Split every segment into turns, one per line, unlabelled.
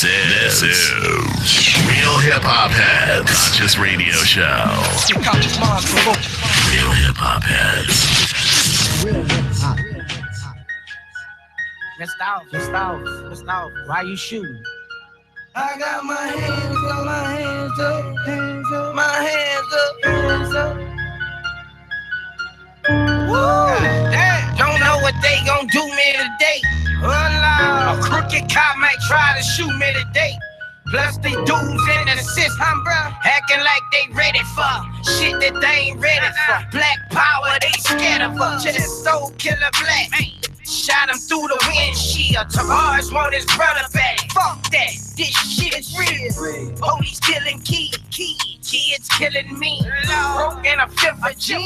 is Real Hip Hop Heads, Conscious Radio Show. Real Hip Hop Heads.
Real hip hop. Just off. Why you shooting?
I got my hands up, my hands up, hands up, my hands up, hands up. Woo! Damn. Don't know what they gon' do me today. A crooked cop might try to shoot me today. Plus they dudes in the system, bro, acting like they ready for shit that they ain't ready for. Black power, they scared of us. Just so killer black. Shot him through the windshield. Tavares want his brother back. Fuck that, this shit's real. Police killing kids killing me. Broke in a fifth of gin,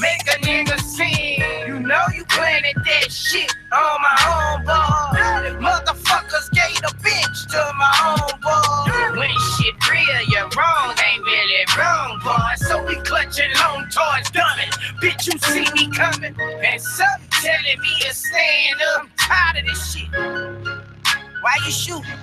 make a nigga sing. You know you planted that shit on my homeboy. Motherfuckers gave a bitch to my homeboy. When shit real, you're wrong, ain't really wrong, boy. So we clutching long towards dummy. Bitch, you see me coming, and something telling me to stand up. I'm tired of this shit. Why you shooting?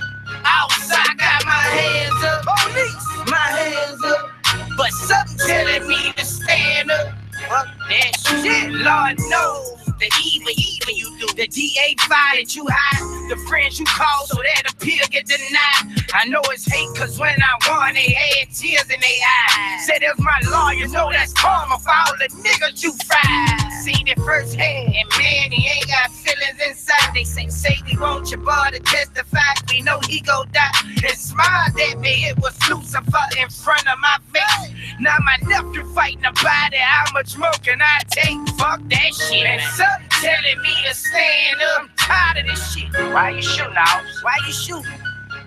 Outside, got my hands up. Police, my hands up. But something telling me to stand up. Fuck that shit. Lord knows the evil you do. The DA fired you high. The friends you call so that appeal get denied. I know it's hate cause when I won they had tears in their eyes. Said it was my lawyer, know that's karma for all the niggas you fried. Seen it firsthand, and man, he ain't got feelings inside. They say we want your boy to testify. We know he gon' die. And smiled at me, it was Lucifer in front of my face. Now my nephew fighting about it, how much more can I take? Fuck that shit. And something telling me to stand up. I'm tired of this shit. Why you shooting, out? Why you shooting?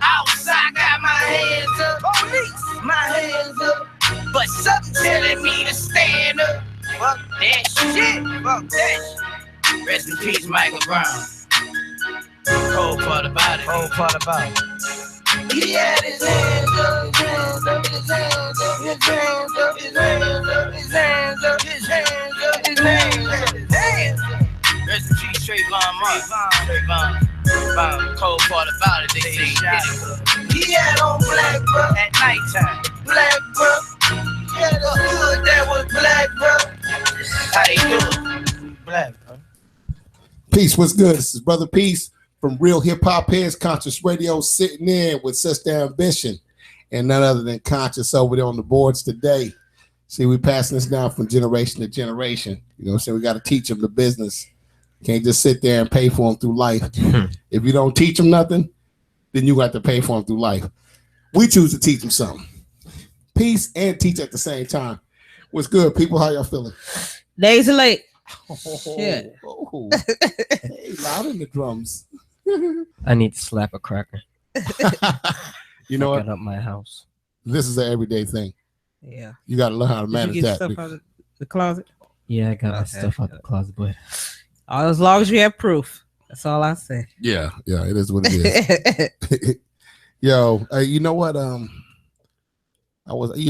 Outside, got my hands up. Police, my hands up. But something telling me to stand up. Fuck that shit. Fuck that shit. Rest in peace, Michael Brown. Cold part about it. Cold part about it. He had his hands up, his hands up, his hands up, his hands up, his hands up, his hands up, his hands up, his hands up, his hands up. Rest in peace, Trayvon Martin. Trayvon. Cold part about it, they say he did it. He had on black, bro, at nighttime. Black, bro. He had a hood that was black, bro. How they do it? Black, bro.
Peace, what's good? This is Brother Peace from Real Hip Hop Heads, Conscious Radio, sitting in with Sister Ambition and none other than Conscious over there on the boards today. See, we passing this down from generation to generation. You know what I'm saying? We got to teach them the business. Can't just sit there and pay for them through life. If you don't teach them nothing, then you got to pay for them through life. We choose to teach them something. Peace and teach at the same time. What's good, people? How y'all feeling?
Days are late.
Shit. Oh. Hey, loud in the drums.
I need to slap a cracker.
You know what?
Up my house.
This is an everyday thing.
Yeah.
You got to learn how to manage
Did you get
that.
stuff out of the closet?
Yeah, I got my stuff out the closet, but
as long as you have proof. That's all I say.
Yeah, it is what it is. Yo, you know what? I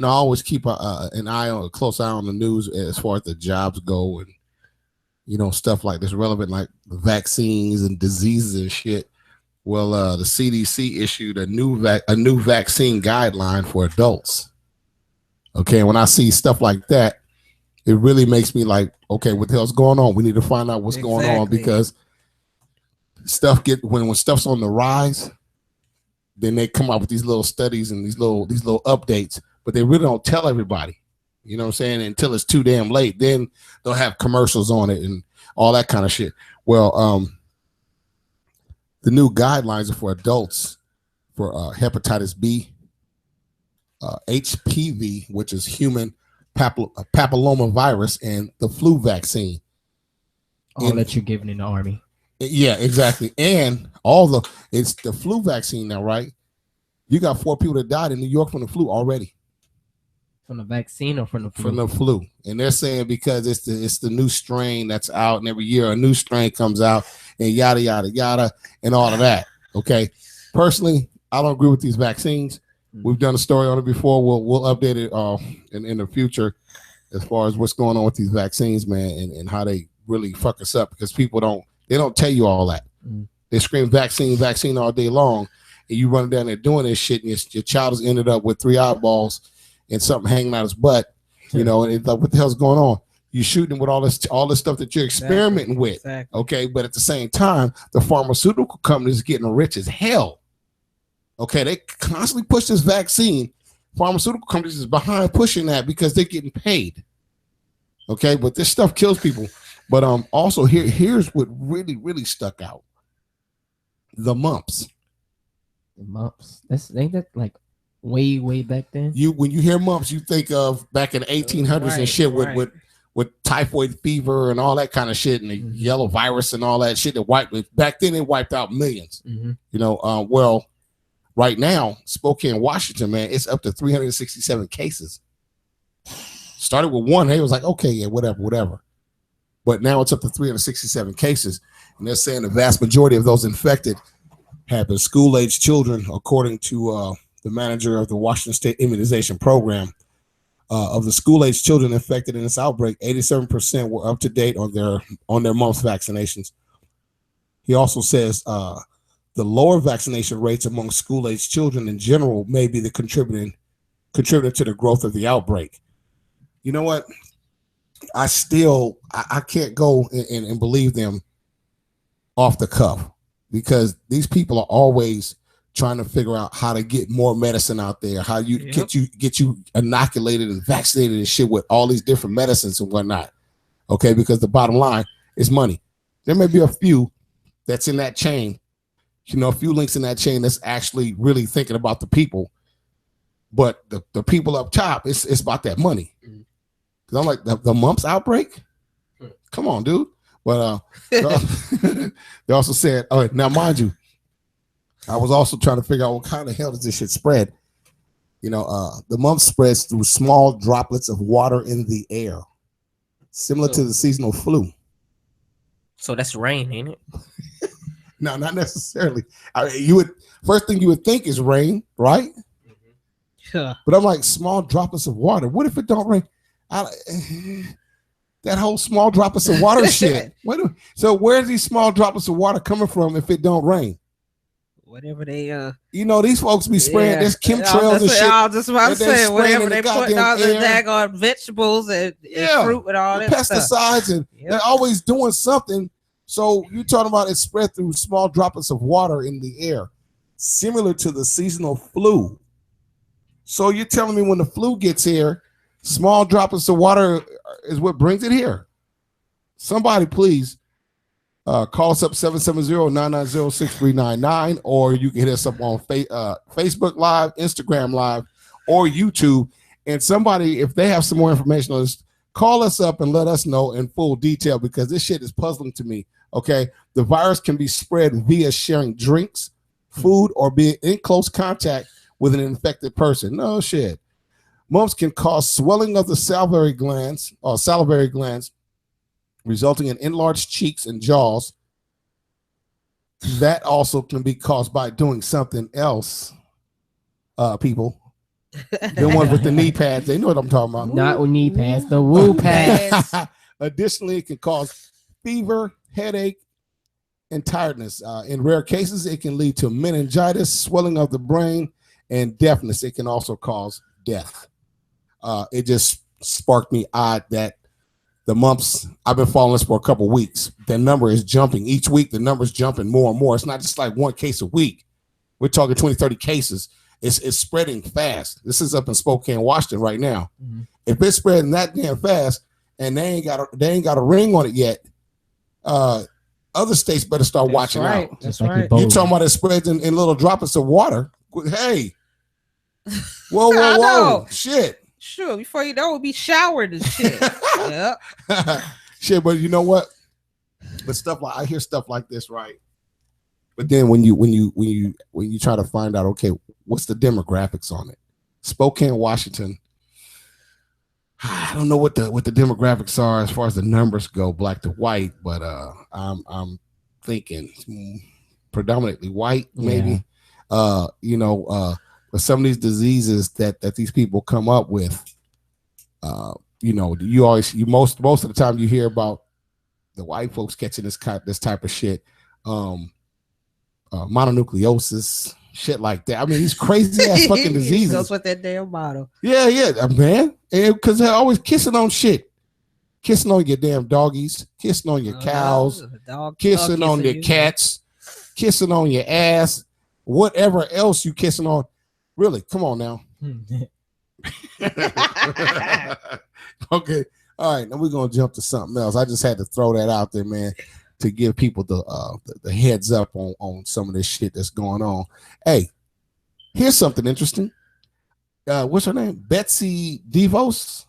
always keep a close eye on the news as far as the jobs go, and stuff like this relevant, like vaccines and diseases and shit. Well, the CDC issued a new vaccine guideline for adults. Okay, when I see stuff like that, it really makes me like, okay, what the hell's going on? We need to find out what's going on, because when stuff's on the rise, then they come up with these little studies and these little updates, but they really don't tell everybody. You know what I'm saying? Until it's too damn late. Then they'll have commercials on it and all that kind of shit. Well, the new guidelines are for adults for hepatitis B, HPV, which is human papilloma virus, and the flu vaccine.
All that you're giving in the army.
Yeah, exactly. And it's the flu vaccine now, right? You got 4 people that died in New York from the flu already.
From the vaccine or from the flu?
From the flu. And they're saying because it's the new strain that's out, and every year a new strain comes out, and yada, yada, yada, and all of that. Okay. Personally, I don't agree with these vaccines. We've done a story on it before. We'll update it in the future as far as what's going on with these vaccines, man, and how they really fuck us up, because people don't tell you all that. They scream vaccine all day long, and you run down there doing this shit, and your child has ended up with 3 eyeballs and something hanging out his butt, you know, and it's like, what the hell's going on? You're shooting with all this stuff that you're experimenting with, okay? But at the same time, the pharmaceutical company is getting rich as hell. Okay, they constantly push this vaccine. Pharmaceutical companies is behind pushing that because they're getting paid. Okay, but this stuff kills people. But also here's what really stuck out: the mumps.
The mumps. Ain't that like way back then?
When you hear mumps, you think of back in the 1800s and shit with typhoid fever and all that kind of shit, and the yellow virus and all that shit that wiped. Back then, it wiped out millions. You know, well, right now, Spokane, Washington, man, it's up to 367 cases. Started with 1, they was like, okay, yeah, whatever. But now it's up to 367 cases, and they're saying the vast majority of those infected have been school-age children, according to the manager of the Washington State Immunization Program. Of the school-age children infected in this outbreak, 87% were up to date on their mumps vaccinations. He also says the lower vaccination rates among school-age children in general may be the contributor to the growth of the outbreak. You know what? I can't go and believe them off the cuff, because these people are always trying to figure out how to get more medicine out there, how you get you inoculated and vaccinated and shit with all these different medicines and whatnot. Okay, because the bottom line is money. There may be a few that's in that chain, you know, a few links in that chain that's actually really thinking about the people, but the people up top, it's about that money. Because I'm like, the mumps outbreak? Come on, dude. But they also said, all right, now mind you, I was also trying to figure out what kind of hell does this shit spread. You know, the mumps spreads through small droplets of water in the air, similar to the seasonal flu.
So that's rain, ain't it?
No, not necessarily. First thing you would think is rain, right?
Yeah.
But I'm like, small droplets of water. What if it don't rain? That whole small droplets of water shit. So where's these small droplets of water coming from if it don't rain?
Whatever they
you know, these folks be spraying this chemtrails and shit.
That's what I'm saying. Whatever they put all the daggone vegetables and fruit and all that
pesticides,
stuff.
And they're always doing something. So you're talking about it spread through small droplets of water in the air, similar to the seasonal flu. So you're telling me when the flu gets here, small droplets of water is what brings it here? Somebody please call us up 770-990-6399, or you can hit us up on Facebook Live, Instagram Live, or YouTube. And somebody, if they have some more information on this, call us up and let us know in full detail, because this shit is puzzling to me. Okay, the virus can be spread via sharing drinks, food, or being in close contact with an infected person. No shit. Mumps can cause swelling of the salivary glands, resulting in enlarged cheeks and jaws. That also can be caused by doing something else. People, the ones with the knee pads, they know what I'm talking about.
Not with knee pads, the woo pads.
Additionally, it can cause fever, headache, and tiredness. In rare cases, it can lead to meningitis, swelling of the brain, and deafness. It can also cause death. It just sparked me odd that the mumps, I've been following this for a couple of weeks. The number is jumping. Each week, the number's jumping more and more. It's not just like one case a week. We're talking 20, 30 cases. It's spreading fast. This is up in Spokane, Washington right now. Mm-hmm. If it's spreading that damn fast and they ain't got a ring on it yet, other states better start watching out.
That's right.
You talking about it spreads in little droplets of water. Hey. Whoa. Shit.
Sure, before you know, we'll be showered and shit. Yep.
Shit, but you know what? But I hear stuff like this, right? But then when you try to find out, okay, what's the demographics on it? Spokane, Washington. I don't know what the demographics are as far as the numbers go, black to white, but I'm thinking predominantly white, maybe. Yeah. But some of these diseases that these people come up with, most of the time you hear about the white folks catching this type of shit, mononucleosis, shit like that. I mean, these crazy ass fucking diseases.
Goes with that damn bottle.
Yeah, man. Because they're always kissing on shit. Kissing on your damn doggies, kissing on your cows, kissing on your cats, kissing on your ass, whatever else you kissing on. Really, come on now. Okay. All right, now we're gonna jump to something else. I just had to throw that out there, man, to give people the heads up on some of this shit that's going on. Hey, here's something interesting. What's her name? Betsy DeVos.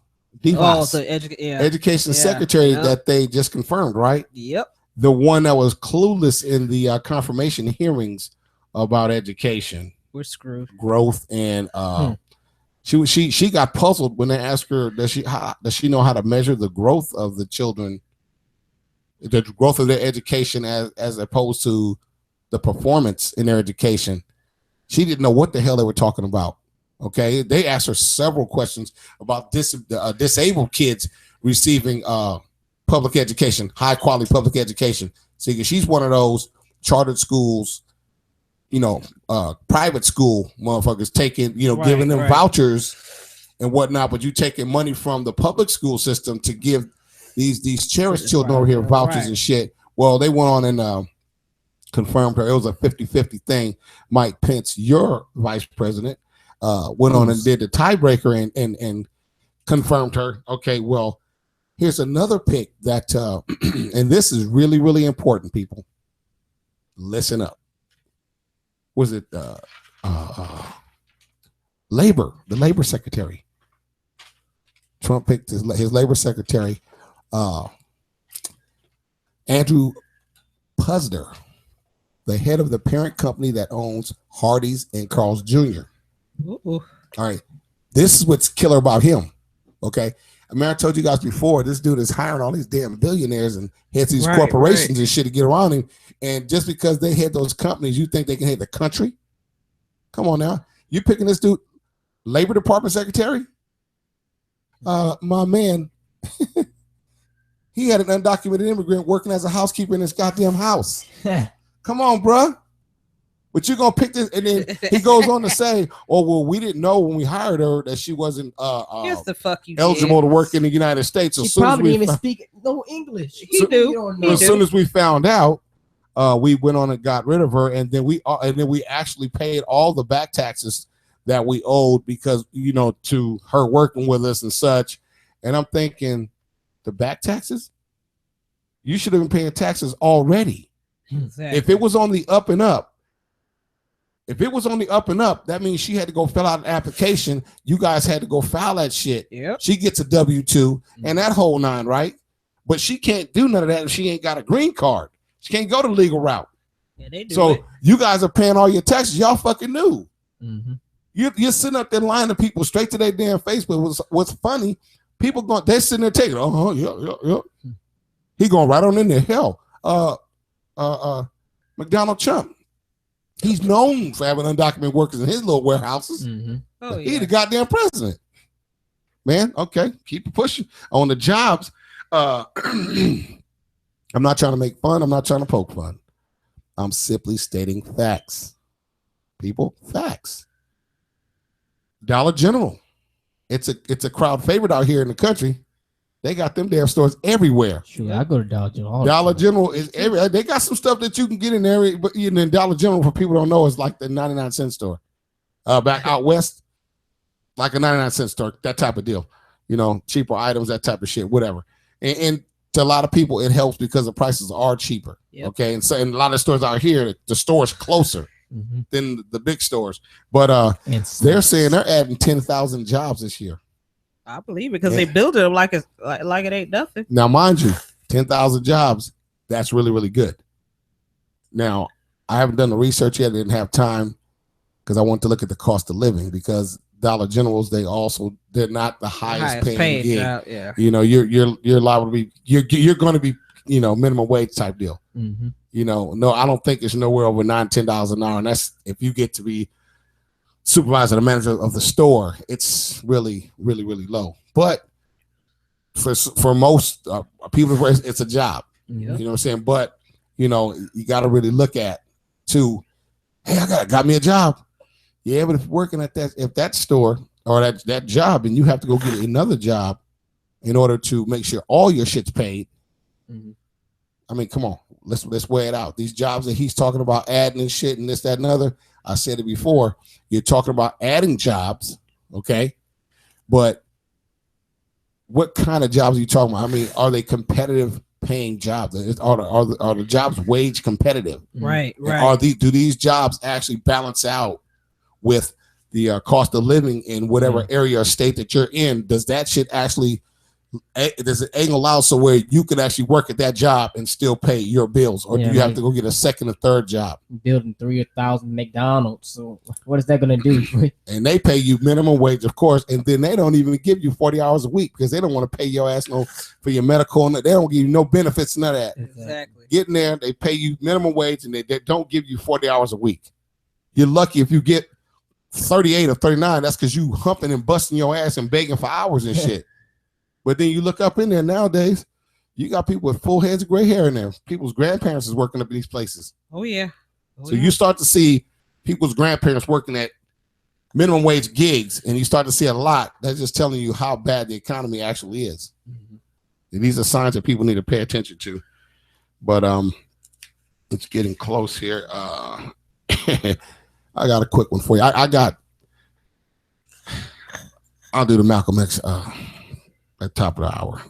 Oh, the
education secretary that they just confirmed, right?
Yep.
The one that was clueless in the confirmation hearings about education.
We're screwed.
Growth and she got puzzled when they asked her, does she know how to measure the growth of the children, the growth of their education as opposed to the performance in their education? She didn't know what the hell they were talking about. Okay, they asked her several questions about disabled kids receiving public education, high quality public education. See, she's one of those chartered schools, private school motherfuckers taking, giving them vouchers and whatnot, but you taking money from the public school system to give these cherished children over here vouchers and shit. Well, they went on and confirmed her. It was a 50-50 thing. Mike Pence, your vice president, went on and did the tiebreaker and confirmed her. Okay, well, here's another pick that, and this is really, really important, people. Listen up. Was it labor? The labor secretary. Trump picked his labor secretary, Andrew Puzder, the head of the parent company that owns Hardee's and Carl's Jr. Ooh. All right. This is what's killer about him. Okay. I mean, I told you guys before, this dude is hiring all these damn billionaires and heads these corporations and shit to get around him. And just because they head those companies, you think they can head the country? Come on now. You picking this dude, Labor Department secretary? My man, he had an undocumented immigrant working as a housekeeper in his goddamn house. Come on, bruh. But you're going to pick this, and then he goes on to say, oh, well, we didn't know when we hired her that she wasn't eligible to work in the United States.
She probably didn't even speak no English.
He do.
As soon as we found out, we went on and got rid of her, and then we actually paid all the back taxes that we owed because, to her working with us and such. And I'm thinking, the back taxes? You should have been paying taxes already. Exactly. If it was on the up and up, that means she had to go fill out an application. You guys had to go file that shit. Yep. She gets a W-2 and that whole nine, right? But she can't do none of that if she ain't got a green card. She can't go the legal route. Yeah, they do. So you guys are paying all your taxes. Y'all fucking knew. Mm-hmm. You're sitting up there lying to people straight to their damn face. But what's funny, they're sitting there taking, yeah. He going right on in there. Hell, McDonald Trump. He's known for having undocumented workers in his little warehouses. Mm-hmm. Oh, yeah. He's the goddamn president. Man, okay, keep pushing on the jobs. I'm not trying to make fun. I'm not trying to poke fun. I'm simply stating facts. People, facts. Dollar General. It's a crowd favorite out here in the country. They got them damn stores everywhere.
Sure, I go to Dollar General.
Dollar General is everywhere. They got some stuff that you can get in there, but in Dollar General, for people who don't know, is like the 99-cent store. Back out west, like a 99-cent store, that type of deal. Cheaper items, that type of shit, whatever. And to a lot of people, it helps because the prices are cheaper. Yep. Okay, and so in a lot of stores out here, the store's closer than the big stores. But they're saying they're adding 10,000 jobs this year.
I believe it because they build it like it ain't nothing.
Now, mind you, 10,000 jobs, that's really, really good. Now, I haven't done the research yet. I didn't have time because I want to look at the cost of living because Dollar Generals, they're not the highest paying gig. Yeah. You're liable to be, you're going to be, minimum wage type deal. Mm-hmm. No, I don't think it's nowhere over $9-10 an hour. And that's if you get to be supervisor, the manager of the store, it's really, really, really low. But for most people, it's a job. Yep. You know what I'm saying? But you got to really look at too. Hey, I got me a job. Yeah, but if working at that store or that job, and you have to go get another job in order to make sure all your shit's paid. Mm-hmm. I mean, come on, let's weigh it out. These jobs that he's talking about adding and shit and this, that, and other. I said it before. You're talking about adding jobs, okay? But what kind of jobs are you talking about? I mean, are they competitive paying jobs? Are the jobs wage competitive?
Right.
Do these jobs actually balance out with the cost of living in whatever area or state that you're in? Does that shit actually does it angle out so where you can actually work at that job and still pay your bills, or do you have to go get a second or third job?
Building 3,000 McDonald's, so what is that going to do?
And they pay you minimum wage, of course, and then they don't even give you 40 hours a week because they don't want to pay your ass for your medical, and they don't give you no benefits, none of that.
Exactly.
Getting there, they pay you minimum wage, and they don't give you 40 hours a week. You're lucky if you get 38 or 39. That's because you humping and busting your ass and begging for hours and shit. But then you look up in there nowadays, you got people with full heads of gray hair in there. People's grandparents is working up in these places.
Oh, yeah.
You start to see people's grandparents working at minimum wage gigs, and you start to see a lot. That's just telling you how bad the economy actually is. Mm-hmm. And these are signs that people need to pay attention to. But it's getting close here. I got a quick one for you. I'll do the Malcolm X at top of the hour.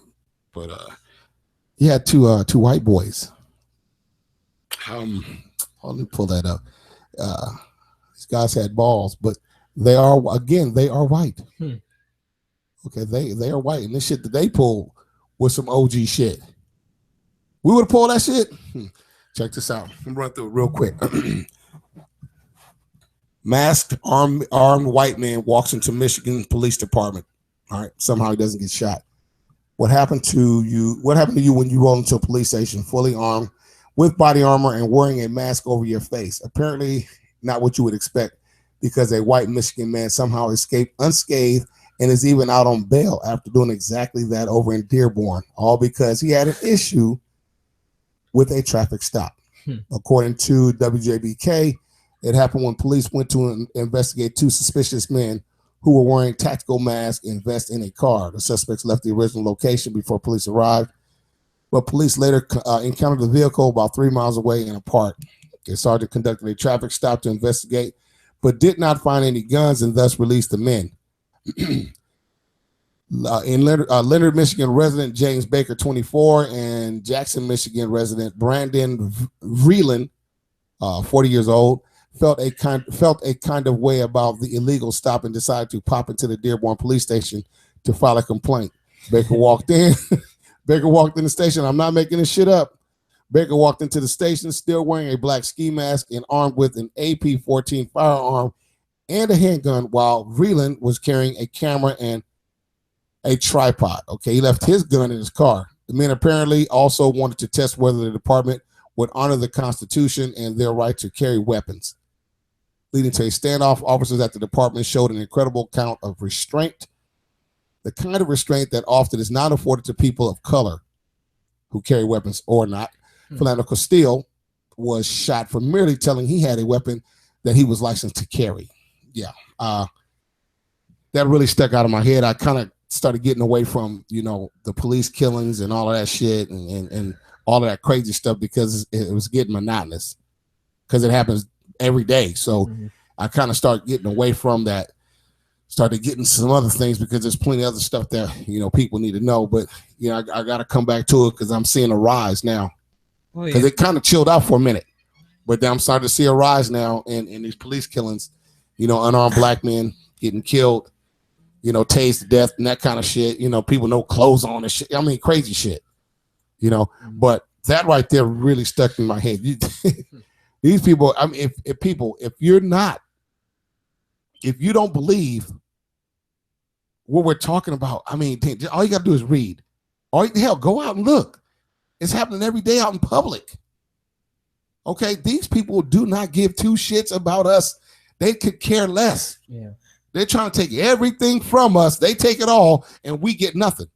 But he had two white boys. Let me pull that up. These guys had balls, but they are white. Okay, they are white, and this shit that they pulled was some OG shit. We would have pulled that shit. Check this out. I'm run through it real quick. Masked armed white man walks into Michigan Police Department. All right, somehow he doesn't get shot. What happened to you when you rolled into a police station fully armed with body armor and wearing a mask over your face? Apparently not what you would expect, because a white Michigan man somehow escaped unscathed and is even out on bail after doing exactly that over in Dearborn, all because he had an issue with a traffic stop. According to WJBK, it happened when police went to investigate two suspicious men who were wearing tactical masks and vests in a car. The suspects left the original location before police arrived, but police later encountered the vehicle about 3 miles away in a park. The sergeant conducted a traffic stop to investigate, but did not find any guns and thus released the men. In Leonard, Michigan resident James Baker, 24, and Jackson, Michigan resident Brandon Vreeland, 40 years old, felt a kind of way about the illegal stop and decided to pop into the Dearborn police station to file a complaint. Baker walked in. Baker walked in the station. I'm not making this shit up. Baker walked into the station still wearing a black ski mask and armed with an AP-14 firearm and a handgun, while Vreeland was carrying a camera and a tripod. Okay, he left his gun in his car. The men apparently also wanted to test whether the department would honor the Constitution and their right to carry weapons. Leading to a standoff, officers at the department showed an incredible count of restraint, the kind of restraint that often is not afforded to people of color who carry weapons or not. Philando Castile was shot for merely telling he had a weapon that he was licensed to carry. Yeah, that really stuck out of my head. I kind of started getting away from, the police killings and all of that shit and all of that crazy stuff, because it was getting monotonous, because it happens every day. So I kind of started getting away from that, started getting some other things, because there's plenty of other stuff that, people need to know. But, I got to come back to it, because I'm seeing a rise now, because it kind of chilled out for a minute. But then I'm starting to see a rise now in these police killings, unarmed black men getting killed, tased to death and that kind of shit, people no clothes on and shit. I mean, crazy shit, but that right there really stuck in my head. These people, I mean, if you don't believe what we're talking about, I mean, all you got to do is read. Hell, go out and look. It's happening every day out in public. Okay, these people do not give two shits about us. They could care less. Yeah. They're trying to take everything from us. They take it all, and we get nothing.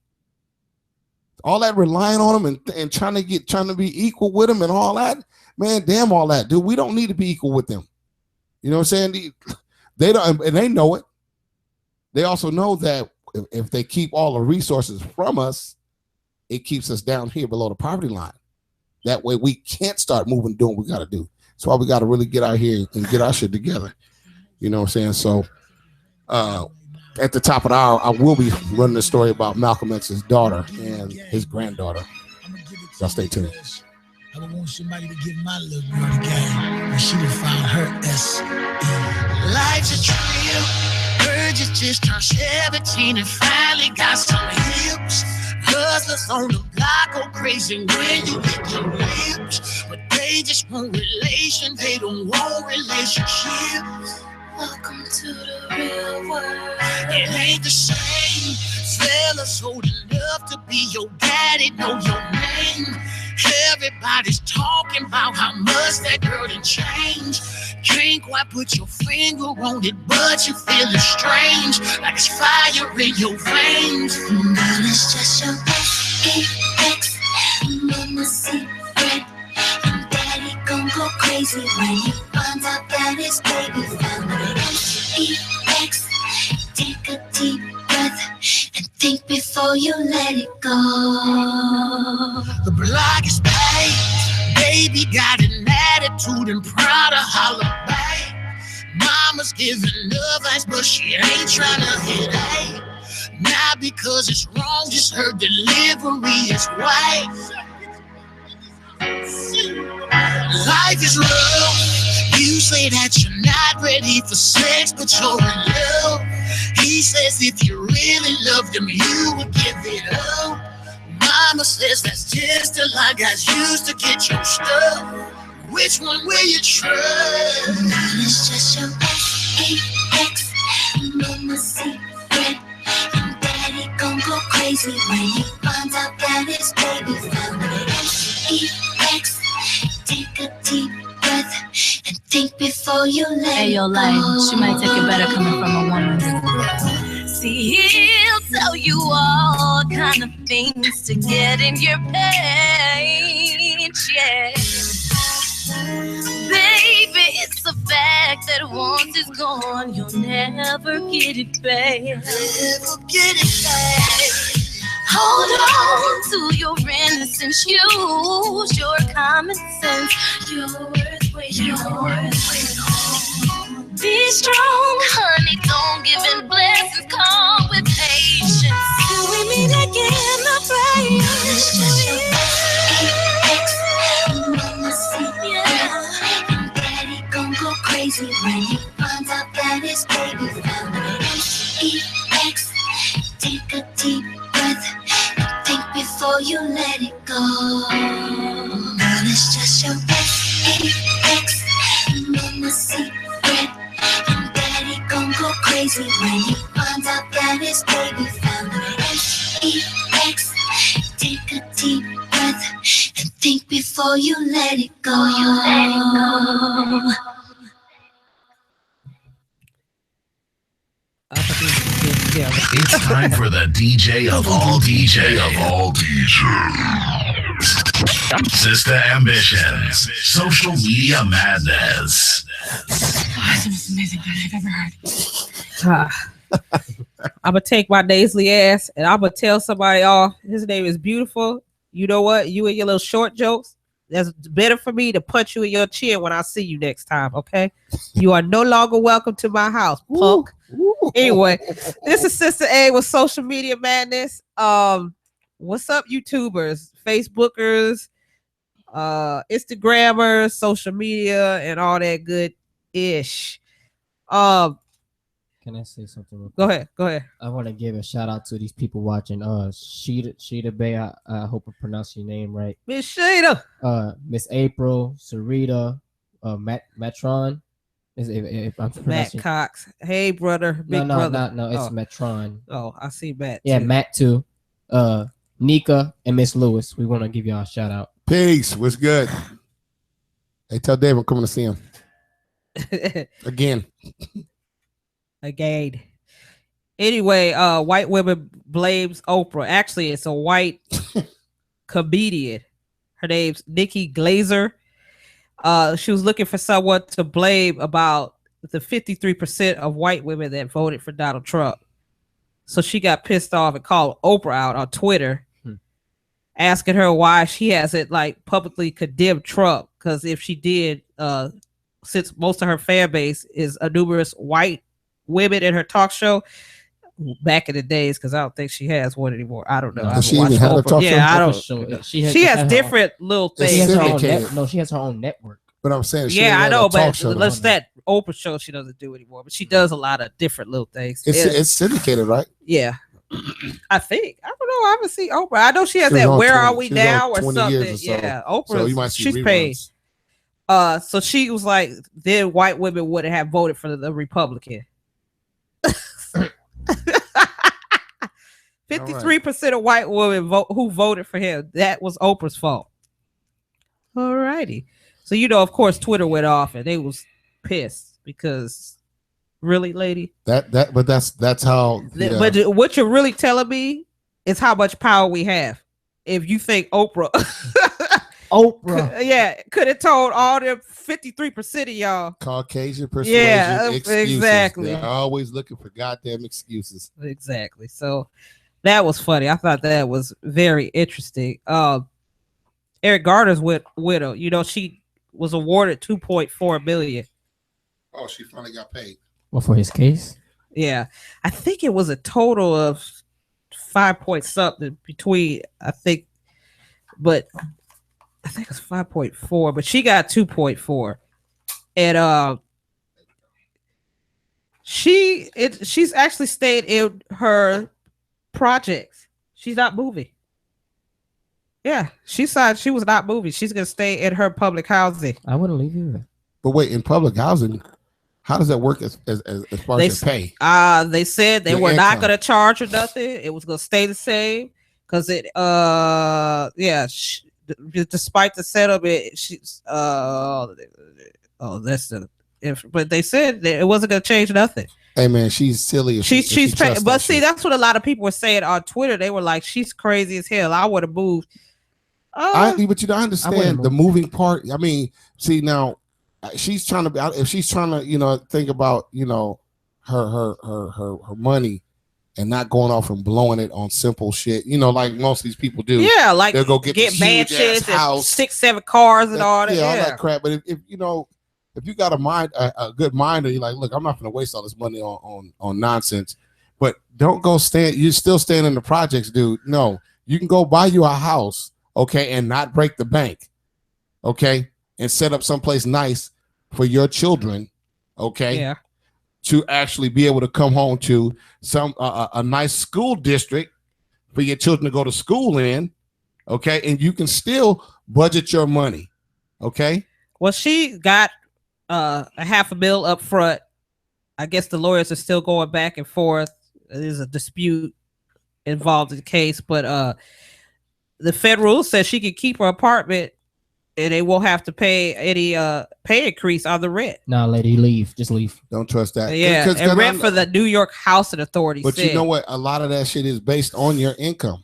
All that relying on them and trying to be equal with them and all that, man, damn all that, dude. We don't need to be equal with them. You know what I'm saying? They don't, and they know it. They also know that if they keep all the resources from us, it keeps us down here below the poverty line. That way we can't start moving, doing what we got to do. That's why we got to really get out here and get our shit together. You know what I'm saying? So at the top of the hour, I will be running a story about Malcolm X's daughter and his granddaughter. Y'all stay tuned.
I would want somebody to give my little girl the game when she done found her S. Life's a trail. Virgin just turned 17 and finally got some hips. Hustlers on the block go crazy when you hit your lips. But they just want relation, they don't want relationships. Welcome to the real world. It ain't the same. Fellas old enough to be your daddy, know your name. Everybody's talking about how much that girl done changed. Can't quite put your finger on it, but you feel it strange, like it's fire in your veins. Girl, it's just your sex, mama secret. And daddy gon' go crazy when he finds out that his baby found it. Sex, take a deep breath and think before you let it go. The block is paid, baby got an attitude and proud to holler back. Mama's giving advice, but she ain't trying to hit A. Not because it's wrong, just her delivery is white. Life is rough. You say that you're not ready for sex, but you're in love. He says if you really loved him, you would give it up. Mama says that's just a lie, guys used to get your stuff. Which one will you trust? It's just your sex, mama secret. And daddy gon' go crazy when he finds out that his baby found it. Sex, take a deep breath and think before you let it go.
She might take it better coming from a woman. See, he'll tell you all kind of things to get in your page, yeah. Baby, it's a fact that once it's gone, you'll never get it back.
Never get it back.
Hold on to your innocence, use your common sense. Your worth with yours. Be strong, honey, don't give in blessings, come with patience. Till we meet again, I pray.
It's just your mama secret. And daddy gon' go crazy when he finds out that his baby found it. Sex, take a deep breath and think before you let it go. Girl, it's just your sex, mama secret. And daddy gon' go crazy when he finds out that his baby found it. Sex, take a deep breath and think before you let it go.
It's time for the DJ of all DJs. Sister Ambitions. Social media madness.
That's the most amazing thing I've ever heard.
I'm gonna take my nasally ass and I'm gonna tell somebody, oh, his name is beautiful. You know what? You and your little short jokes. That's better for me to punch you in your chin when I see you next time. Okay, you are no longer welcome to my house, punk. Anyway, this is Sister A with Social Media Madness. What's up, YouTubers, Facebookers, Instagrammers, social media, and all that good ish.
Can I say something real quick?
Go ahead.
I want to give a shout out to these people watching. Sheeta Bay, I hope I pronounced your name right.
Miss Sheeta.
Miss April, Sarita, Metron. If I'm
Matt Cox. Hey, brother. Big brother.
No, it's Metron.
Oh, I see Matt.
Yeah,
too.
Matt too. Nika and Miss Lewis. We want to give y'all a shout out.
Peace. What's good? Hey, tell Dave I'm coming to see him again.
Again. Anyway, white women blames Oprah. Actually, it's a white comedian. Her name's Nikki Glazer. She was looking for someone to blame about the 53% of white women that voted for Donald Trump. So she got pissed off and called Oprah out on Twitter, asking her why she hasn't like publicly condemned Trump. Because if she did, since most of her fan base is a numerous white women in her talk show back in the days, because I don't think she has one anymore. I don't know.
No,
I
she even had a talk show?
I don't.
Show.
She has different little
She
things.
has her own
syndicated.
she has her own network.
But I'm saying, she
Yeah,
ain't
I
had
know,
a talk
but
show.
let's that Oprah show she doesn't do anymore. But she does a lot of different little things.
It's syndicated, right?
Yeah. I think. I don't know. I haven't seen Oprah. I know she has
She was
that
on
Where
20
Are We
she was on
Now or
20 years
something.
or so.
Yeah. Oprah.
So you might see
she's
reruns.
paid. So she was like, then white women would have voted for the Republican. 53% of white women who voted for him. That was Oprah's fault. All righty. So of course, Twitter went off and they was pissed because, really, lady.
But that's how. Yeah.
But what you're really telling me is how much power we have. If you think Oprah, could have told all the 53% of y'all
Caucasian persuasion excuses.
Exactly.
They're always looking for goddamn excuses.
Exactly. So that was funny. I thought that was very interesting. Eric Garner's widow, she was awarded $2.4 million.
Oh, she finally got paid.
Well, for his case?
Yeah. I think it was a total of 5 point something between, I think it was 5.4, but she got 2.4. And she's actually stayed in her projects. She's not moving. Yeah, she said she was not moving. She's gonna stay in her public housing.
I wouldn't leave either.
But wait, in public housing, how does that work as far as your pay?
They said they were not gonna charge her nothing. It was gonna stay the same because despite the settlement, she's but they said that it wasn't gonna change nothing.
Hey man, she's silly.
She's but see, that's what a lot of people were saying on Twitter. They were like, she's crazy as hell. I would have moved.
But you don't understand the moving part. I mean, see now, she's trying to. If she's trying to, think about, her money, and not going off and blowing it on simple shit. Like most of these people do.
Yeah, like
they'll go get
mansions and
house,
6-7 cars and all that.
Yeah, all that crap. But if you got a good mind, and you're like, look, I'm not going to waste all this money on nonsense. But don't go you're still staying in the projects, dude. No, you can go buy you a house. Okay, and not break the bank, okay, and set up someplace nice for your children, okay, to actually be able to come home to some a nice school district for your children to go to school in, okay, and you can still budget your money, okay.
Well, she got a $500,000 up front. I guess the lawyers are still going back and forth. There's a dispute involved in the case, but the federal says she can keep her apartment and they won't have to pay any pay increase on the rent.
Nah, lady, leave. Just leave.
Don't trust that.
Yeah, and rent for the New York Housing Authority.
But you know what? A lot of that shit is based on your income.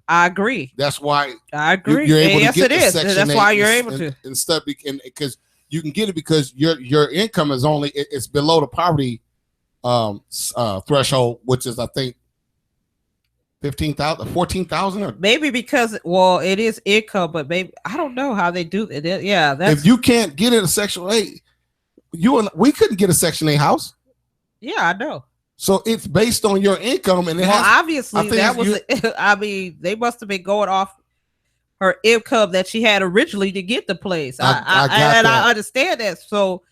I agree.
That's why
I agree.
You're able
yes,
to get
it is. That's why you're able to
and stuff because you can get it because your income is only it's below the poverty threshold, which is I think 15,000, 14,000, or
maybe because it is income, but maybe I don't know how they do it. Yeah,
if you can't get in a Section 8, we couldn't get a Section 8 house.
Yeah, I know.
So it's based on your income, and
obviously that was. I mean, they must have been going off her income that she had originally to get the place. I understand that. So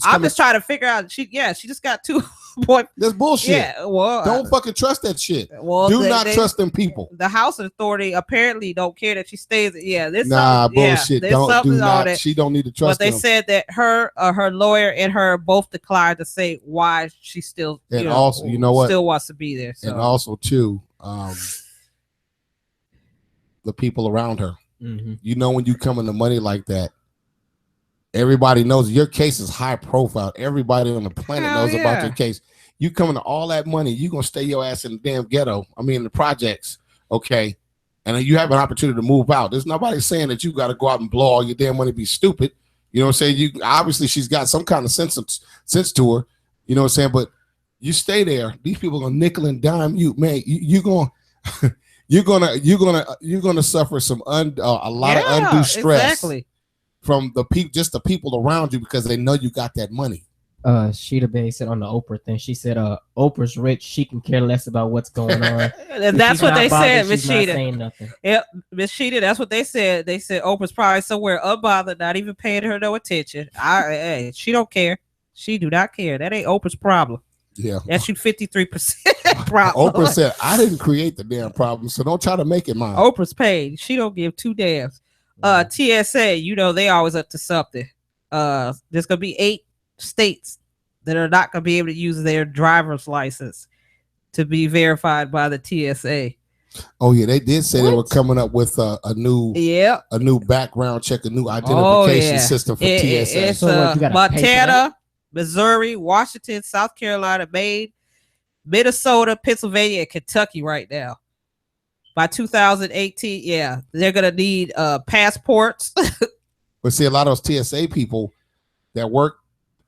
I'm just trying to figure out. She just got 2 points.
That's bullshit.
Yeah, well,
don't fucking trust that shit.
Well,
do not trust them people.
The housing authority apparently don't care that she stays. Yeah, there's
bullshit.
Yeah,
she don't need to trust.
But they said that her lawyer and her both declined to say why she still
also you know what
still wants to be there. So.
And also too, the people around her. Mm-hmm. When you come into money like that. Everybody knows your case is high profile. Everybody on the planet knows about your case. You coming to all that money, you're going to stay your ass in the damn ghetto. I mean, the projects, okay? And then you have an opportunity to move out. There's nobody saying that you got to go out and blow all your damn money, be stupid. You know what I'm saying? You obviously she's got some kind of sense to her. You know what I'm saying? But you stay there. These people are gonna nickel and dime you, man. You're gonna suffer some a lot of undue stress from the people, just the people around you, because they know you got that money.
Sheeta Bay said on the Oprah thing, she said, Oprah's rich, she can care less about what's going on.
And that's what they said, Miss Sheeta.
Saying nothing.
Yep, Miss Sheeta, that's what they said. They said Oprah's probably somewhere unbothered, not even paying her no attention. She don't care. She do not care. That ain't Oprah's problem.
Yeah.
That's you 53% problem.
Oprah said, I didn't create the damn problem, so don't try to make it mine.
Oprah's paid. She don't give two damns. TSA, they always up to something. There's gonna be 8 states that are not going to be able to use their driver's license to be verified by the TSA.
Oh yeah, they did say they were coming up with a new background check, a new identification system for TSA.
It's Montana, Missouri, Washington, South Carolina, Maine, Minnesota, Pennsylvania, and Kentucky right now. By 2018, they're going to need passports.
But see, a lot of those TSA people that work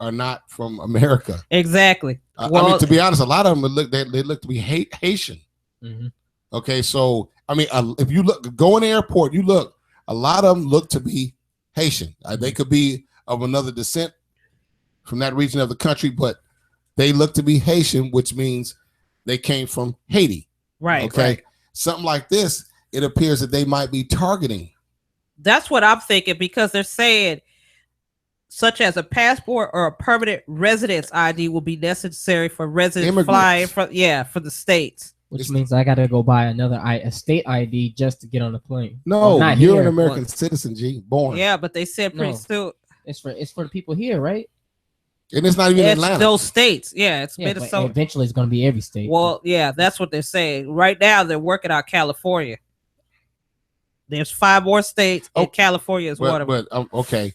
are not from America.
Exactly.
I mean, to be honest, a lot of them they look to be Haitian.
Mm-hmm.
Okay, so I mean, if you go in the airport, you look. A lot of them look to be Haitian. They could be of another descent from that region of the country, but they look to be Haitian, which means they came from Haiti.
Right.
Okay.
Right.
Something like this, it appears that they might be targeting.
That's what I'm thinking, because they're saying, such as a passport or a permanent residence ID will be necessary for residents flying for the states.
Which means I got to go buy a state ID just to get on the plane.
No, you're an American citizen, G, born.
Yeah, but they said pretty soon.
It's for the people here, right?
And it's not even Atlanta.
Those states. Yeah, it's Minnesota.
Eventually, it's going to be every state.
Well, yeah, that's what they're saying. Right now, they're working out California. There's 5 more states, and California is one of them.
But okay.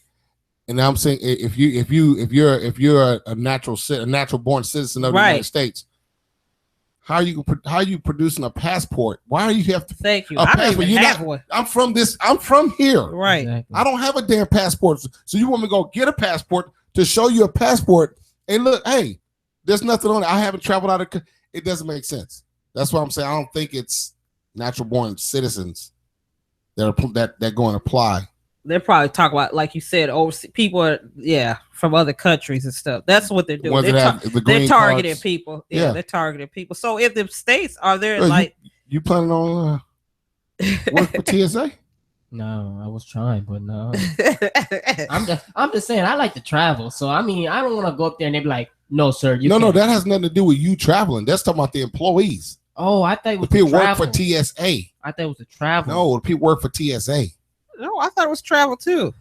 And now I'm saying, if you're a natural born citizen of the United States, how are you producing a passport? Why are you have to?
Thank you.
I don't even have one. I'm from here.
Right.
Exactly.
I don't have a damn passport. So you want me to go get a passport to show you a passport? And look, hey, there's nothing on it. I haven't traveled out of. It doesn't make sense. That's what I'm saying. I don't think it's natural born citizens that go and apply.
They're probably talking about, like you said, overseas people from other countries and stuff. That's what they're doing. They're targeting people. Yeah, they're targeting people. So if the states are there,
you planning on work for TSA?
No, I was trying, but no. I'm just saying I like to travel. So I mean, I don't want to go up there and they be like, "No, sir, you can't."
No, that has nothing to do with you traveling. That's talking about the employees.
Oh, I thought it was
the people work for TSA.
I thought it was the travel.
No, the people work for TSA.
No, I thought it was travel too.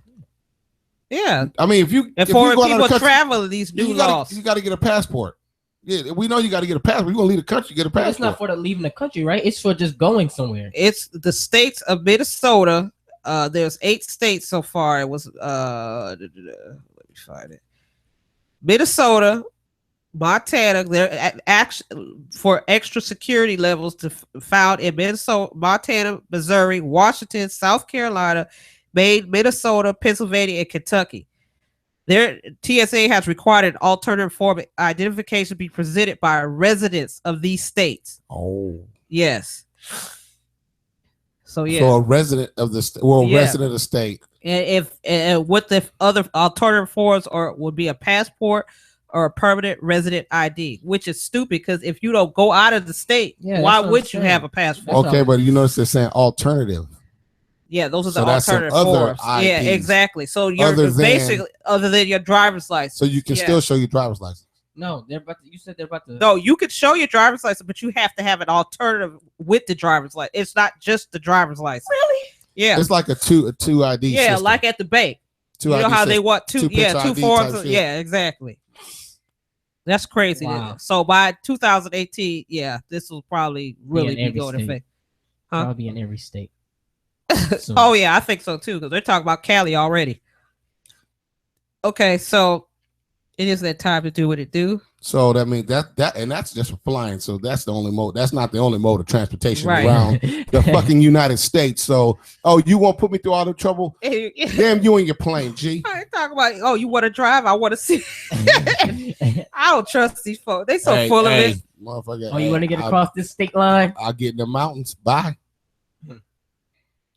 Yeah,
I mean, if you
people travel these new laws,
you got to get a passport. Yeah, we know you got to get a passport. You're gonna leave the country, get a passport.
It's not for leaving the country, right? It's for just going somewhere.
It's the states of Minnesota. There's 8 states so far. It was let me find it. Minnesota, Montana. They're for extra security levels found in Minnesota, Montana, Missouri, Washington, South Carolina, Maine, Minnesota, Pennsylvania, and Kentucky. Their TSA has required an alternative form of identification be presented by residents of these states.
Oh,
yes. So
a resident of the resident of the state.
And what the other alternative forms would be a passport or a permanent resident ID, which is stupid because if you don't go out of the state, why would you have a passport?
Okay, but you notice they're saying alternative.
Yeah, those are the alternative forms. Yeah, exactly. So you're basically other than your driver's license.
So you can still show your driver's license.
No, you said they're about to.
No, you could show your driver's license, but you have to have an alternative with the driver's license. It's not just the driver's license.
Really?
Yeah.
It's like a two ID.
Yeah, system. Like at the bank.
You know
how they want two forms. Yeah, exactly. That's crazy.
Wow.
So by 2018, this will probably really be going to effect.
Probably be in every state.
Oh yeah, I think so too, because they're talking about Cali already. Okay, so It is that time to do what it do.
So that means that's just for flying. So that's the only mode. That's not the only mode of transportation
Right.
around the fucking United States. So, you won't put me through all the trouble? Damn you and your plane, G.
I ain't talking about, you want to drive? I want to see. I don't trust these folks. They so full of it.
Motherfucker.
Oh, you want to get across this state line?
I'll get in the mountains. Bye.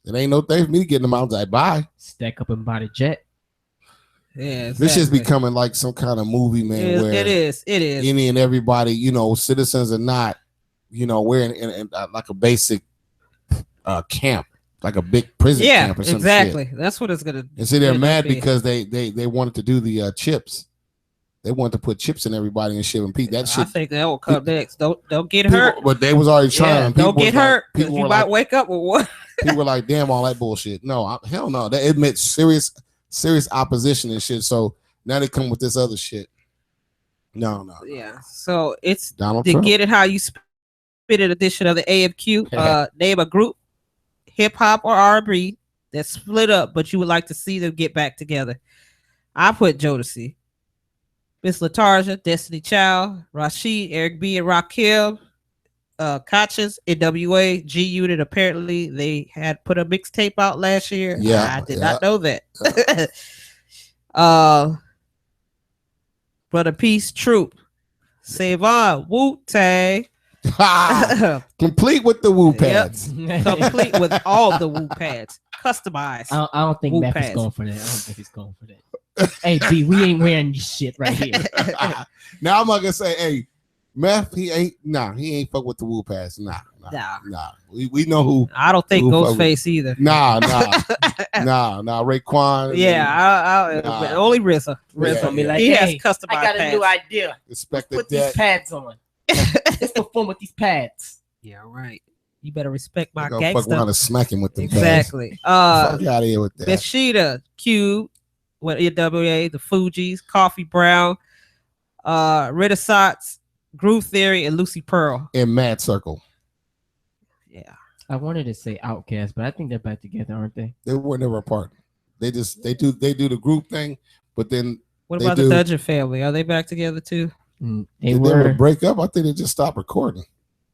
It ain't no thing for me to get in the mountains. I bye.
Stack up and buy the jet.
Yeah, exactly.
This is becoming like some kind of movie, man.
It is.
Any and everybody, citizens are not, we're in like a basic camp, like a big prison camp or something.
Exactly. That's what it's gonna.
And see, they're mad because they wanted to do the chips. They wanted to put chips in everybody and shit. And Pete, that shit.
I think that will come next. Don't get hurt.
But they was already trying.
Don't get hurt. People you might wake up with one.
People were like, "Damn, all that bullshit." No, hell no. They admit serious opposition and shit. So now they come with this other shit. No.
Yeah. So it's
Donald
to
Trump.
Get It How You Spit It edition of the AFQ. Name a group, hip hop or R&B that's split up, but you would like to see them get back together. I put Jodeci, Miss Latarja, Destiny Child, Rashid, Eric B, and Rakim, Kachas, NWA, G Unit. Apparently, they had put a mixtape out last year.
Yeah,
I did not know that. Brother Peace, Troop, Savon, Wu-Tang.
Complete with the Wu pads.
Complete with all the Wu pads. Customized.
I don't think Meth is going for that. I don't think he's going for that. Hey, B, we ain't wearing this shit right here.
Now I'm not gonna say, hey, Meth, he ain't fuck with the Wu pads. Nah. We know who.
I don't think Ghostface either.
Nah. Raekwon.
Yeah, only RZA.
RZA be like,
he has
hey,
customized
I got a
pads.
new idea. Put these pads on. Let's perform with these pads.
Yeah, right. You better respect my
Fuck
gangster.
around and smack him with them
Exactly.
pads. Fuck out of here with that.
Beshida, Cube, with NWA, the Fugees, Coffee Brown, Renaissance, Groove Theory, and Lucy Pearl.
In Mad Circle.
Yeah.
I wanted to say Outkast, but I think they're back together, aren't they?
They were never apart. They do the group thing, but then
what about the Dungeon Family? Are they back together too?
They
were break up. I think they just stopped recording.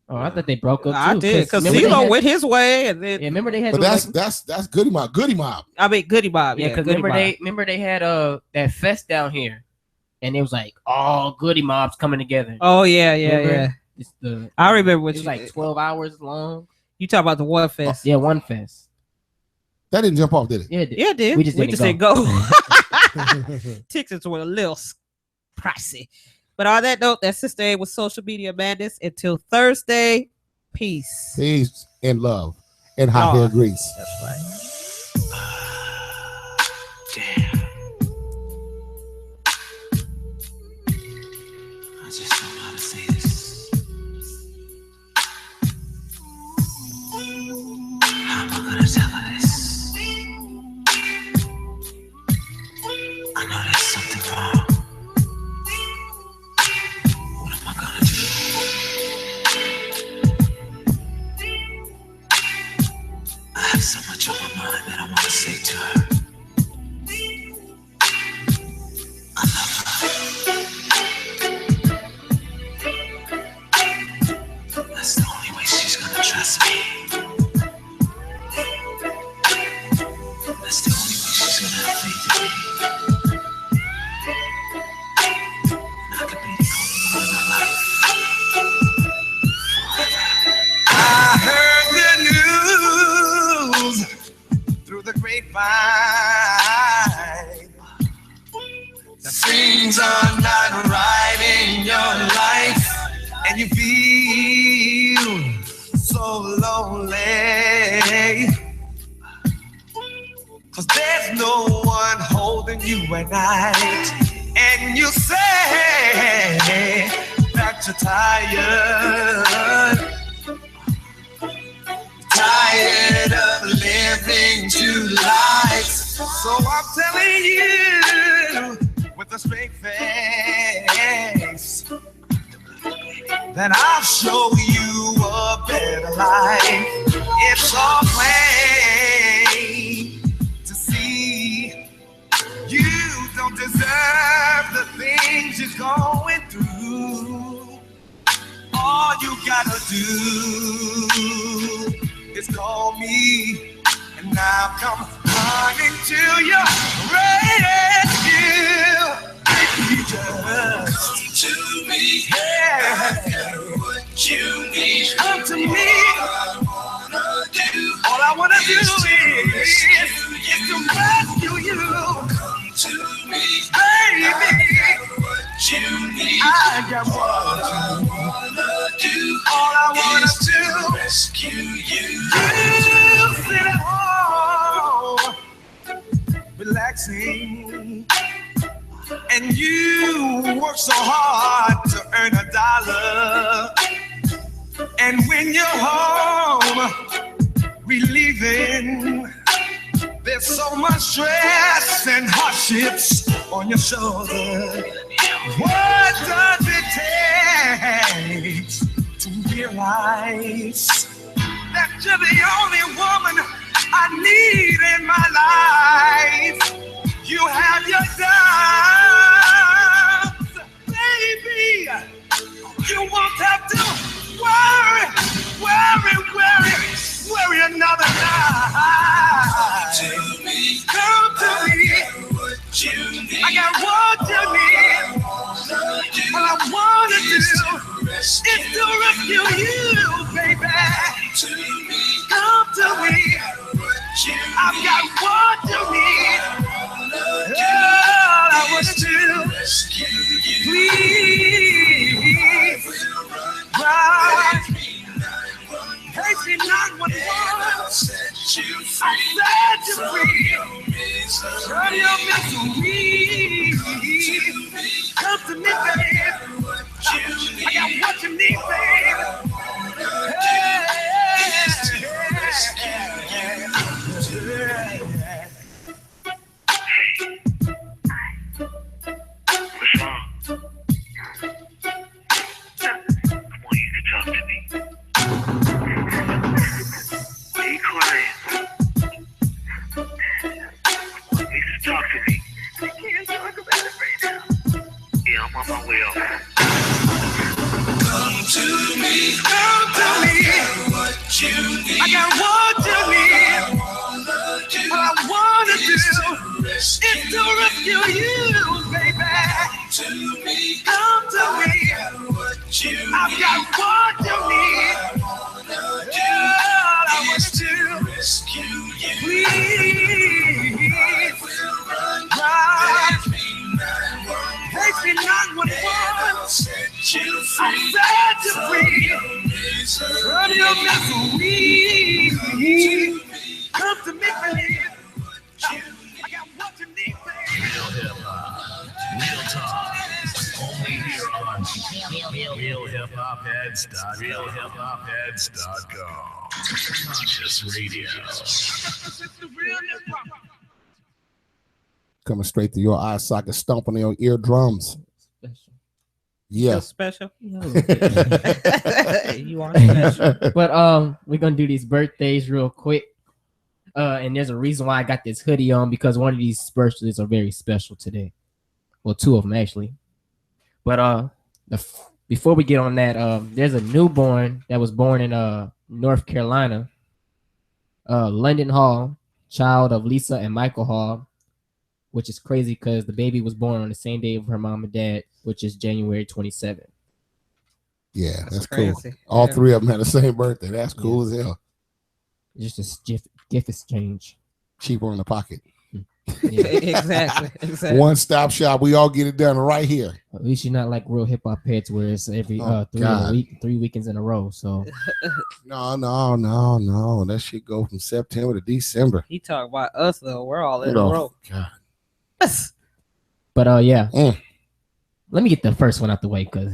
Oh, I thought they broke up too.
I did because CeeLo went his way, and then
remember they had.
But that's Goody Mob. Goody Mob.
I mean Goody Mob.
Yeah, because remember they had that fest down here, and it was like all Goody Mobs coming together.
Oh yeah. I remember what
it was like 12 hours long.
You talk about the One Fest?
Yeah, One Fest.
That didn't jump off, did it?
Yeah, it did.
Yeah, it did.
We just didn't
go. Tickets were a little pricey. But on that note, that's Sister A with Social Media Madness. Until Thursday, peace.
Peace and love and hot hair grease.
That's right.
Damn. I just don't know how to say this. How am I gonna tell her this? I know there's something wrong. What am I gonna do? I have so much on my mind that I want to say to her. I love her. That's the only way she's gonna trust me. That's the only way she's gonna have faith in me. And I could be the only one in her life. I heard the news through the grapevine that things are not right in your life, and you feel so lonely, 'cause there's no one holding you at night, and you say that you're tired of living two lives. So I'm telling you with a straight face that I'll show you a better life. It's all plain to see you don't deserve deserve the things you're going through. All you gotta do is call me, and I'll come running to your rescue. You just come to me, yeah. What you need, come to me. All I wanna do is to rescue you. Come to me, baby. What you need, I got what I wanna do. All I wanna do is rescue you. You sit at home, relaxing, and you work so hard to earn $1. And when you're home, relieving, there's so much stress and hardships on your shoulders. What does it take to realize that you're the only woman I need in my life? You have your doubts, baby. You won't have to worry another night. Come to me. I got what you need. All I wanna do is to rescue you, baby. Come to me. I've got what you need. All I wanna do, please, right. Take me 911. I set you free. Turn your misery. Come to me, baby. I got what you need, baby.
What's wrong? I want you to talk to me. Be quiet. Please talk to me. I can't talk about it right now. Yeah, I'm on my way off.
Come to me. Come to me. I got what you need. All I wanna do is to rescue you, baby. Come to me. I've got what you need. All I wanna do, please, right. Take me 911. I set you free. Turn your misery. Come to me, baby. I got what you need, baby.
Real hip hop, real talk. Only here on RealHipHopHeads.com. Conscious Radio.
Coming straight to your eye socket, stomping on your eardrums.
Special.
Yeah.
So special.
Yeah,
You are special.
but we're gonna do these birthdays real quick. And there's a reason why I got this hoodie on, because one of these birthdays are very special today. Well, two of them actually. But before we get on that, there's a newborn that was born in North Carolina. London Hall, child of Lisa and Michael Hall, which is crazy because the baby was born on the same day of her mom and dad, which is January 27th.
Yeah, that's
crazy.
cool. All
Yeah.
three of them had the same birthday. That's cool as hell.
Just a gift exchange.
Cheaper in the pocket.
Yeah.
Exactly.
One stop shop. We all get it done right here.
At least you're not like Real Hip Hop Heads where it's every
Oh,
three
God.
weekends in a row. So
No. That shit go from September to December.
He talk about us though. We're all in a
Oh,
row.
God.
but yeah.
Mm.
Let me get the first one out the way because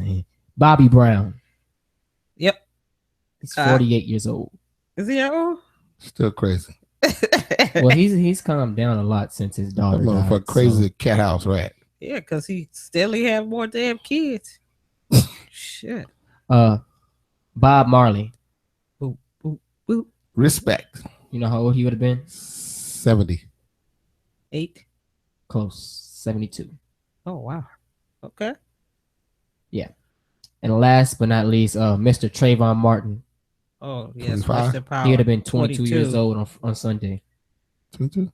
Bobby Brown.
Yep.
He's 48 years old.
Is he old?
Still crazy.
Well, he's calmed down a lot since his
That
daughter died.
motherfucker crazy cat house rat.
Yeah, because he still have more damn kids. Shit.
Bob Marley.
Boop, boop, boop.
Respect.
You know how old he would have been?
70.
8.
Close. 72.
Oh wow. Okay.
And last but not least, Mr. Trayvon Martin.
Oh yes.
25?
Rest in power.
He would have been 22 years
22.
old on Sunday.
22?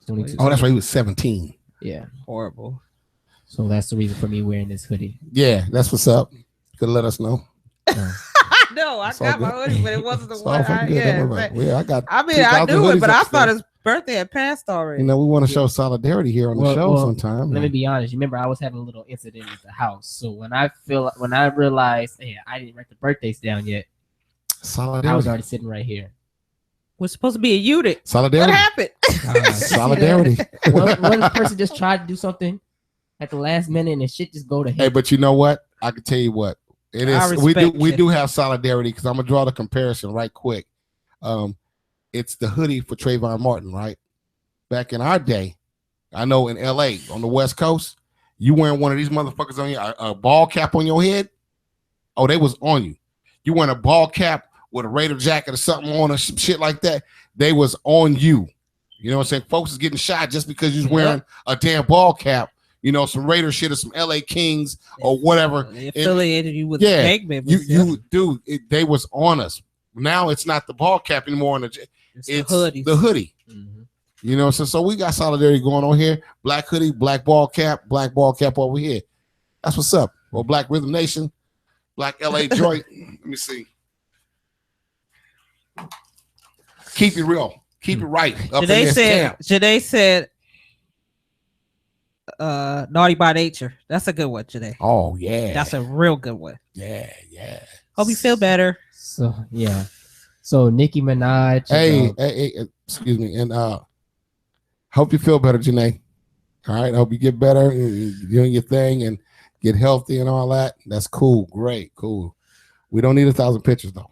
22.
Oh, that's right. He was 17.
Yeah.
Horrible.
So that's the reason for me wearing this hoodie.
Yeah, that's what's up. You could let us know.
No, I
It's all
got my
good.
hoodie, but it wasn't the
It's
one.
all fucking good. Don't worry about it. Yeah, I got.
I mean, I
2,000
knew it,
hoodies
but I thought
upstairs.
his birthday had passed already.
You know, we want to show solidarity here on the show sometime.
Let me be honest. You remember I was having a little incident at the house. So when I realized, hey, I didn't write the birthdays down yet,
Solidarity.
I was already sitting right here.
We're supposed to be a unit.
Solidarity.
What happened?
Solidarity.
one person just tried to do something at the last minute and shit just go to hell.
Hey, but you know what? I can tell you what it
I
is. We
respect
do
you.
have solidarity because I'm gonna draw the comparison right quick. It's the hoodie for Trayvon Martin, right? Back in our day, I know in LA on the West Coast, you wearing one of these motherfuckers on your a ball cap on your head. Oh, they was on you. You wearing a ball cap with a Raider jacket or something on or some shit like that. They was on you. You know what I'm saying? Folks is getting shot just because you're wearing a damn ball cap. You know, some Raider shit or some LA Kings or whatever.
They affiliated you with
Yeah,
gang members.
they was on us. Now it's not the ball cap anymore. It's
the hoodie.
the hoodie.
Mhm.
You know, so we got solidarity going on here. Black hoodie, black ball cap over here. That's what's up. Well, Black Rhythm Nation, Black LA joint. Let me see. Keep it real. Keep it right. Up in this camp.
Janae said, naughty by nature. That's a good one, Janae.
Oh yeah.
That's a real good one.
Yeah.
Hope you feel better.
So yeah. So Nicki Minaj.
Hey, excuse me. And hope you feel better, Janae. All right. Hope you get better, doing your thing and get healthy and all that. That's cool. Great. Cool. We don't need 1,000 pictures though.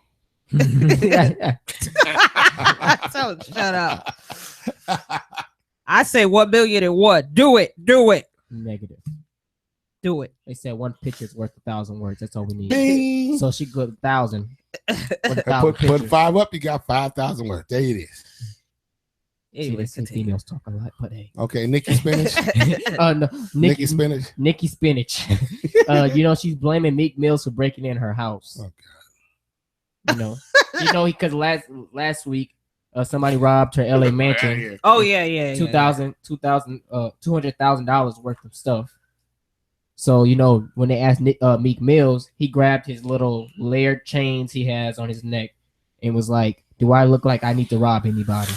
So shut up. I say 1 million and what? Do it.
Negative.
Do it.
They said one picture is worth 1,000 words. That's all we need.
Bing.
So she good 1,000.
Put 5 up, you got 5,000 words. There it is.
Anyway,
Some females talk a lot, but hey.
Okay, Nikki Spinach.
No,
Nikki Spinach.
Nikki Spinach. You know, she's blaming Meek Mills for breaking in her house.
Oh,
God. Because last week somebody robbed her LA mansion.
Oh yeah.
$200,000 worth of stuff. So when they asked Meek Mills, he grabbed his little layered chains he has on his neck and was like, "Do I look like I need to rob anybody?"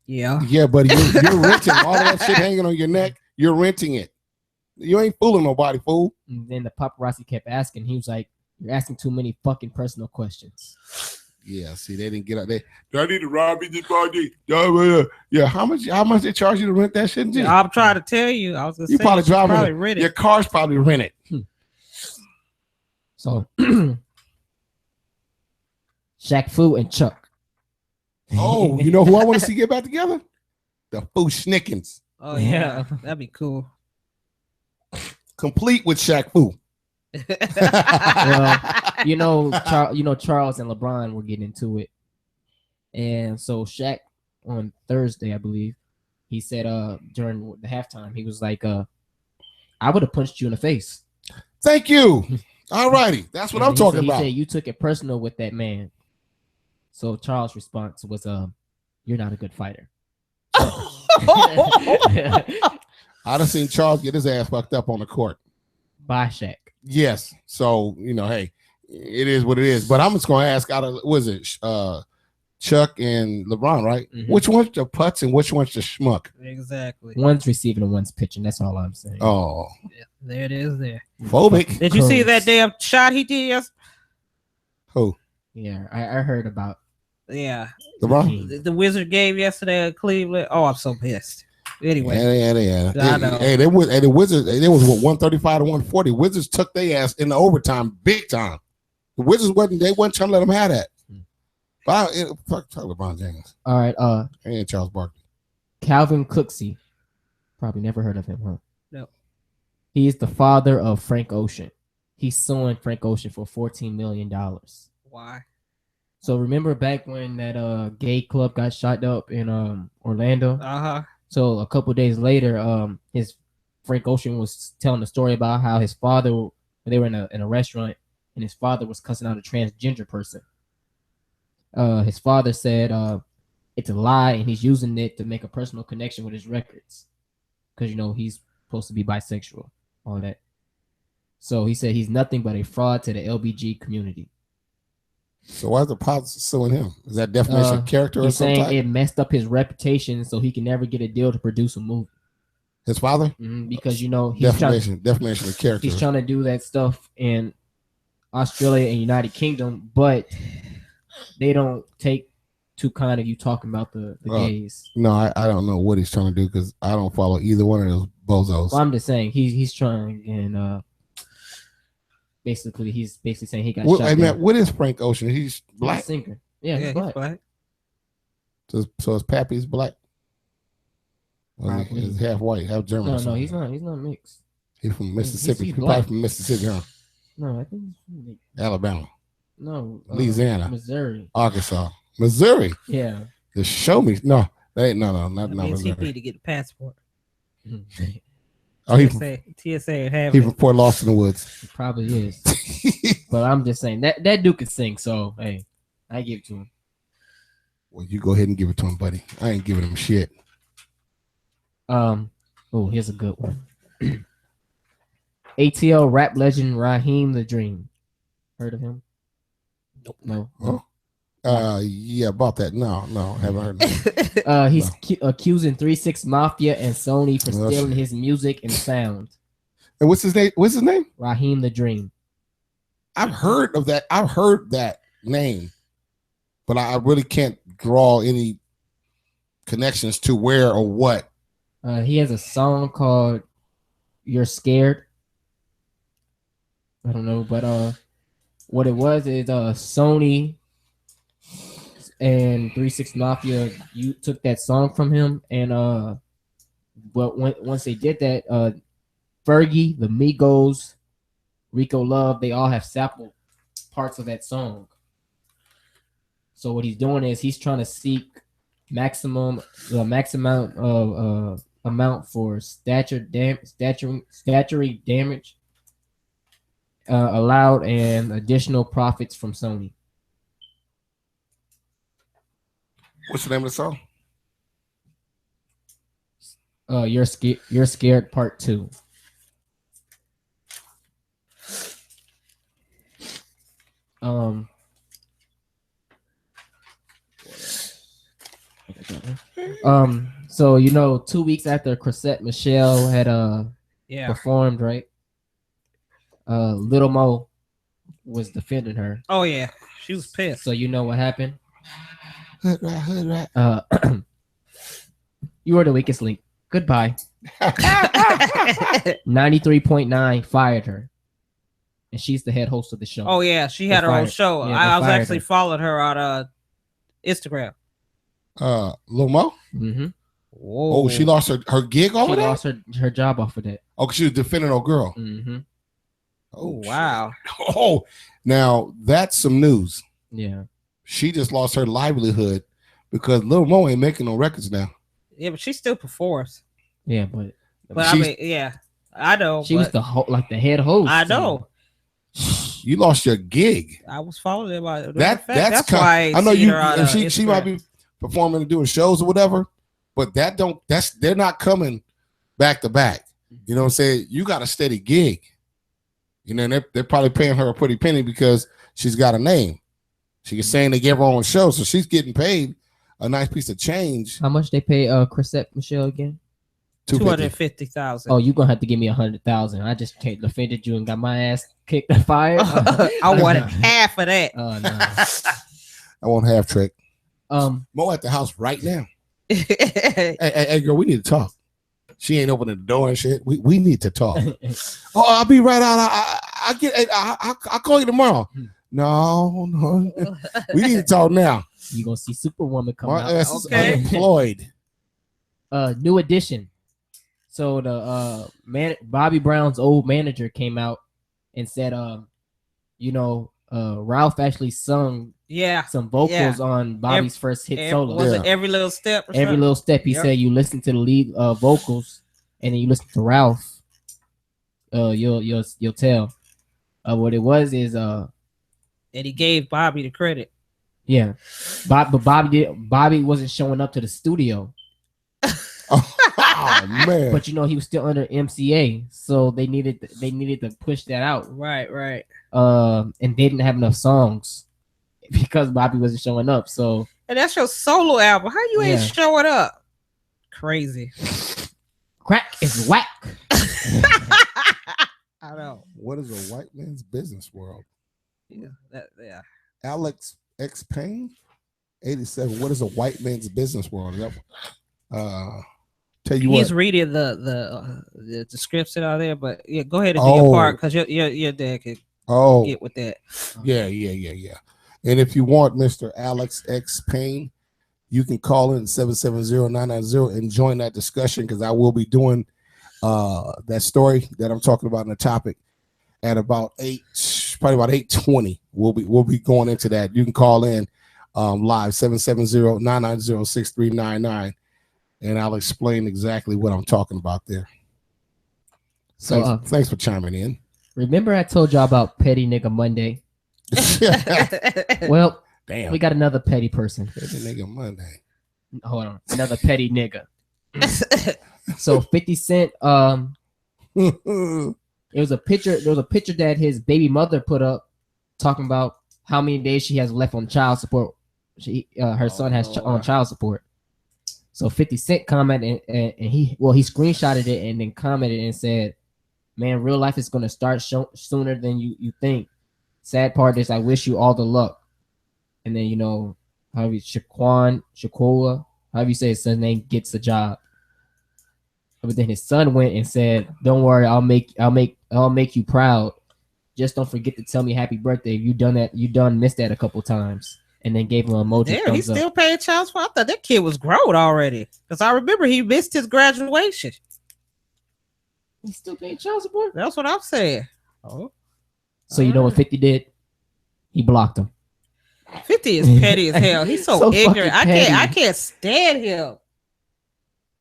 Yeah.
Yeah, but you're renting all of that shit hanging on your neck. You're renting it. You ain't fooling nobody, fool.
And then the paparazzi kept asking. He was like, "You're asking too many fucking personal questions."
Yeah, see, they didn't get out there. Do I need to rob you this body? Yeah, how much they charge you to rent that shit?
Yeah, I'm trying to tell you. I was gonna
You
say
probably
you should
driving
rent it.
your car's probably rented.
So Shaq Fu and Chuck.
Oh, you know who I want to see get back together? The Fu Schnickens.
Oh yeah, that'd be cool.
Complete with Shaq Fu.
Well, Charles and LeBron were getting into it, and so Shaq on Thursday, I believe, he said during the halftime, he was like, "I would have punched you in the face."
Thank you. All righty, that's what I'm talking about.
He said you took it personal with that man. So Charles' response was, "You're not a good fighter."
I'd have seen Charles get his ass fucked up on the court.
By Shaq.
Yes. So, hey, it is what it is. But I'm just going to ask out of, was it Chuck and LeBron, right?
Mm-hmm.
Which one's the putz and which one's the schmuck?
Exactly.
One's receiving and one's pitching. That's all I'm saying.
Oh.
Yeah, there it is there.
Phobic.
Did you see that damn shot he did yesterday?
Who?
Yeah, I heard about.
Yeah.
LeBron?
The Wizard game yesterday in Cleveland. Oh, I'm so pissed. Anyway.
Yeah.
I know.
Hey, the Wizards, it was 135 to 140. Wizards took their ass in the overtime, big time. The Wizards wasn't trying to let them have that. Fuck LeBron James.
All right.
And Charles Barkley.
Calvin Cooksey. Probably never heard of him, huh?
No.
He is the father of Frank Ocean. He's suing Frank Ocean for $14 million.
Why?
So remember back when that gay club got shot up in Orlando?
Uh-huh.
So a couple days later, his Frank Ocean was telling the story about how his father, they were in a restaurant, and his father was cussing out a transgender person. His father said it's a lie, and he's using it to make a personal connection with his records, because he's supposed to be bisexual, all that. So he said he's nothing but a fraud to the LBG community.
So why is the pops suing him? Is that defamation of character or
He's saying
something?
it messed up his reputation, so he can never get a deal to produce a movie.
His father?
Because he's
defamation of character.
He's trying to do that stuff in Australia and United Kingdom, but they don't take too kind of you talking about the gays.
No, I don't know what he's trying to do because I don't follow either one of those bozos.
Well, I'm just saying he's trying, and basically he's saying he got shot.
Hey man, what is Frank Ocean? He's black.
He's a singer. Yeah, he's black.
So his pappy's black. Well, he's half white, half German.
No, he's not. He's not mixed.
He's from Mississippi.
He's
probably from Mississippi, huh?
No, I think he's from
Alabama.
No,
Louisiana.
Missouri.
Arkansas. Missouri.
Yeah.
Just show me. No, that ain't not Missouri.
TP to get the passport.
Oh, he
TSA have
he from Fort Lost in the Woods.
He probably is. But I'm just saying that dude can sing, so hey, I give it to him.
Well, you go ahead and give it to him, buddy. I ain't giving him shit.
Oh, here's a good one. ATL rap legend Raheem the Dream. Heard of him? Nope. No.
Huh? Yeah, about that. No, haven't heard of him.
He's accusing 3-6 Mafia and Sony for stealing his music and sound.
And what's his name?
Raheem the Dream.
I've heard of that. I've heard that name, but I really can't draw any connections to where or what.
He has a song called "You're Scared." I don't know, but what it was is Sony and 3-6 Mafia took that song from him, and but once they did that, Fergie, the Migos, Rico Love, they all have sampled parts of that song. So what he's doing is he's trying to seek maximum amount for statutory damage allowed and additional profits from Sony.
What's the name of the song?
You're Scared Part 2. So 2 weeks after Chrisette Michele had performed, right? Little Mo was defending her.
Oh yeah, she was pissed.
So you know what happened?
Hood rat.
You are the weakest link. Goodbye. 93.9 fired her, and she's the head host of the show.
Oh yeah, she had her own show.
Yeah,
I was actually followed her on Instagram.
Lil Mo?
Mm-hmm.
Whoa.
Oh, she lost her gig over that?
She lost her job off of that.
Oh, 'cause she was defending her girl.
Mm-hmm.
Oh wow.
Oh, now that's some news.
Yeah.
She just lost her livelihood because Lil Mo ain't making no records now.
Yeah, but she still performs.
Yeah, but
I mean, yeah, I know.
She was the head host.
I know.
You lost your gig.
I was following them.
That's
why
I know you. And she
Instagram.
might be performing and doing shows or whatever, but they're not coming back to back. You know what I'm saying? You got a steady gig. And they're probably paying her a pretty penny because she's got a name. She is saying they gave her own show, so she's getting paid a nice piece of change.
How much they pay Chrisette Michele again?
$250,000.
Oh, you gonna have to give me $100,000. I just defended you and got my ass kicked and fired.
I wanted half of that.
Oh no.
I won't have Trick.
Mo
at the house right now. hey, girl, we need to talk. She ain't opening the door and shit. We need to talk. Oh, I'll be right out. I'll call you tomorrow. No. We need to talk now.
You gonna see Superwoman come out.
My ass is unemployed.
New edition. So the Bobby Brown's old manager came out and said, Ralph actually sung some vocals on Bobby's first hit solo.
Was it Every Little Step?
Every Little Step. He said you listen to the lead vocals and then you listen to Ralph you'll tell. What it was is
And he gave Bobby the credit.
yeah, but Bobby wasn't showing up to the studio.
Oh man!
But he was still under MCA, so they needed to push that out.
Right.
And they didn't have enough songs because Bobby wasn't showing up. So
and that's your solo album. How you ain't showing up? Crazy.
Crack is whack.
I know.
What is a white man's business world?
Yeah.
Alex X Payne, 87. What is a white man's business world? Tell you
He's
what.
reading the scripts that are there, but yeah, go ahead and do your part because your dad can get with that.
Yeah. And if you want Mr. Alex X Payne, you can call in 770-990 and join that discussion because I will be doing that story that I'm talking about in the topic at about 8:20. We'll be going into that. You can call in live 770-990-6399 and I'll explain exactly what I'm talking about there. So thanks for chiming in.
Remember I told y'all about Petty Nigga Monday? Well, damn, we got another petty person.
Petty Nigga Monday.
Hold on, another petty nigga. So 50 Cent, it was a picture. There was a picture that his baby mother put up, talking about how many days she has left on child support. Her son has on child support. So 50 Cent commented and he screenshotted it and then commented and said, "Man, real life is gonna start sooner than you think. Sad part is I wish you all the luck." And then Shakoa, however you say his son's name, gets a job. But then his son went and said, "Don't worry, I'll make you proud. Just don't forget to tell me happy birthday. You done missed that a couple times." And then gave him an emoji.
Damn, he's still paying child support. I thought that kid was grown already. Because I remember he missed his graduation.
He's still paying child support?
That's what I'm saying. Oh.
So you know what 50 did? He blocked him.
50 is petty as hell. He's so ignorant. I can't stand him.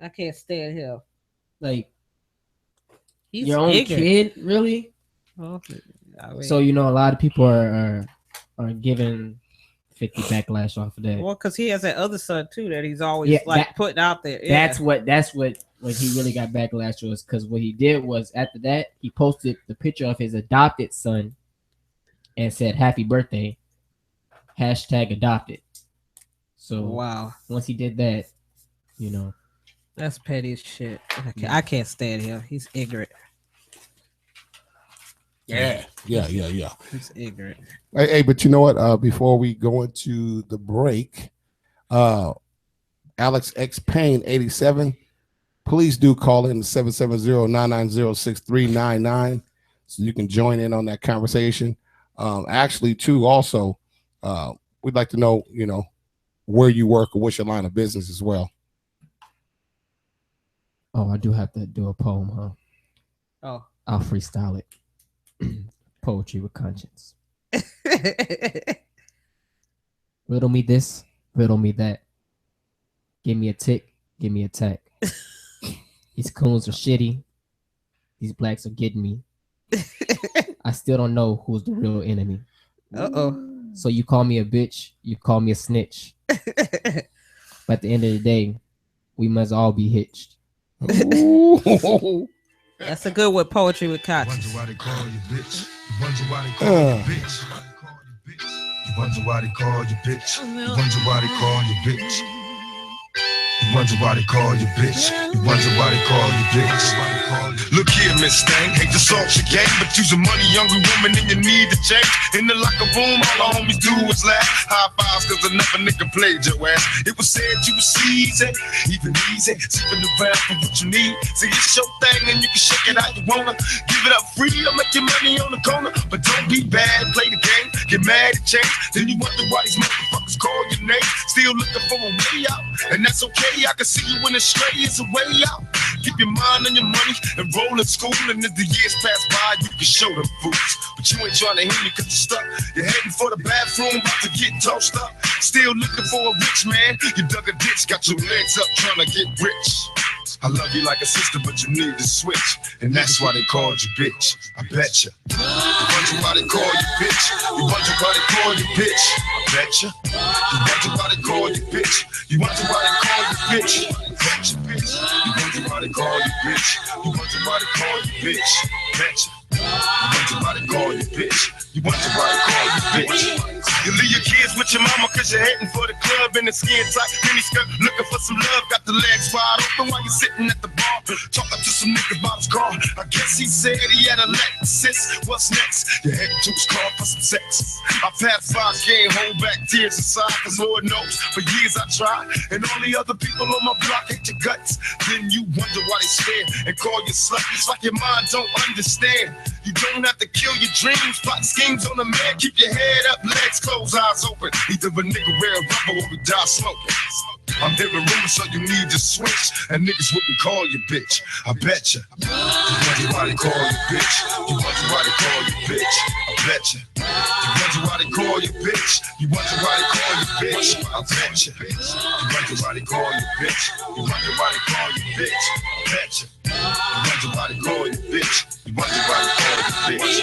I can't stand him.
Like,
he's
your own
ignorant.
kid, really?
Okay. I mean,
So a lot of people are giving 50 backlash off of that.
Well, because he has that other son too that he's always putting out there. Yeah.
That's what he really got backlash was, because what he did was after that he posted the picture of his adopted son and said happy birthday, #adopted. So
wow,
once he did that,
that's petty as shit. I can't stand him. He's ignorant.
Yeah.
He's ignorant.
Hey, but you know what? Before we go into the break, Alex X Payne, 87, please do call in 770-990-6399 so you can join in on that conversation. Actually, too, also, we'd like to know, where you work or what's your line of business as well.
Oh, I do have to do a poem, huh?
Oh,
I'll freestyle it. Poetry with conscience. Riddle me this, riddle me that. Give me a tick, give me a tack. These coons are shitty. These blacks are getting me. I still don't know who's the real enemy. So you call me a bitch, you call me a snitch. But at the end of the day, we must all be hitched.
That's a good one, poetry with conscience.
Wonder why they call you bitch. You wonder why they call you bitch. You wonder why they call you bitch. You wonder why they call you bitch. You wonder why they call you bitch. You wonder why they call you bitch. Look here, Miss Thang, hate to salt your game, but you's a money-hungry woman and you need to change. In the locker room, all the homies do is laugh. High fives cause another nigga played your ass. It was said you was easy, even easy, sipping around for what you need. See, it's your thing and you can shake it how you wanna. Give it up free, I'll make your money on the corner. But don't be bad, play the game, get mad at change. Then you wonder why these motherfuckers call your name. Still looking for a way out, and that's okay. I can see you when the stray is a way out. Keep your mind on your money and roll in school. And as the years pass by, you can show them fools. But you ain't trying to hear me cause you're stuck. You're heading for the bathroom, about to get tossed up. Still looking for a rich man. You dug a ditch, got your legs up trying to get rich. I love you like a sister, but you need to switch. And that's why they called you bitch. I betcha. You wonder why they call you bitch. You wonder why they call you bitch. I betcha. You wonder why they call you bitch. You wonder why they call you bitch. I betcha, bitch. You wonder why they call you bitch. You wonder why they call you bitch. I betcha. You wonder why they call you bitch. You wonder why they call you bitch. You leave your kids with your mama cause you're heading for the club in the skin tight mini skirt, looking for some love, got the legs wide open while you're sitting at the bar, talking to some nigga about his car. I guess he said he had a Lexus. What's next? You're heading to his car for some sex. I passed by, can't hold back tears inside, cause Lord knows, for years I tried, and all the other people on my block hate your guts. Then you wonder why they stare and call you slut. It's like your mind don't understand. You don't have to kill your dreams, plot schemes on a man, keep your head up, legs closed, eyes open. Either a nigga wear a rubber or we die smoking. I'm hearing rumors, so you need to switch. And niggas wouldn't call you bitch. I betcha. You wonder why they call you bitch. You wonder why they call you bitch. I betcha. You wonder why they call you bitch. You wonder why they call you bitch. I betcha. You wonder why they call you bitch. You wonder why they call you bitch. I betcha. You wonder why they call you bitch. You wonder why they call you bitch.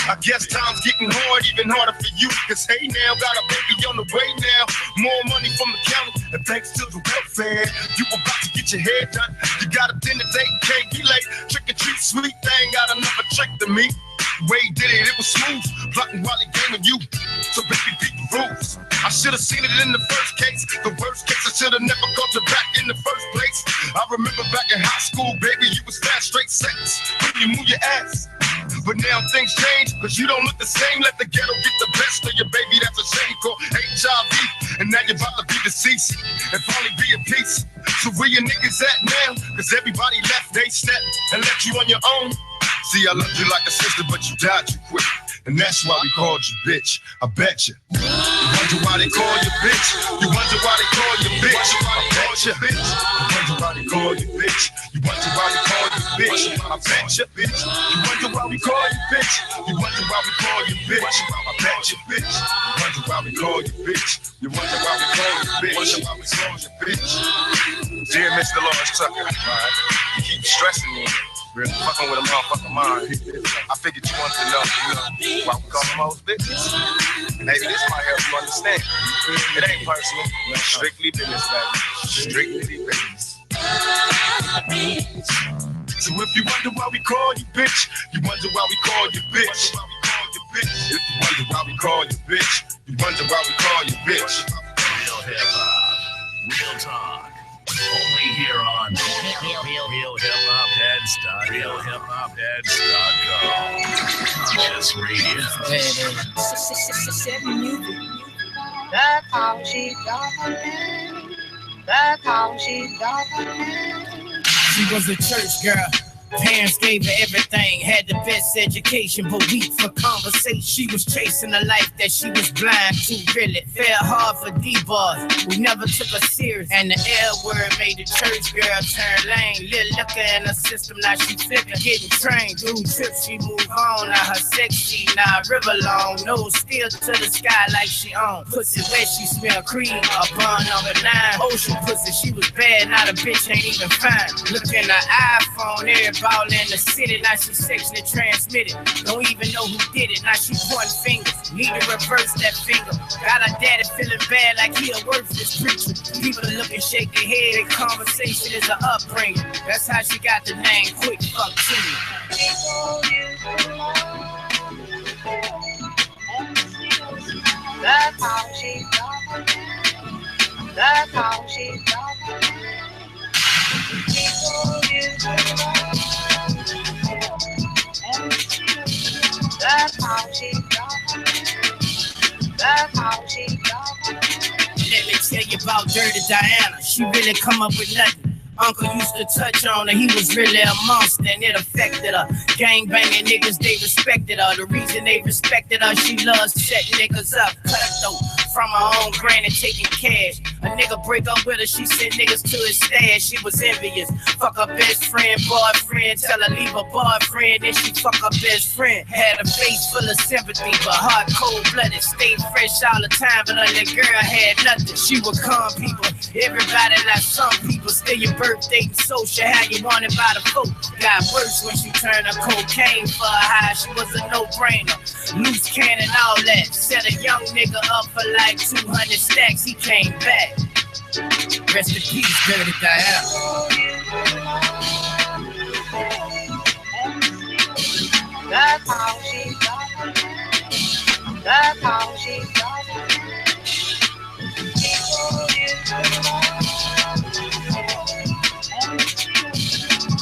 I guess time's getting hard, even harder for you. Cause hey now, got a baby on the way now. More money from the county, and thanks to the welfare, you about to get your hair done. You got a dinner date, can't be late. Trick or treat, sweet thing, got another trick to me. Way did it was smooth. Plotting while he gaming you. So baby, beat the rules. I should have seen it in the first case. The worst case, I should have never got you back in the first place. I remember back in high school, baby, you was fast, straight sex. When you move your ass. But now things change, cause you don't look the same. Let the ghetto get the best of your baby, that's a shame called HIV. And now you're about to be deceased and finally be at peace. So where your niggas at now? Cause everybody left, they stepped and left you on your own. See, I loved you like a sister, but you died too quick. And that's why we called you bitch. I bet you. You wonder why they call you bitch. You wonder why they call you bitch. I bet you. You wonder why they call you bitch. You wonder why they call you bitch. I bet you, bitch. You wonder why we call you bitch. You wonder why we call you bitch. I bet you, bitch. You wonder why we call you bitch. You wonder why we call you bitch. Why we call you bitch. Dear Mr. Lawrence Tucker, you keep stressing me. Really fucking with a motherfucking mind. I figured you wanted to know, why we call them hoes bitches. Maybe this might help you understand. It ain't personal, strictly business, baby. Strictly business. So if you wonder why we call you bitch, you wonder why we call you bitch. If you wonder why we call you bitch, you wonder why we call you bitch.
Real hip hop, real talk. Only here on Real Hip Hop Heads. Real Hip Hop Heads.com. Conscious Radio.
That's how she does it. That's how she does it.
She was a church girl. Parents gave her everything, had the best education, but weak for conversation. She was chasing a life that she was blind to, really. Fell hard for D-boys, we never took her serious. And the L word made the church girl turn lame. Little liquor in her system, now she flipping, getting trained. Through trips, she move on, now her sexy, now river long. Nose still to the sky like she on. Pussy wet, she smell cream, a bun number 9. Ocean pussy, she was bad, now the bitch ain't even fine. Look in her iPhone, everybody ball in the city, now she sexually transmitted. Don't even know who did it, now she pointing fingers. Need to reverse that finger. Got her daddy feeling bad like he a worthless preacher. People look and shake their head, and conversation is an upbringing. That's how she got the name, quick fuck to me.
That's how she does it. That's how she does it. That's how she does it. That's how she does it.
Let me tell you about Dirty Diana. She really come up with nothing. Uncle used to touch on her, he was really a monster and it affected her. Gang banging niggas, they respected her. The reason they respected her, she loves setting niggas up. Cutthroat, from her own granny taking cash. A nigga break up with her, she sent niggas to his stash. She was envious. Fuck her best friend, boyfriend. Tell her leave her boyfriend, then she fuck her best friend. Had a face full of sympathy, but heart cold-blooded. Stayed fresh all the time, but her little girl had nothing. She would calm people. Everybody like some people. Still your birthday and social, how you wanted by the folk. Got worse when she turned her cocaine for a high. She was a no-brainer. Loose cannon, all that. Set a young nigga up for like 200 stacks. He came back. Rest in peace, Dirty Diana.
That's how she does it. That's how she does it.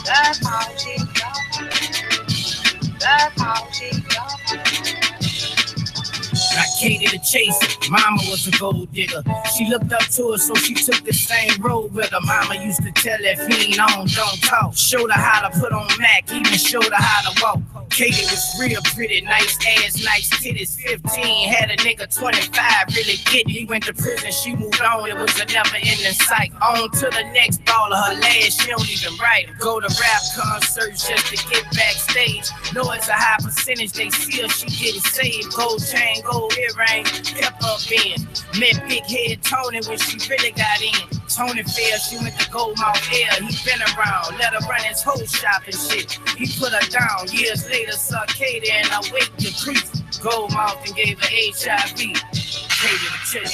That's how she does it. That's how she does it.
I catered to chase her. Mama was a gold digger. She looked up to her, so she took the same road with her. Mama used to tell her if he ain't on, don't talk. Showed her how to put on Mac, even showed her how to walk. Katie was real pretty, nice ass, nice titties. 15, had a nigga 25, really get it. He went to prison, she moved on, it was a never-ending sight. On to the next baller, her last, she don't even write. Go to rap concerts just to get backstage. Know it's a high percentage, they see her, she getting saved. Gold chain, gold earring, kept her in. Met Big Head Tony when she really got in. Tony failed, she went to Goldmouth Air. He been around, let her run his whole shop and shit. He put her down, years later saw Katie and her weight decreased. Goldmouth and gave her HIV. Katie the chick.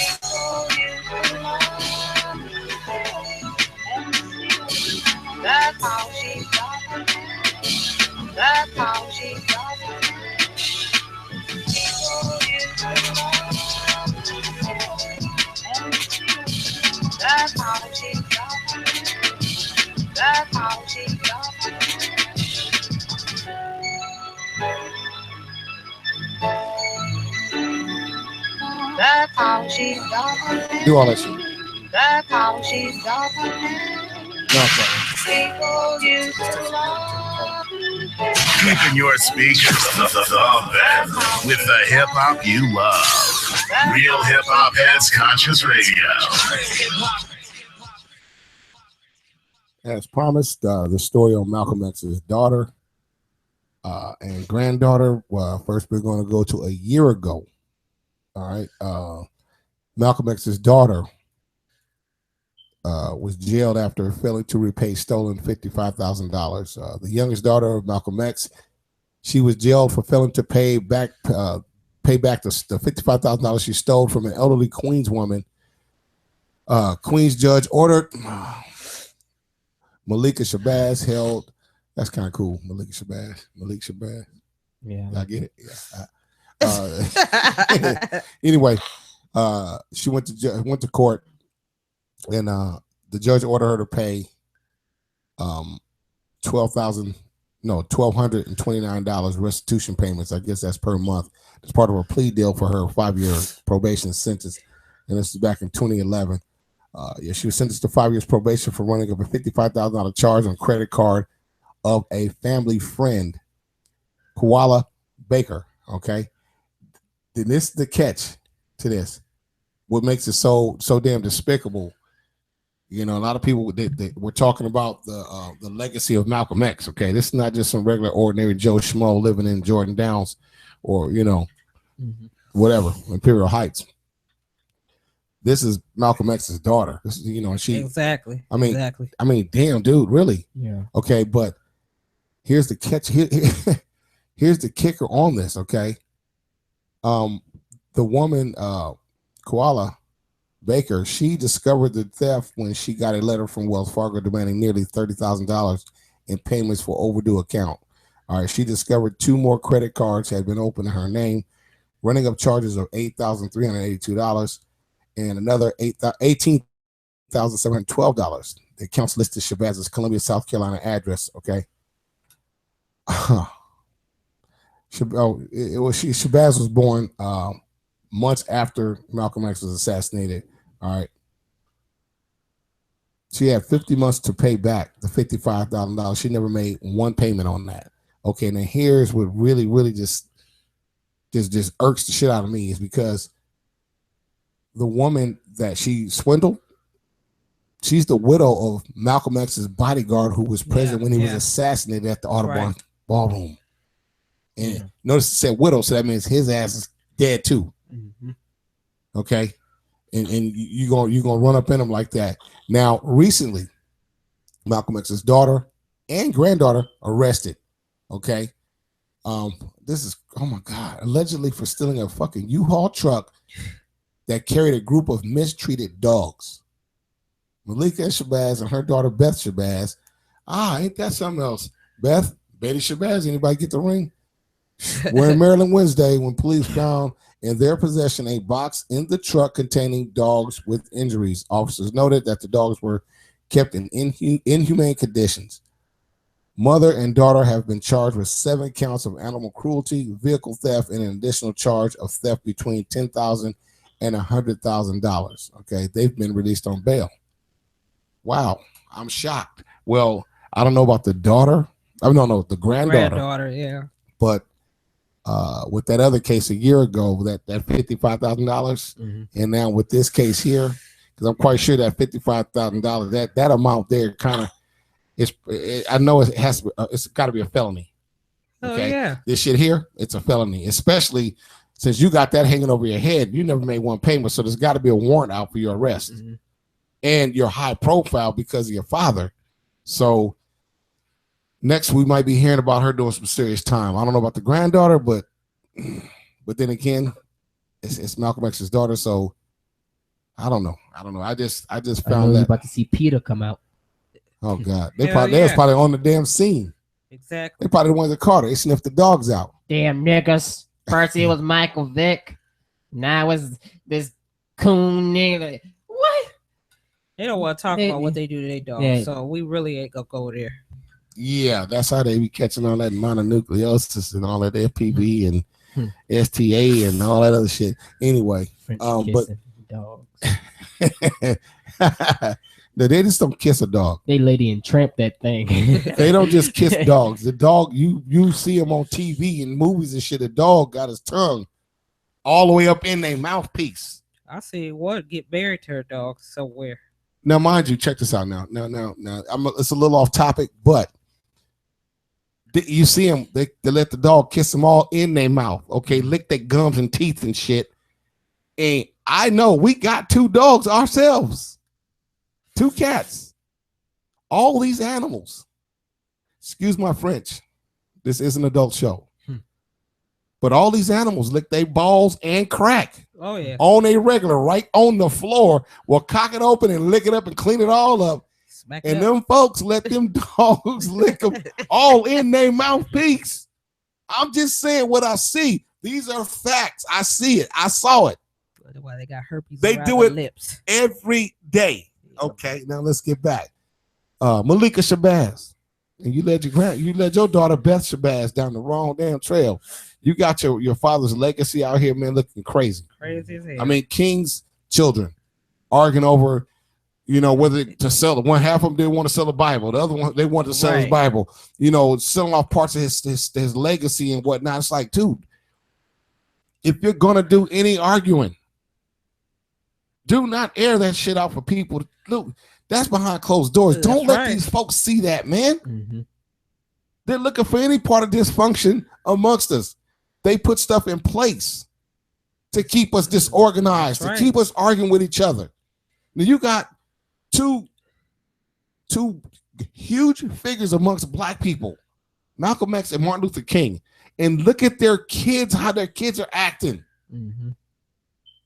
That's how she does it. That's how she does it. That's how she does it. That's how she does it. That's how she does it.
Do all that shit.
That's how she does it.
No, I'm sorry.
People used to love me.
Keeping your speakers the best with the hip hop you love. Real Hip Hop Heads Conscious Radio.
As promised, the story on Malcolm X's daughter and granddaughter. First, we're going to go to a year ago. All right. Malcolm X's daughter was jailed after failing to repay stolen $55,000. The youngest daughter of Malcolm X, she was jailed for failing to pay back the $55,000 she stole from an elderly Queens woman. Queens judge ordered Malika Shabazz held. That's kind of cool. Malik Shabazz.
Yeah,
I get it. Yeah. Anyway, she went to court, and the judge ordered her to pay $1,229 restitution payments. I guess that's per month. It's part of a plea deal for her 5-year probation sentence, and this is back in 2011. She was sentenced to 5 years probation for running up a $55,000 charge on credit card of a family friend, Koala Baker. Okay, then this is the catch to this. What makes it so damn despicable? You know, a lot of people we're talking about the legacy of Malcolm X. Okay, this is not just some regular ordinary Joe Schmo living in Jordan Downs or whatever Imperial Heights. This is Malcolm X's daughter. This is, she
exactly.
I mean, damn, dude, really?
Yeah.
Okay, but here's the catch. Here's the kicker on this. Okay, the woman, Koala Baker, she discovered the theft when she got a letter from Wells Fargo demanding nearly $30,000 in payments for overdue account. All right, she discovered 2 more credit cards had been opened in her name, running up charges of $8,382 and another $18,712. The accounts listed Shabazz's Columbia, South Carolina address. Okay. Shabazz was born months after Malcolm X was assassinated. All right. She had 50 months to pay back the $55,000. She never made one payment on that. Okay, and then here's what really just irks the shit out of me is because the woman that she swindled, she's the widow of Malcolm X's bodyguard who was present when he was assassinated at the Audubon Ballroom. And notice it said widow, so that means his ass is dead too. Okay, and you're gonna run up in him like that. Now, recently, Malcolm X's daughter and granddaughter arrested. Okay, this is, oh my God, allegedly for stealing a fucking U-Haul truck that carried a group of mistreated dogs. Malika Shabazz and her daughter Beth Shabazz. Ain't that something else? Beth, Betty Shabazz, anybody get the ring? We're in Maryland Wednesday when police found in their possession a box in the truck containing dogs with injuries. Officers noted that the dogs were kept in inhumane conditions. Mother and daughter have been charged with 7 counts of animal cruelty, vehicle theft, and an additional charge of theft between $10,000 and $100,000. Okay, they've been released on bail. Wow, I'm shocked. Well, I don't know about the daughter. I don't know the granddaughter.
Yeah.
But with that other case a year ago, that $55,000, and now with this case here, because I'm quite sure that $55,000, that amount there kind of I know it has to. It's got to be a felony. Okay?
Oh yeah.
This shit here, it's a felony, especially since you got that hanging over your head. You never made one payment, so there's got to be a warrant out for your arrest, and you're high profile because of your father. So next, we might be hearing about her doing some serious time. I don't know about the granddaughter, but then again, it's Malcolm X's daughter, so I don't know. I just found that
you're about to see Peter come out.
Oh God, they was probably on the damn scene.
Exactly.
They probably the ones that caught her. They sniffed the dogs out.
Damn niggas. First it was Michael Vick. Now it's this coon nigga. What?
They don't want to talk about what they do to their dogs, so we really ain't gonna go there.
Yeah, that's how they be catching all that mononucleosis and all that FPV and STA and all that other shit. Anyway, but
dogs.
They just don't kiss a dog.
They lady and tramp that thing.
They don't just kiss dogs. The dog, you see him on TV and movies and shit. The dog got his tongue all the way up in their mouthpiece.
I see what get married to her dog somewhere.
Now, mind you, check this out. Now, it's a little off topic, but you see them. They let the dog kiss them all in their mouth. Okay, lick their gums and teeth and shit. And I know we got 2 dogs ourselves. 2 cats, all these animals. Excuse my French. This is an adult show. But all these animals lick their balls and crack.
Oh, yeah.
On a regular, right on the floor. Will cock it open and lick it up and clean it all up. And them folks let them dogs lick them all in their mouthpiece. I'm just saying what I see. These are facts. I see it. I saw it.
That's why they got herpes.
They do it lips every day. Okay, now let's get back. Malika Shabazz, and you led your daughter Beth Shabazz down the wrong damn trail. You got your father's legacy out here, man, looking crazy.
Crazy as hell.
I mean, king's children arguing over, whether to sell it. One half of them didn't want to sell the Bible. The other one, they wanted to sell his Bible. Selling off parts of his legacy and whatnot. It's like, dude, if you're gonna do any arguing, do not air that shit out for people. Look, that's behind closed doors. Don't let these folks see that, man. They're looking for any part of dysfunction amongst us. They put stuff in place to keep us disorganized, to keep us arguing with each other. Now you got two huge figures amongst black people, Malcolm X and Martin Luther King, and look at their kids, how their kids are acting.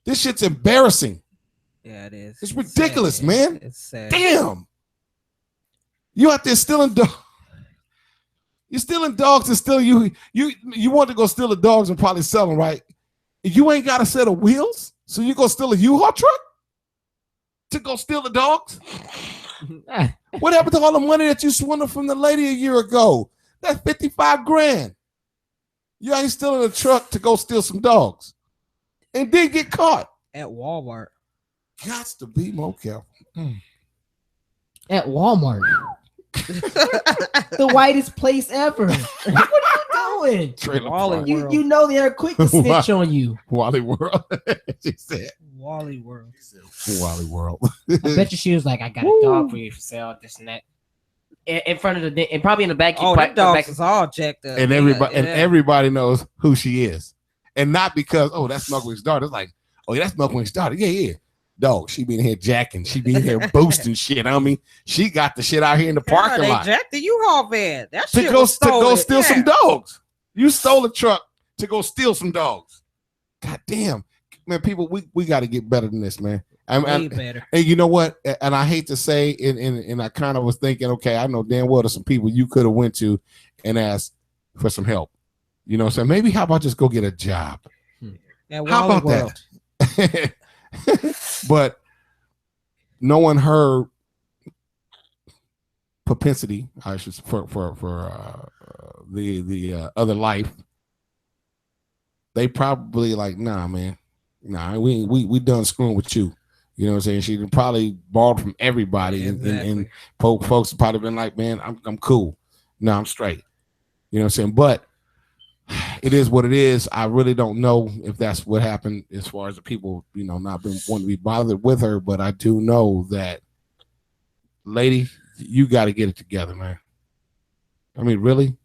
This shit's embarrassing.
Yeah, it is.
It's ridiculous,
sad.
Man.
It's sad.
Damn. You out there stealing dogs. You're stealing dogs and stealing you want to go steal the dogs and probably sell them, right? You ain't got a set of wheels, so you go steal a U-Haul truck to go steal the dogs? What happened to all the money that you swindled from the lady a year ago? That's $55,000. You ain't stealing a truck to go steal some dogs and then get caught
at Walmart.
Got to be more careful.
At Walmart. The whitest place ever. What are you doing? You know they're quick to snitch on you.
Wally World. She said
Wally World.
Wally World.
I bet you she was like, I got a dog for you for sale, this and that. In front of the and probably in the back.
Oh, that dog is all jacked up.
And everybody knows who she is. And not because, oh, that's Milkman's daughter. It's like, oh, yeah, that's Milkman's daughter. Yeah. Dog, she be in here jacking. She be in here boosting shit. I mean, she got the shit out here in the parking lot.
They jacked the U-Haul van. That shit
to go steal some dogs. You stole a truck to go steal some dogs. God damn. Man, people, we got to get better than this, man.
Way better.
And you know what? And I hate to say, and I kind of was thinking, okay, I know damn well there's some people you could have went to and asked for some help. You know what I'm saying? Maybe how about just go get a job? How about that? But no one heard propensity, I should for the other life. They probably like, nah, man. Nah, we done screwing with you. You know what I'm saying? She probably borrowed from everybody, and folks have probably been like, man, I'm cool. No, I'm straight. You know what I'm saying? But it is what it is. I really don't know if that's what happened as far as the people, you know, not been wanting to be bothered with her. But I do know that, lady, you got to get it together, man. I mean, really?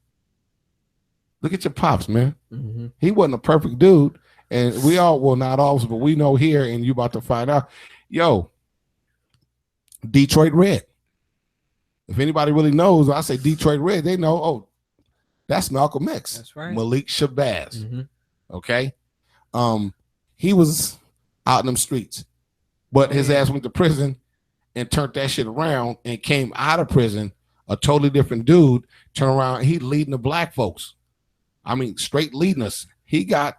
Look at your pops, man. Mm-hmm. He wasn't a perfect dude. And we all, well, not all, but we know here, and you about to find out. Yo, Detroit Red. If anybody really knows, I say Detroit Red, they know, oh, that's Malcolm X.
That's right.
Malik Shabazz. Mm-hmm. Okay. He was out in them streets, but his ass went to prison and turned that shit around and came out of prison a totally different dude. Turn around, he leading the black folks. I mean, straight leading us. He got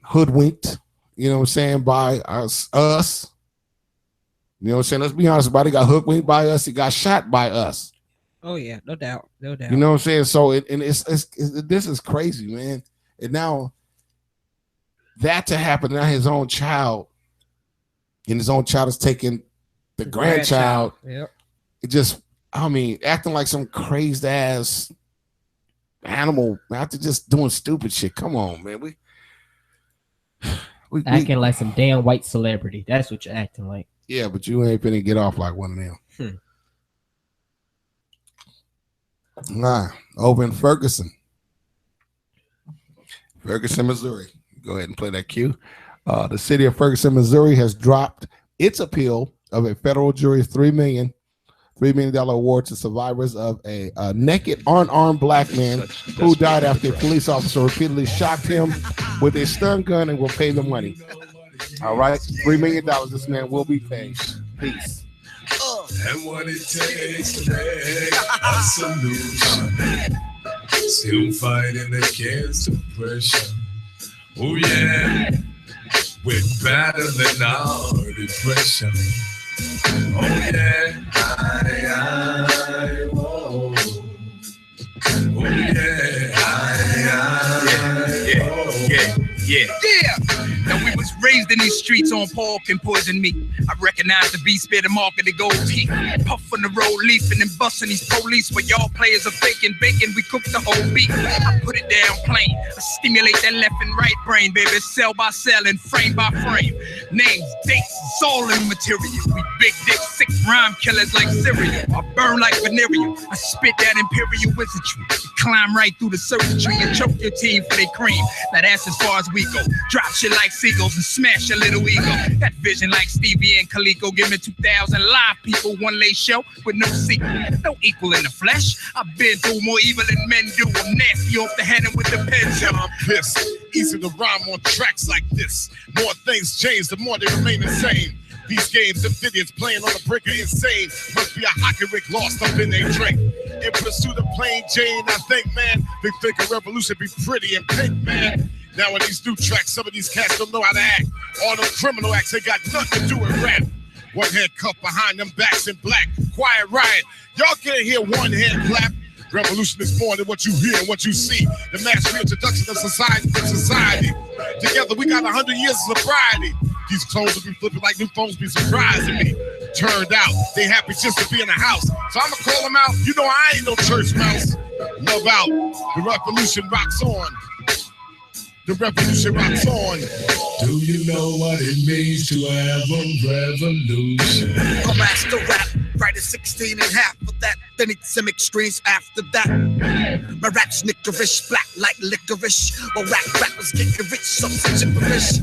hoodwinked, you know what I'm saying, by us. You know what I'm saying? Let's be honest about it. He got hoodwinked by us. He got shot by us.
Oh yeah, no doubt. You
know what I'm saying? So it's this is crazy, man. And now that to happen, now his own child, and his own child is taking the grandchild.
Yep. It
just, I mean, acting like some crazed ass animal after just doing stupid shit. Come on, man. We
acting like some damn white celebrity. That's what you're acting like.
Yeah, but you ain't finna get off like one of them. Nah, over in Ferguson, Missouri. Go ahead and play that cue. The city of Ferguson, Missouri has dropped its appeal of a federal jury's $3 million award to survivors of a naked, unarmed black man who died after a police officer repeatedly shocked him with a stun gun and will pay the money. All right, $3 million this man will be paid. Peace.
And what it takes to make a solution. Still fighting against depression. Oh yeah, we're battling our depression. Oh yeah, whoa. Oh
yeah. Now we was raised in these streets on pork and poison meat. I recognize the beast, spit the market, the gold teeth. Puffing the road, leafing and busting these police. Where y'all players are faking bacon, we cook the whole beef. I put it down plain, I stimulate that left and right brain, baby. Cell by cell and frame by frame. Names, dates, it's all in material. We big dick, sick rhyme killers like cereal. I burn like venereal. I spit that imperial wizardry. Climb right through the circuitry and choke your team for their cream. Now that's as far as we go. Drop shit like seagulls and smash your little ego. That vision like Stevie and Coleco. Give me 2,000 live people, one late show with no sequel. No equal in the flesh. I've been through more evil than men do. I'm nasty off the hand and with the pen.
I'm pissed. Easy to rhyme on tracks like this. More things change, the more they remain the same. These games, amphibians playing on the brink of insane. Must be a hockey rink lost up in their drink. In pursuit of plain Jane, I think, man, they think a revolution be pretty and pink, man. Now in these new tracks, some of these cats don't know how to act. All them criminal acts, they got nothing to do with rap. One head cuffed behind them backs in black. Quiet riot. Y'all can't hear one hand clap. Revolution is more than what you hear and what you see. The mass reintroduction of society to society. Together we got 100 years of sobriety. These clones will be flipping like new phones, be surprising me. Turned out, they happy just to be in the house. So I'ma call them out. You know I ain't no church mouse. Love out. The revolution rocks on.
The revolution rocks on.
Do you know what it means to have a revolution?
I master rap, right at 16 and half of that. Then it's some screens after that. My rap's nickerish, black like licorice. While rappers getting rich, so gibberish.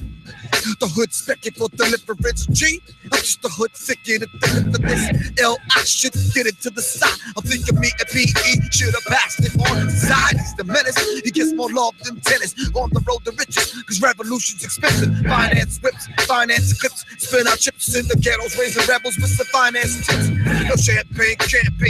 The hood specking for deliverance. G, I'm just a hood ticket to deliver this. L, I should get it to the side. I'm thinking me and PE should have passed it on the side. He's the menace, he gets more love than tennis. On the road to riches, cause revolution's expensive. Finance whips, finance clips, spin out chips in the ghettos, raising rebels with some finance tips. No champagne,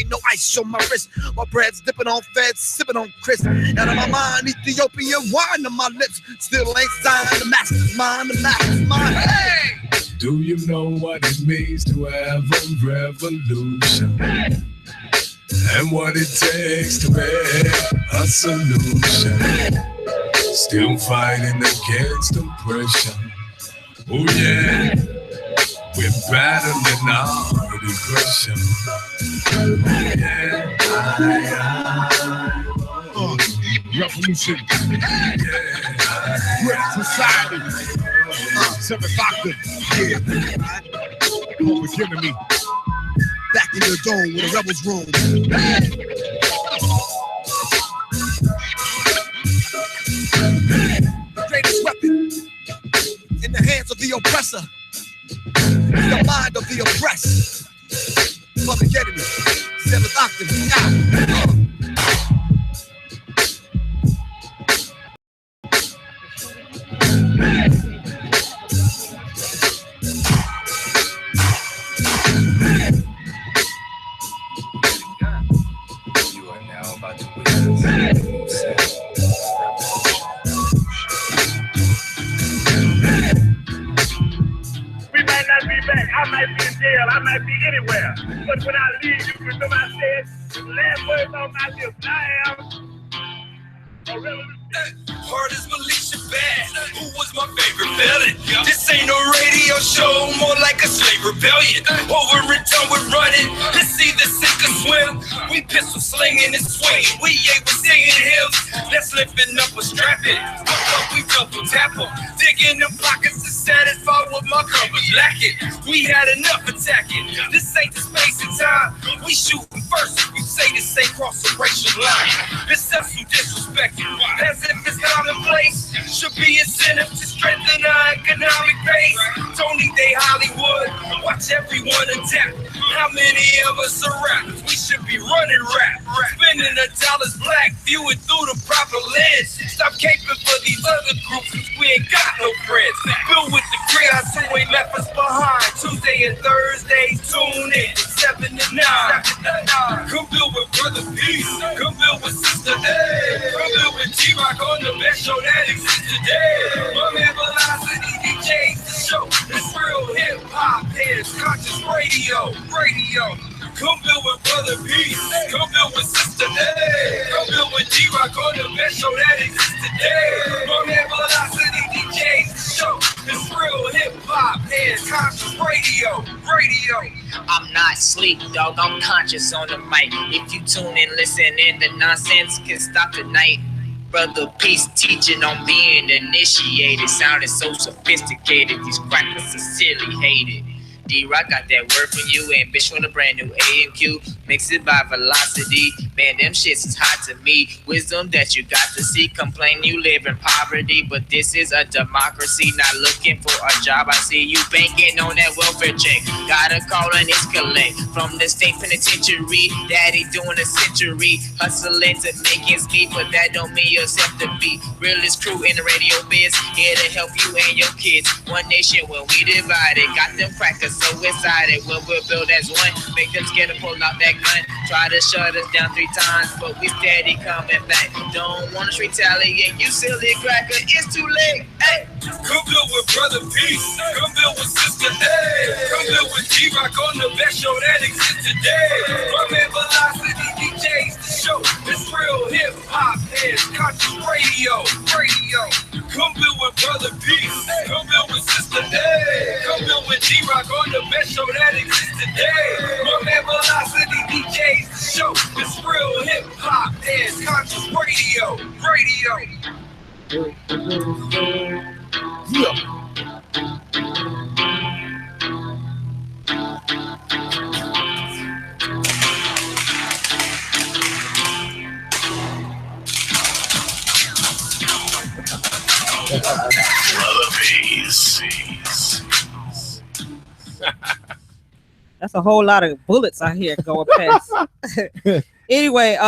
no ice on my wrist. My bread's dipping on feds, sipping on Chris. Out of my mind, Ethiopian wine on my lips. Still ain't signed, the master's mind, the master's mind. Hey!
Do you know what it means to have a revolution? And what it takes to make a solution? Still fighting against oppression. Oh yeah, we're battling our depression. Oh yeah,
Revolution. Great society. 7th octave. Yeah. Public enemy.
Back in the dome where the rebels roam. The greatest weapon in the hands of the oppressor is the mind of the oppressed. Public enemy. 7th octave.
I might be in jail, I might be anywhere. But when I leave, you can remember I said, the last words on my lips, I am a revolution.
Hard as Militia Bad, who was my favorite villain? This ain't no radio show, more like a slave rebellion. Over and done with running, let's either sink or swim. We pistol slinging and swinging, we ain't with singing hymns. Let's lifting up a strapping, we double tap them. Digging them pockets to satisfy what my cupboard's lacking. We had enough attacking, this ain't the space and time. We shooting first if you say this ain't cross a racial line. This stuff's some disrespecting, as if it's commonplace. Should be incentive to strengthen our economic base. Don't need they Hollywood, watch everyone attack. How many of us are rappers? We should be running rap. Spending the dollars black, view it through the proper lens. Stop caping for these other groups, we ain't got no friends. Built with the crayons who ain't left us behind. Tuesday and Thursday, tune in, 7 to 9. Come build with Brother Peace, come build with Sister A, come build with T-Rock on the best show that exists today. My man Velocity DJs the show. It's real hip hop, heads, conscious radio. Come build with Brother Peace, come build with Sister A, come build with T-Rock on the best show that exists today. My man Velocity DJs the show. It's real hip hop, heads, conscious radio.
I'm not sleep, dog. I'm conscious on the mic. If you tune in, listen in, the nonsense can stop tonight. Brother Peace teaching on being initiated, sounding so sophisticated. These crackers are silly, hated. D-Rock got that word from you, ambition on a brand new AMQ. Mix it by Velocity, man, them shits is hot to me. Wisdom that you got to see, complain you live in poverty, but this is a democracy, not looking for a job. I see you banking on that welfare check, gotta call and escalate from the state penitentiary. Daddy doing a century, hustling to make ends meet, but that don't mean yourself to be. Realest crew in the radio biz, here to help you and your kids. One nation when we divided, got them crackers so excited when we're built as one. Make them scared to pull out that gun. Try to shut us down 3 times, but we steady coming back. Don't want us retaliate, you silly cracker, it's too late. Hey.
Come build with Brother Peace, come build with Sister A, come build with T-Rock on the best show that exists today. My man Velocity DJs the show. It's real hip hop, heads, conscious radio. Come build with Brother Peace, come build with Sister A, come build with T-Rock on the best show that exists today. My man Velocity DJs the show. It's real hip hop, heads, conscious radio.
Brother Peace.
That's a whole lot of bullets out here going past. Anyway,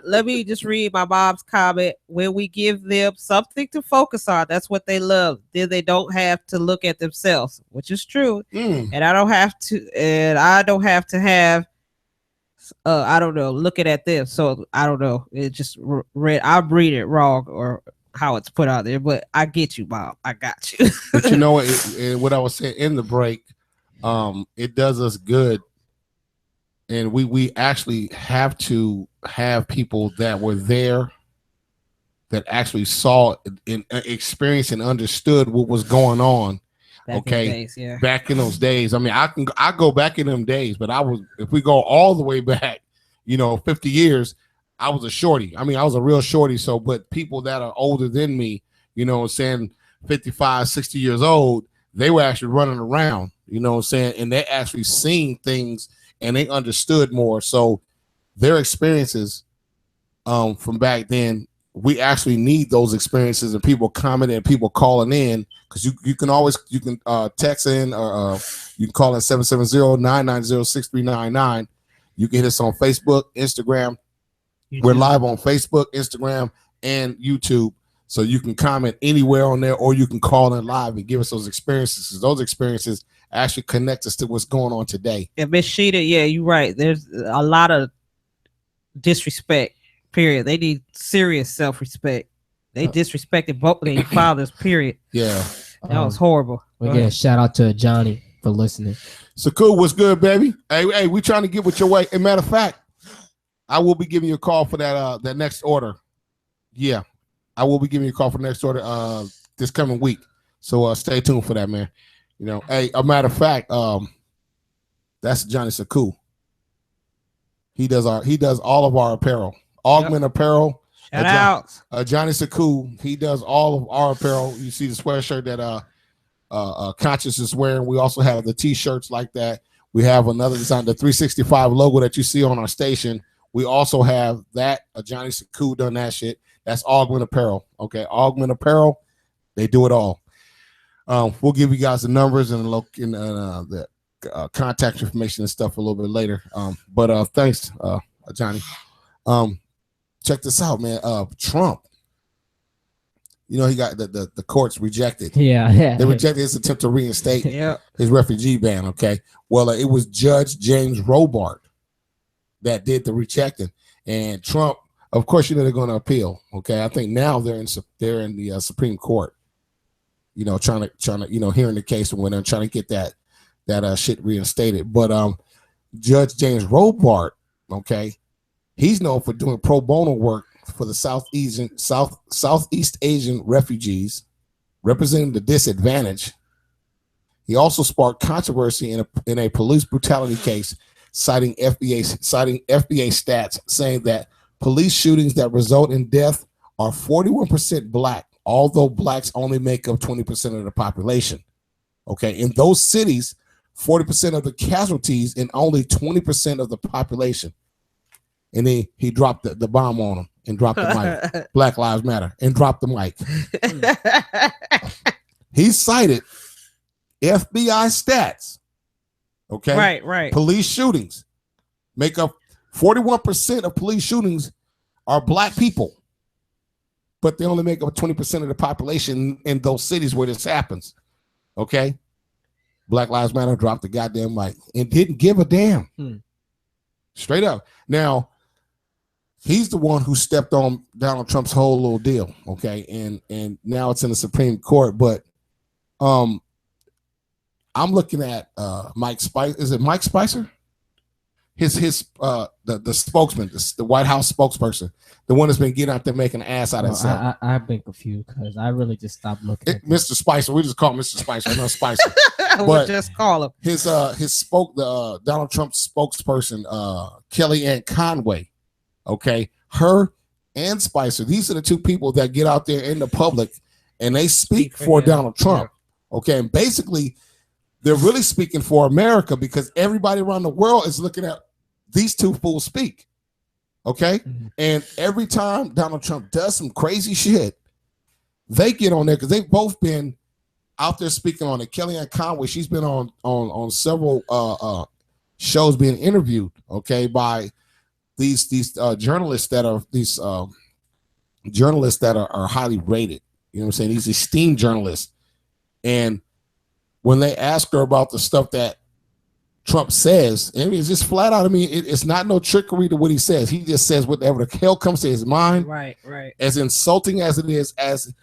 let me just read my mom's comment. When we give them something to focus on, that's what they love. Then they don't have to look at themselves, which is true. And I don't have to have I don't know, looking at them. So I don't know. It just I'm reading it wrong or how it's put out there, but I get you, Mom. I got you.
But you know what I was saying in the break, it does us good. And we actually have to have people that were there that actually saw and experienced and understood what was going on. Back in those days. I mean, I go back in them days, but if we go all the way back, 50 years, I was a shorty. I mean, I was a real shorty. So, but people that are older than me, saying 55, 60 years old, they were actually running around, and they actually seen things and they understood more. So their experiences from back then, we actually need those experiences and people commenting and people calling in, because you can text in or you can call in 770-990-6399. You can hit us on Facebook, Instagram. We're live on Facebook, Instagram, and YouTube. So you can comment anywhere on there, or you can call in live and give us those experiences, because those experiences actually connect us to what's going on today.
Yeah, Miss Sheeta, yeah, you're right. There's a lot of disrespect, period. They need serious self-respect. They disrespected both of their fathers, period.
Yeah.
That was horrible.
Again, shout out to Johnny for listening.
So cool. What's good, baby? Hey, we trying to get with your way. As a matter of fact, I will be giving you a call for that next order. Yeah. I will be giving you a call for the next order this coming week. So stay tuned for that, man. Hey, a matter of fact, that's Johnny Saku. He does all of our apparel. Augment Apparel.
Shout out.
Johnny Saku, he does all of our apparel. You see the sweatshirt that Conscious is wearing. We also have the t-shirts like that. We have another design, the 365 logo that you see on our station. We also have that. Johnny Saku done that shit. That's Augment Apparel. Okay, Augment Apparel. They do it all. We'll give you guys the numbers and the contact information and stuff a little bit later. But thanks, Johnny. Check this out, man. Trump. He got the courts rejected.
Yeah.
They rejected his attempt to reinstate his refugee ban. Okay. Well, it was Judge James Robart that did the rejecting, and Trump. Of course, they're going to appeal. Okay, I think now they're in the Supreme Court. Trying to hearing the case when they're trying to get that shit reinstated. But Judge James Robart, okay, he's known for doing pro bono work for the Southeast Asian refugees, representing the disadvantaged. He also sparked controversy in a police brutality case, citing FBA stats saying that police shootings that result in death are 41% black, although blacks only make up 20% of the population. Okay, in those cities, 40% of the casualties and only 20% of the population. And then he dropped the bomb on them and dropped the mic. Black Lives Matter, and dropped the mic. He cited FBI stats. Okay,
right.
Police shootings make up 41% of police shootings are black people, but they only make up 20% of the population in those cities where this happens. Okay, Black Lives Matter dropped the goddamn mic and didn't give a damn. Straight up. Now, he's the one who stepped on Donald Trump's whole little deal. Okay, and now it's in the Supreme Court. But I'm looking at Mike Spicer. Is it Mike Spicer? His the spokesman, the White House spokesperson, the one that's been getting out there making an ass out of himself.
I've been confused because I really just stopped looking.
Mr. Spicer, we just call him Mr. Spicer, not Spicer.
We'll just call him.
His Donald Trump's spokesperson, Kellyanne Conway. Okay, her and Spicer. These are the two people that get out there in the public and they speak for Donald Trump. Okay, and basically, they're really speaking for America because everybody around the world is looking at these two fools speak. Okay, and every time Donald Trump does some crazy shit, they get on there because they've both been out there speaking on it. Kellyanne Conway, she's been on several shows being interviewed. Okay, by these journalists that are are highly rated. You know what I'm saying? These esteemed journalists. And when they ask her about the stuff that Trump says, I mean, it's just flat out. I mean, it's not no trickery to what he says. He just says whatever the hell comes to his mind.
Right.
As insulting as it is, as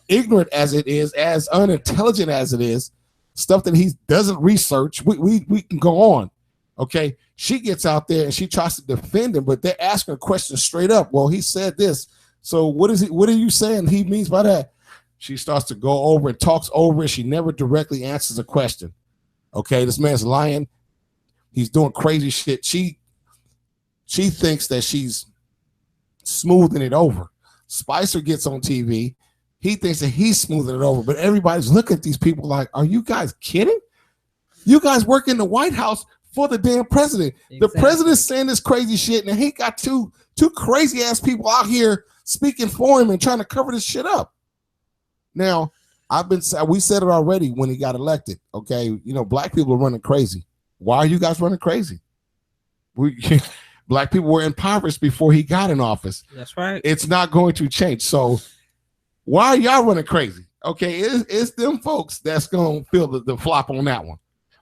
ignorant as it is, as unintelligent as it is, stuff that he doesn't research. We can go on. Okay. She gets out there and she tries to defend him, but they're asking a question straight up. Well, he said this. So what are you saying he means by that? She starts to go over and talks over it. She never directly answers a question. Okay, this man's lying. He's doing crazy shit. She thinks that she's smoothing it over. Spicer gets on TV. He thinks that he's smoothing it over, but everybody's looking at these people like, are you guys kidding? You guys work in the White House for the damn president. Exactly. The president's saying this crazy shit, and he got two crazy ass people out here speaking for him and trying to cover this shit up. Now, we said it already when he got elected. Okay, you know, black people are running crazy. Why are you guys running crazy? Black people were impoverished before he got in office.
That's right.
It's not going to change. So why are y'all running crazy? Okay, it's them folks that's going to feel the flop on that one.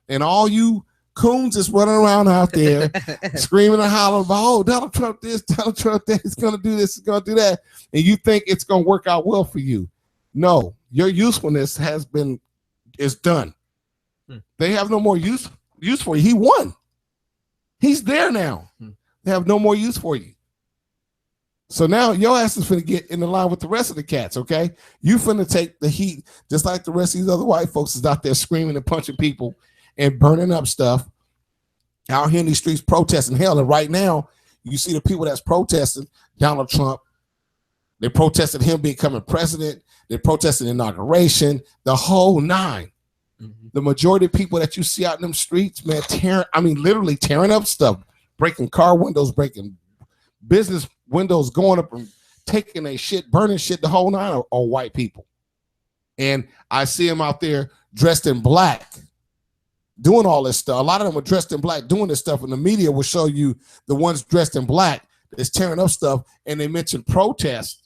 And all you coons is running around out there screaming and hollering about, oh, Donald Trump this, Donald Trump that, he's going to do this, he's going to do that. And you think it's going to work out well for you. No, your usefulness is done. They have no more use for you. He won. He's there now. They have no more use for you. So now your ass is finna get in the line with the rest of the cats, okay? You finna take the heat, just like the rest of these other white folks is out there screaming and punching people and burning up stuff out here in these streets protesting. Hell, and right now, you see the people that's protesting Donald Trump. They protested him becoming president. They protested inauguration, the whole nine. The majority of people that you see out in them streets, man, literally tearing up stuff, breaking car windows, breaking business windows, going up and taking a shit, burning shit, the whole nine are white people. And I see them out there dressed in black, doing all this stuff. A lot of them are dressed in black doing this stuff, and the media will show you the ones dressed in black that's tearing up stuff, and they mention protest.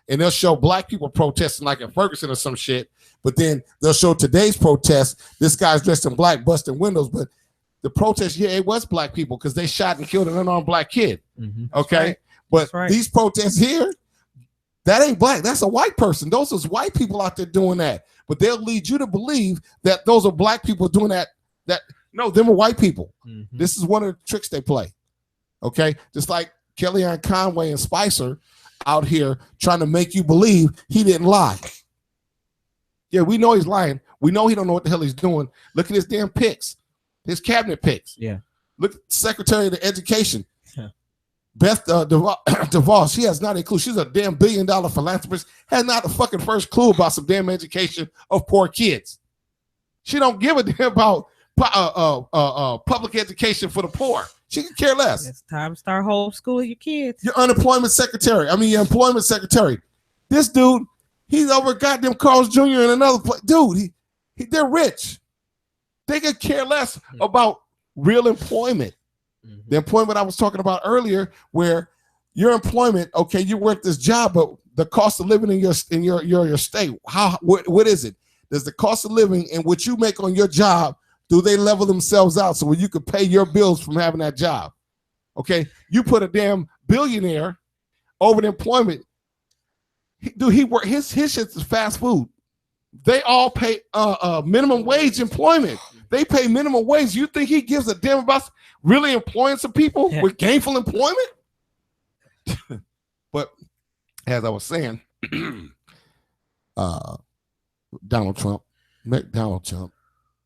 And they'll show black people protesting like in Ferguson or some shit. But then they'll show today's protest. This guy's dressed in black, busting windows. But the protest, yeah, it was black people because they shot and killed an unarmed black kid. Okay? Right. But these protests here, that ain't black. That's a white person. Those are white people out there doing that. But they'll lead you to believe that those are black people doing that. No, them are white people. This is one of the tricks they play. Okay? Just like Kellyanne Conway and Spicer out here trying to make you believe he didn't lie. Yeah, we know he's lying. We know he don't know what the hell he's doing. Look at his damn picks, his cabinet picks.
Yeah.
Look at Secretary of the Education. Yeah. Beth DeVos, she has not a clue. She's a damn $1 billion philanthropist, has not a fucking first clue about some damn education of poor kids. She don't give a damn about public education for the poor. She can care less.
It's time to start homeschooling your kids.
Your employment secretary. This dude, he's over goddamn Carl's Jr. in another place. Dude, they're rich. They could care less about real employment. The employment I was talking about earlier, where your employment, okay, you work this job, but the cost of living in your state, what is it? Does the cost of living and what you make on your job, do they level themselves out so where you could pay your bills from having that job? Okay, you put a damn billionaire over the employment. His shit is fast food. They all pay minimum wage employment. They pay minimum wage. You think he gives a damn about really employing some people with gainful employment? But as I was saying, Donald Trump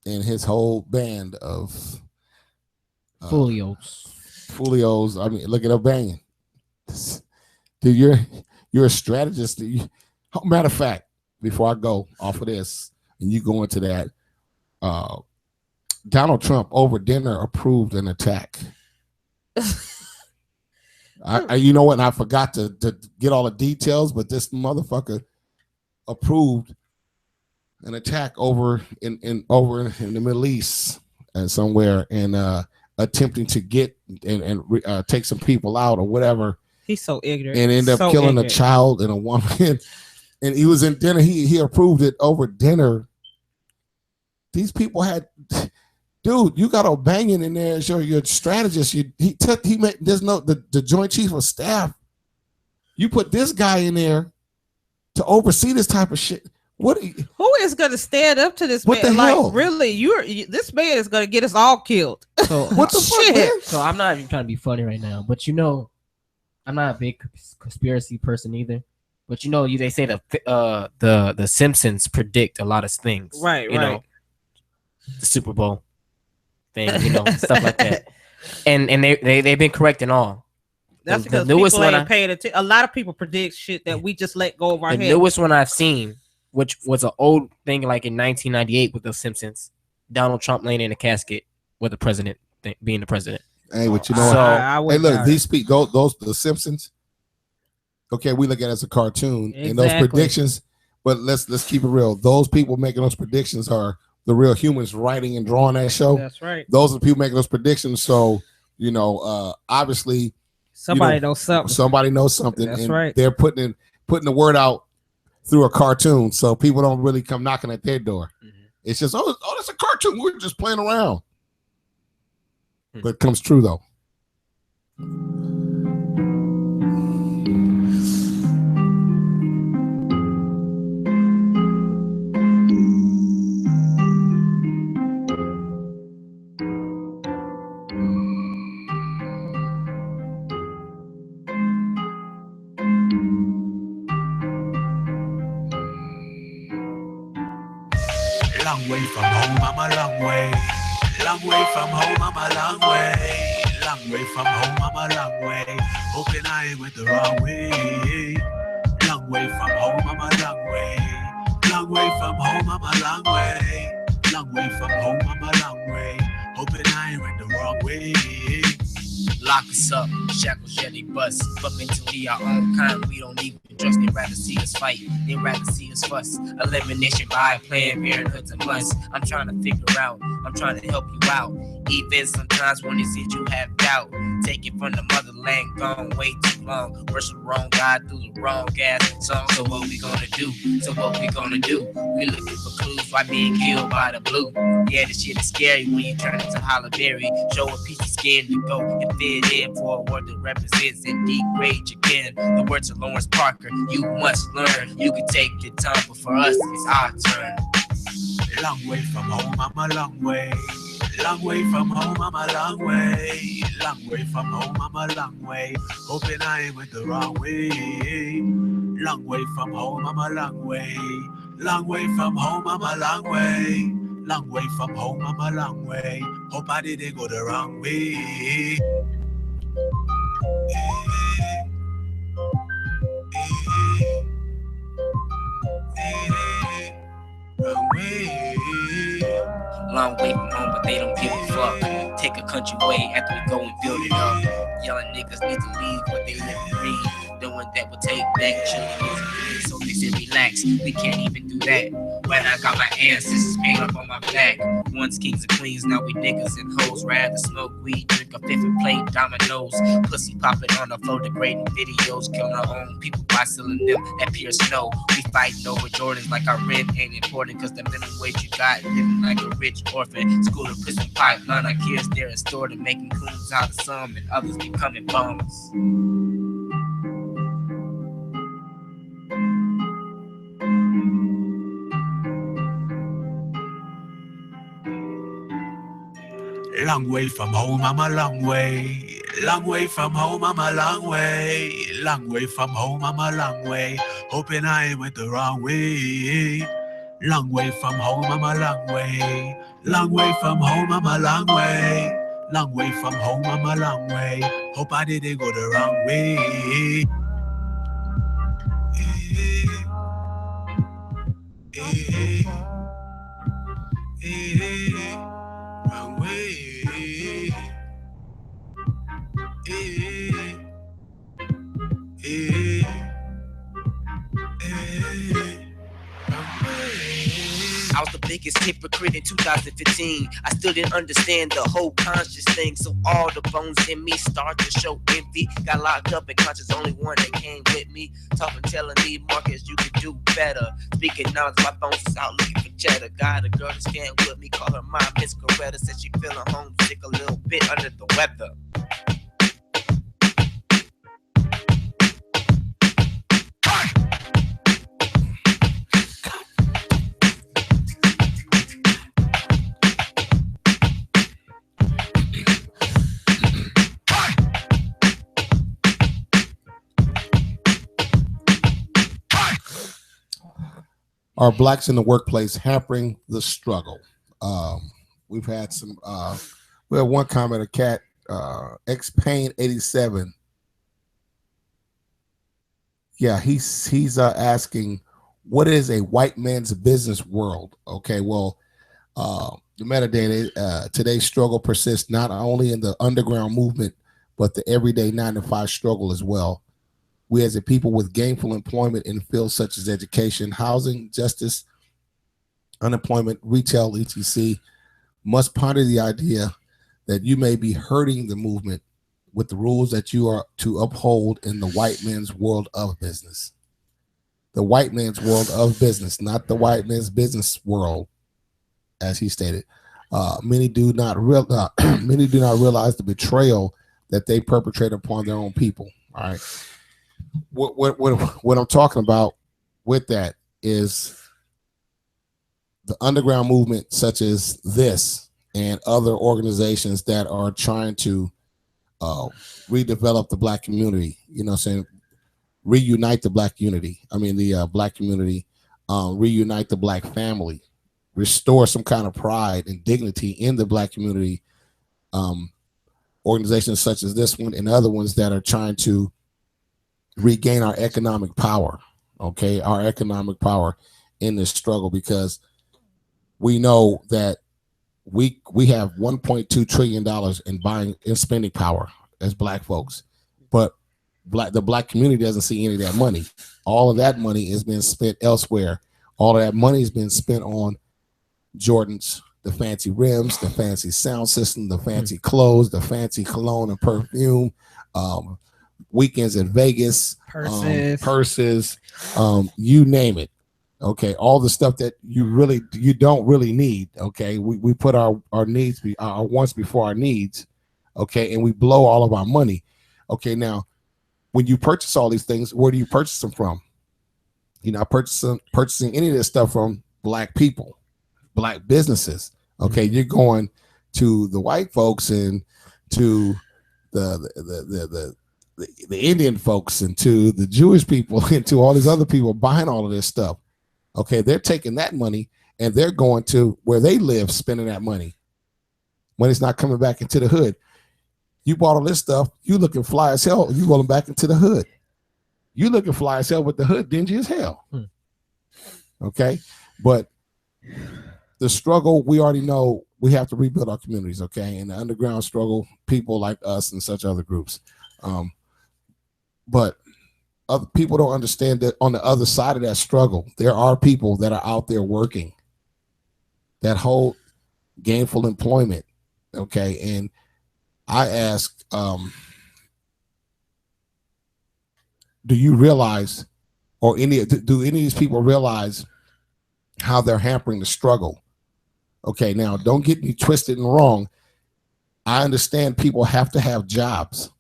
and his whole band of Folios. I mean, look at her banging. Dude, you're a strategist. Matter of fact, before I go off of this, and you go into that, Donald Trump over dinner approved an attack. You know what? And I forgot to get all the details, but this motherfucker approved an attack over in the Middle East and somewhere, and attempting to get and take some people out or whatever.
He's so ignorant.
And end up killing a child and a woman. And he was in dinner. He approved it over dinner. These people had, dude, you got O'Banion in there as your strategist. He made there's no the Joint Chief of Staff. You put this guy in there to oversee this type of shit.
Who is going to stand up to this
what
man?
The hell?
Really, this man is going to get us all killed.
So
what the fuck, man?
So I'm not even trying to be funny right now, but you know, I'm not a big conspiracy person either. But you know, they say the Simpsons predict a lot of things,
right?
You know, the Super Bowl thing, you know, stuff like that, and they've been correct in all.
That's because the newest people ain't paying attention. A lot of people predict shit that we just let go of our head.
The newest one I've seen, which was an old thing, like in 1998 with the Simpsons, Donald Trump laying in a casket with the president being the president.
Hey, what you know? Hey, look, these those the Simpsons. Okay, we look at it as a cartoon and those predictions, but let's keep it real. Those people making those predictions are the real humans writing and drawing that show.
That's right.
Those are the people making those predictions. So you know, obviously,
somebody knows something.
Somebody knows something.
That's
and
right.
They're putting the word out through a cartoon, so people don't really come knocking at their door. Mm-hmm. It's just that's a cartoon. We're just playing around. Mm-hmm. But it comes true though.
Long way from home, I'm a long way. Long way from home, I'm a long way. Long way from home, I'm a long way. Hoping I went the wrong way. Long way from home, I'm a long way. Long way from home, I'm a long way. Long way from home, I'm a long way. Hoping I went the wrong way.
Lock us up, shackles, jelly bust. But mentally our own kind, we don't even trust. They'd rather see us fight, they'd rather see us fuss. Elimination by Planned Parenthood's a must. I'm trying to figure out, I'm trying to help you out. Even sometimes when it seems you have doubt. Take it from the motherland, gone way too long. Worship the wrong God through the wrong ass song. So what we gonna do? So what we gonna do? We looking for clues, why being killed by the blue? Yeah, this shit is scary when you turn into Hollow Berry. Show a piece of skin to go and fit in for a word that represents and degrade your kin. The words of Lawrence Parker, you must learn. You can take your time, but for us, it's our turn.
Long way from home, I'm a long way. Long way from home, I'm a long way. Long way from home, I'm a long way. Hoping I went the wrong way. Long way from home, I'm a long way. Long way from home, I'm a long way. Long way from home, I'm a long way. Hope I didn't go the wrong way. Wrong way.
Long way from home, but they don't give a fuck. Take a country way after we go and build it up. Yelling niggas need to leave what they live and breathe. Doing that will take back children. So they say relax, we can't even do that. When I got my ancestors paint up on my back. Once kings and queens, now we niggas and hoes. Rather smoke weed, drink a fifth and play dominoes. Pussy popping on the floor, degrading videos. Killing our own people by selling them at pure snow. We fighting over Jordans like our rent ain't important. Cause the minimum wage you got, living like a rich orphan. School and prison pipeline, our kids there in store to making coons out of some and others becoming bums.
Long way from home, I'm a long way. Long way from home, I'm a long way. Long way from home, I'm a long way. Hoping I went the wrong way. Long way from home, I'm a long way. Long way from home, I'm a long way. Long way from home, I'm a long way. Hope I didn't go the wrong way. Hey, hey, wrong way. Hey, hey, hey.
I was the biggest hypocrite in 2015. I still didn't understand the whole conscious thing. So all the bones in me start to show envy. Got locked up and conscious, only one that came with me. Talking, telling me, Marcus, you can do better. Speaking knowledge, my bones is out looking for cheddar. Got a girl that's scared with me, call her my Miss Coretta. Said she feeling homesick, a little bit under the weather.
Are blacks in the workplace hampering the struggle? We've had some. We have one comment, a cat, X-Pain 87. Yeah, he's asking, what is a white man's business world? Okay, well, the metadata, today's struggle persists not only in the underground movement, but the everyday 9-to-5 struggle as well. We as a people with gainful employment in fields such as education, housing, justice, unemployment, retail, etc., must ponder the idea that you may be hurting the movement with the rules that you are to uphold in the white man's world of business. The white man's world of business, not the white man's business world, as he stated. Many do not realize the betrayal that they perpetrate upon their own people. All right. What I'm talking about with that is the underground movement, such as this and other organizations that are trying to redevelop the black community. You know what I'm saying? Reunite the black unity. I mean, the black community, reunite the black family, restore some kind of pride and dignity in the black community. Organizations such as this one and other ones that are trying to regain our economic power, okay, our economic power in this struggle, because we know that we have $1.2 trillion in buying and spending power as black folks, but the black community doesn't see any of that money. All of that money is being spent elsewhere. All of that money has been spent on Jordans, the fancy rims, the fancy sound system, the fancy clothes, the fancy cologne and perfume, weekends in Vegas, purses, you name it. Okay, all the stuff that you don't really need. Okay, we put our needs, our wants before our needs. Okay, and we blow all of our money. Okay, now when you purchase all these things, where do you purchase them from? You're not purchasing any of this stuff from black people, black businesses. Okay, you're going to the white folks and to the Indian folks and to the Jewish people and to all these other people buying all of this stuff. Okay, they're taking that money and they're going to where they live, spending that money. Money's not coming back into the hood. You bought all this stuff, you looking fly as hell, you rolling back into the hood. You looking fly as hell with the hood dingy as hell. Okay, but the struggle, we already know we have to rebuild our communities, okay? And the underground struggle, people like us and such other groups. But other people don't understand that on the other side of that struggle, there are people that are out there working that hold gainful employment, okay? And I ask, do you realize, or do any of these people realize how they're hampering the struggle? Okay, now don't get me twisted and wrong. I understand people have to have jobs.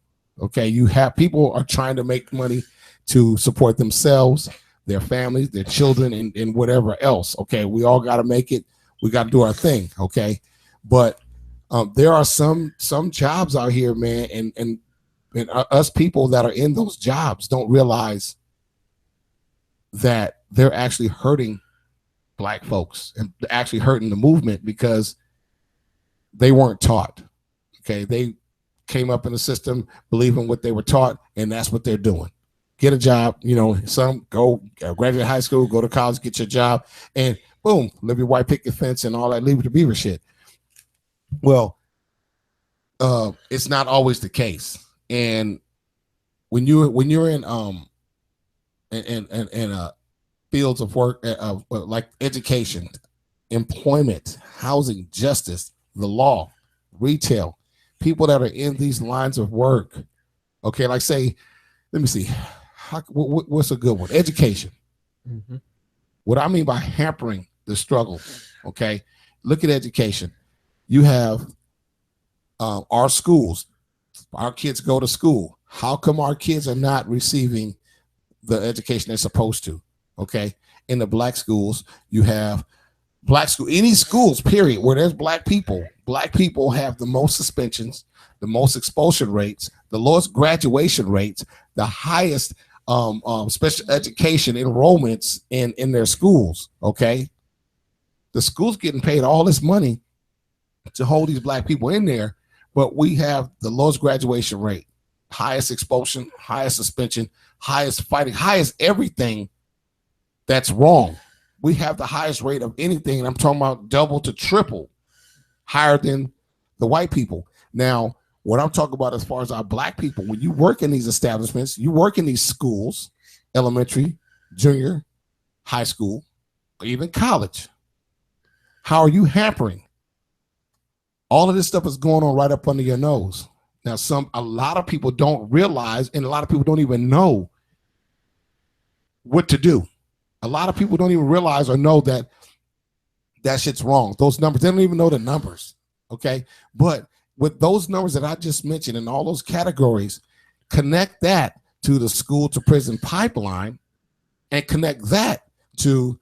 Okay, people are trying to make money to support themselves, their families, their children, and whatever else. Okay, we all got to make it. We got to do our thing. Okay, but there are some jobs out here, man, and us people that are in those jobs don't realize that they're actually hurting black folks and actually hurting the movement because they weren't taught. Okay, they came up in the system believing what they were taught, and that's what they're doing. get a job. You know, some go graduate high school, go to college, get your job, and boom, live your white picket fence and all that Leave It to Beaver shit. Well, it's not always the case, and when you're in fields of work like education, employment, housing, justice, the law, retail, people that are in these lines of work, okay, like say, let me see, what's a good one? Education.
Mm-hmm.
What I mean by hampering the struggle, okay, look at education. You have our schools. Our kids go to school. How come our kids are not receiving the education they're supposed to? Okay, in the black schools, you have black school, any schools, period, where there's black people have the most suspensions, the most expulsion rates, the lowest graduation rates, the highest special education enrollments in their schools. Okay, the school's getting paid all this money to hold these black people in there, but we have the lowest graduation rate, highest expulsion, highest suspension, highest fighting, highest everything that's wrong. We have the highest rate of anything, and I'm talking about double to triple higher than the white people. Now, what I'm talking about as far as our black people, when you work in these establishments, you work in these schools, elementary, junior, high school, or even college, how are you hampering? All of this stuff is going on right up under your nose. Now, a lot of people don't realize, and a lot of people don't even know what to do. A lot of people don't even realize or know that shit's wrong. Those numbers, they don't even know the numbers, okay? But with those numbers that I just mentioned and all those categories, connect that to the school to prison pipeline and connect that to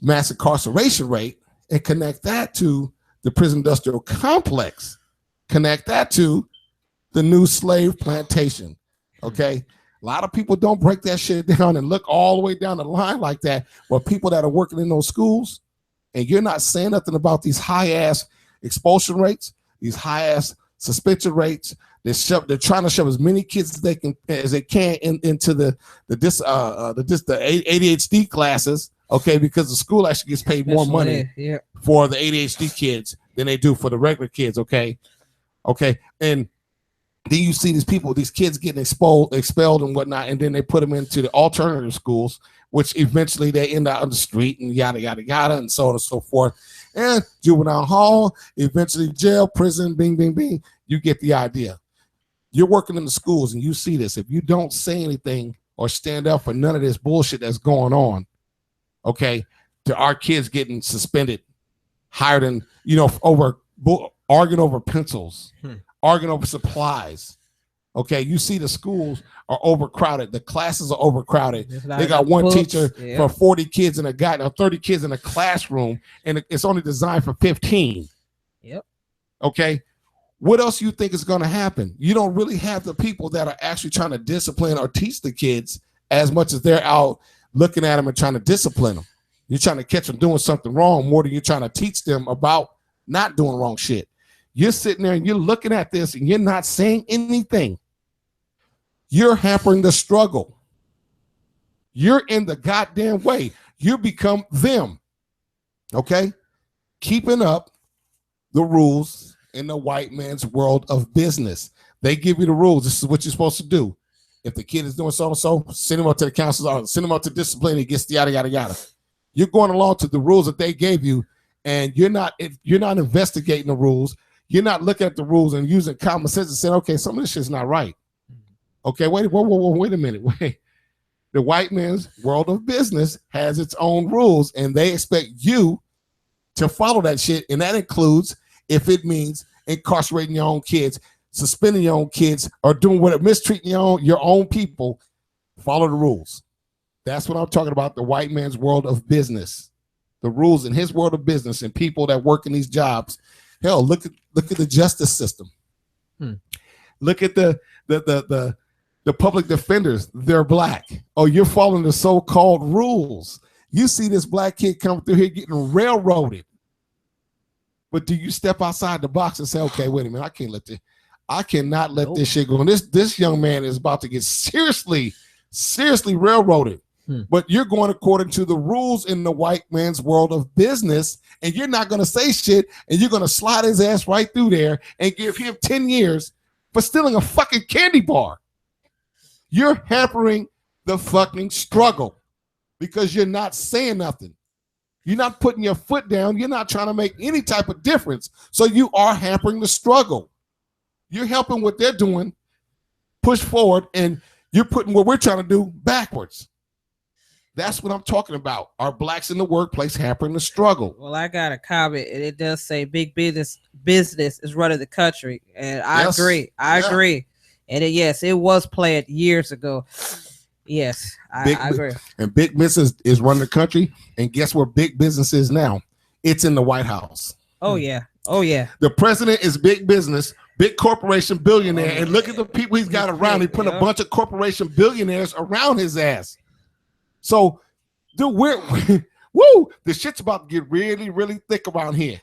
mass incarceration rate and connect that to the prison industrial complex, connect that to the new slave plantation, okay? A lot of people don't break that shit down and look all the way down the line like that. But people that are working in those schools, and you're not saying nothing about these high-ass expulsion rates, these high-ass suspension rates, they're trying to shove as many kids as they can into the ADHD classes, okay, because the school actually gets paid more money for the ADHD kids than they do for the regular kids, okay? And then you see these kids getting expelled and whatnot, and then they put them into the alternative schools, which eventually they end up on the street and yada, yada, yada, and so on and so forth. And juvenile hall, eventually jail, prison, bing, bing, bing. You get the idea. You're working in the schools and you see this. If you don't say anything or stand up for none of this bullshit that's going on, okay, to our kids getting suspended higher than, arguing over pencils, arguing over supplies. Okay, you see the schools are overcrowded. The classes are overcrowded. They got one teacher for 40 kids in a 30 kids in a classroom, and it's only designed for 15.
Yep.
Okay, what else you think is going to happen? You don't really have the people that are actually trying to discipline or teach the kids as much as they're out looking at them and trying to discipline them. You're trying to catch them doing something wrong more than you're trying to teach them about not doing wrong shit. You're sitting there and you're looking at this and you're not saying anything. You're hampering the struggle. You're in the goddamn way. You become them. Okay? Keeping up the rules in the white man's world of business. They give you the rules. This is what you're supposed to do. If the kid is doing so and so, send him up to the counselor, send him up to discipline, he gets the yada, yada, yada. You're going along to the rules that they gave you, and you're not investigating the rules. You're not looking at the rules and using common sense and saying, okay, some of this shit's not right. Okay, wait a minute. The white man's world of business has its own rules, and they expect you to follow that shit. And that includes if it means incarcerating your own kids, suspending your own kids, or doing what, mistreating your own people. Follow the rules. That's what I'm talking about, the white man's world of business. The rules in his world of business and people that work in these jobs. Hell, look at the justice system. Look at the public defenders. They're black. Oh, you're following the so-called rules. You see this black kid come through here getting railroaded. But do you step outside the box and say, okay, wait a minute, I cannot let this shit go on. This young man is about to get seriously seriously railroaded. But you're going according to the rules in the white man's world of business, and you're not going to say shit, and you're going to slide his ass right through there and give him 10 years for stealing a fucking candy bar. You're hampering the fucking struggle because you're not saying nothing. You're not putting your foot down. You're not trying to make any type of difference. So you are hampering the struggle. You're helping what they're doing push forward, and you're putting what we're trying to do backwards. That's what I'm talking about. Are blacks in the workplace hampering the struggle?
Well, I got a comment, and it does say big business is running the country, and I agree. I agree. And yes, it was planned years ago. Yes, I agree.
And big business is running the country, and guess where big business is now? It's in the White House.
Oh yeah. Oh yeah.
The president is big business, big corporation billionaire, and look at the people he's got around. He put a bunch of corporation billionaires around his ass. So, dude, the shit's about to get really, really thick around here.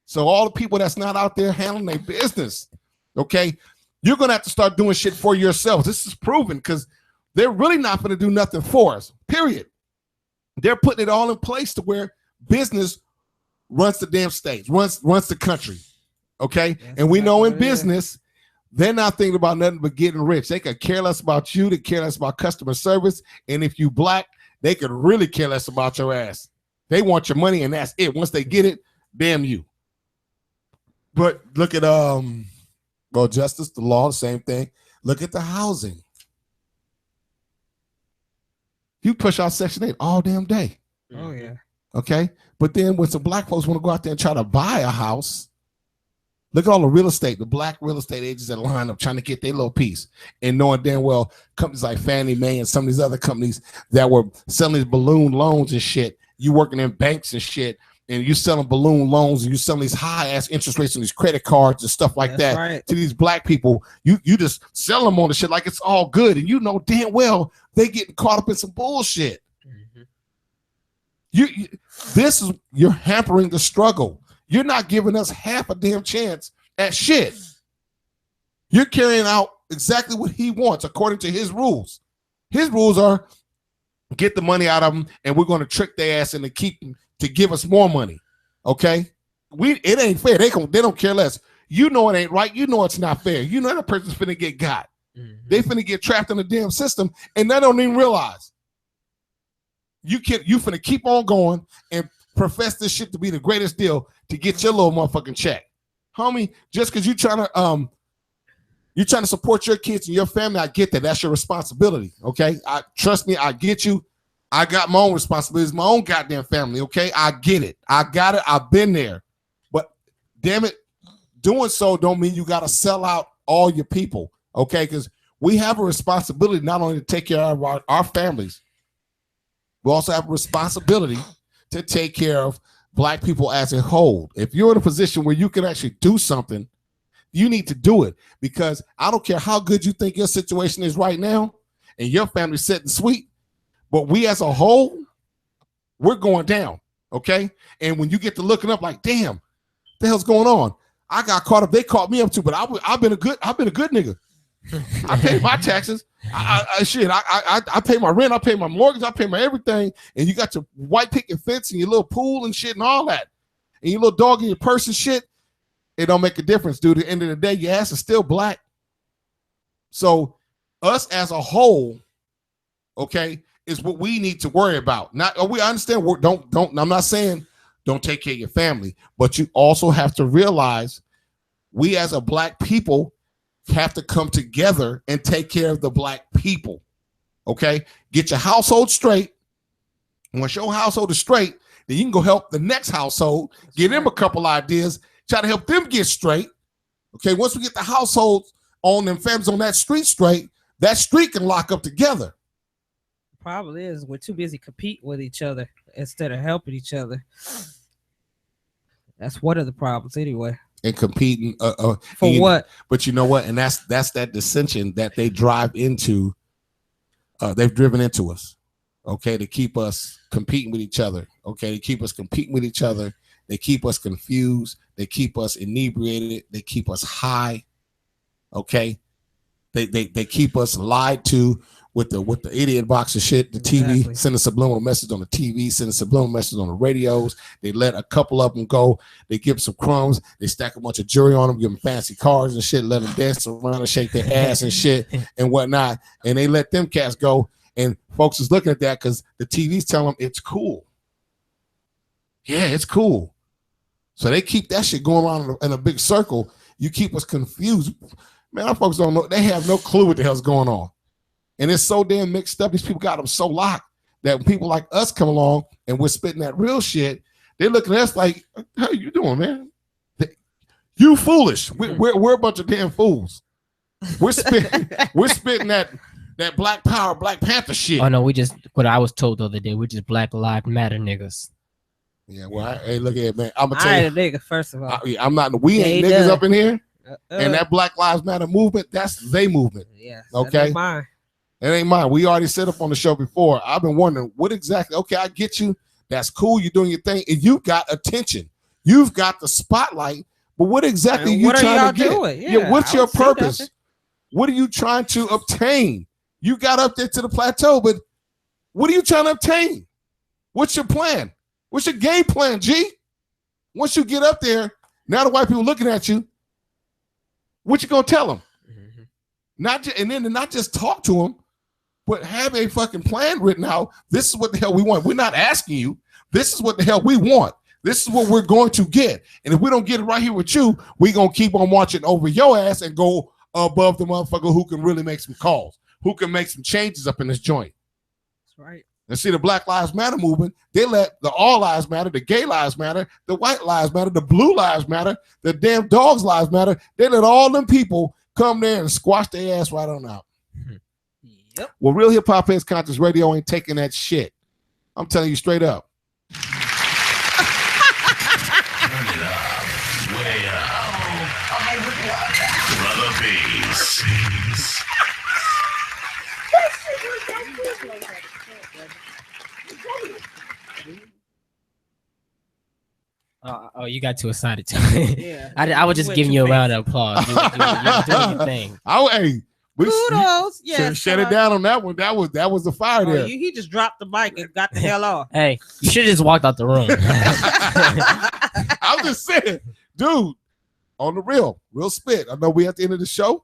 So all the people that's not out there handling their business, okay, you're going to have to start doing shit for yourselves. This is proven because they're really not going to do nothing for us, period. They're putting it all in place to where business runs the damn state, runs the country, okay? And we know in business, they're not thinking about nothing but getting rich. They could care less about you. They care less about customer service. And if you black, they could really care less about your ass. They want your money, and that's it. Once they get it, damn you. But look at justice, the law, the same thing. Look at the housing. You push out Section 8 all damn day.
Oh yeah.
Okay, but then when some black folks want to go out there and try to buy a house, look at all the real estate, the black real estate agents that line up trying to get their little piece, and knowing damn well companies like Fannie Mae and some of these other companies that were selling these balloon loans and shit. You working in banks and shit, and you selling balloon loans, and you selling these high ass interest rates on these credit cards and stuff like that to these black people. You just sell them on the shit like it's all good, and you know damn well they getting caught up in some bullshit. You're hampering the struggle. You're not giving us half a damn chance at shit. You're carrying out exactly what he wants according to his rules. His rules are get the money out of them, and we're going to trick their ass into to give us more money. Okay, it ain't fair. They don't care less. You know it ain't right. You know it's not fair. You know that person's finna get got. They finna get trapped in the damn system, and they don't even realize. You finna keep on going and profess this shit to be the greatest deal to get your little motherfucking check, homie. Just because you're trying to support your kids and your family, I get that. That's your responsibility, okay? Trust me, I get you. I got my own responsibilities, my own goddamn family, okay? I get it. I got it. I've been there. But damn it, doing so don't mean you got to sell out all your people, okay? Because we have a responsibility not only to take care of our families, we also have a responsibility to take care of black people as a whole. If you're in a position where you can actually do something, you need to do it, because I don't care how good you think your situation is right now and your family's sitting sweet, but we as a whole, we're going down, okay? And when you get to looking up like, damn, what the hell's going on? I got caught up. They caught me up too, but I've been a good nigga. I pay my taxes. I pay my rent. I pay my mortgage. I pay my everything. And you got your white picket fence and your little pool and shit and all that, and your little dog in your purse and shit. It don't make a difference, dude. At the end of the day, your ass is still black. So us as a whole, okay, is what we need to worry about. We understand. I'm not saying don't take care of your family, but you also have to realize we as a black people have to come together and take care of the black people. Okay, get your household straight. Once your household is straight, then you can go help the next household, give them a couple ideas, try to help them get straight. Okay, once we get the households on them families on that street straight, that street can lock up together.
The problem is we're too busy competing with each other instead of helping each other. That's one of the problems anyway.
And competing
for what?
But you know what? And that's that dissension that they drive into. They've driven into us. Okay, to keep us competing with each other. Okay, to keep us competing with each other. They keep us confused. They keep us inebriated. They keep us high. Okay, They keep us lied to with the idiot box of shit, the TV, send a subliminal message on the TV, send a subliminal message on the radios. They let a couple of them go. They give some crumbs. They stack a bunch of jewelry on them, give them fancy cars and shit, let them dance around and shake their ass and shit and whatnot. And they let them cats go. And folks is looking at that because the TV's telling them it's cool. Yeah, it's cool. So they keep that shit going on in a big circle. You keep us confused. Man, our folks don't know. They have no clue what the hell's going on. And it's so damn mixed up. These people got them so locked that when people like us come along and we're spitting that real shit, they're looking at us like, how you doing, man? You foolish. We're a bunch of damn fools. We're spitting that Black Power, Black Panther shit.
Oh, no, what I was told the other day, we're just Black Lives Matter niggas.
Yeah, well, hey, look at it, man. I'm going to tell you.
I ain't a nigga, first of all.
I'm not. We ain't niggas up in here. And that Black Lives Matter movement, that's they movement.
Yeah.
Okay.
That ain't mine.
It ain't mine. We already set up on the show before. I've been wondering what exactly. Okay, I get you. That's cool. You're doing your thing, and you got attention. You've got the spotlight. But what exactly are you trying to get?
Doing?
Yeah, what's your purpose? What are you trying to obtain? You got up there to the plateau, but what are you trying to obtain? What's your plan? What's your game plan, G? Once you get up there, now the white people looking at you. What you gonna tell them? Not just talk to them, but have a fucking plan written out. This is what the hell we want. We're not asking you. This is what the hell we want. This is what we're going to get. And if we don't get it right here with you, we're going to keep on marching over your ass and go above the motherfucker who can really make some calls, who can make some changes up in this joint.
That's right.
And see, the Black Lives Matter movement, they let the All Lives Matter, the Gay Lives Matter, the White Lives Matter, the Blue Lives Matter, the damn Dogs Lives Matter. They let all them people come there and squash their ass right on out.
Yep.
Well, Real Hip Hop Heads Conscious Radio ain't taking that shit. I'm telling you straight up.
Turn it up, way up. Brother Beast.
Oh, you got too excited.
Yeah.
I was just giving you a round of applause. You're doing your thing.
Kudos. Yeah.
Shut it down on that one. That was the fire there.
He just dropped the mic and got the hell off.
Hey, you should have just walked out the room.
I'm just saying, dude, on the real spit. I know we at the end of the show.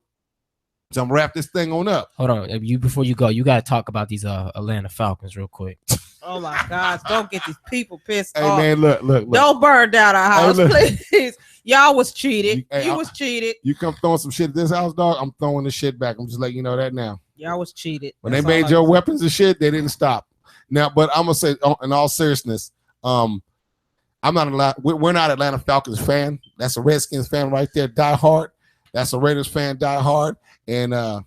So I'm gonna wrap this thing on up.
Hold on. Before you go, you gotta talk about these Atlanta Falcons real quick.
Oh my gosh, don't get these people pissed
Hey
off.
man, look.
Don't burn down our house,
Hey,
please. Y'all was cheated.
You
was cheated.
You come throwing some shit at this house, dog, I'm throwing the shit back. I'm just letting you know that now.
Y'all was cheated.
When they made your weapons and shit, they didn't stop. Now, but I'm gonna say, in all seriousness, I'm not we're not Atlanta Falcons fan. That's a Redskins fan right there, die hard. That's a Raiders fan, die hard. And do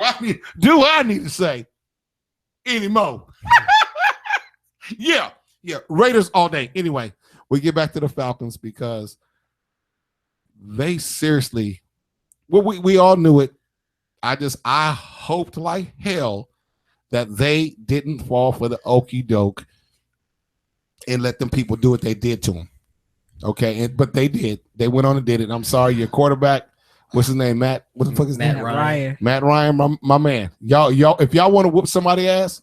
I need to say anymore? Yeah, Raiders all day. Anyway, we get back to the Falcons because they seriously, well, we all knew it. I hoped like hell that they didn't fall for the okie doke and let them people do what they did to them. Okay, but they did. They went on and did it. I'm sorry, your quarterback, what's his name? Matt. What the fuck is his name?
Ryan.
Matt Ryan, my man. Y'all, if y'all want to whoop somebody's ass,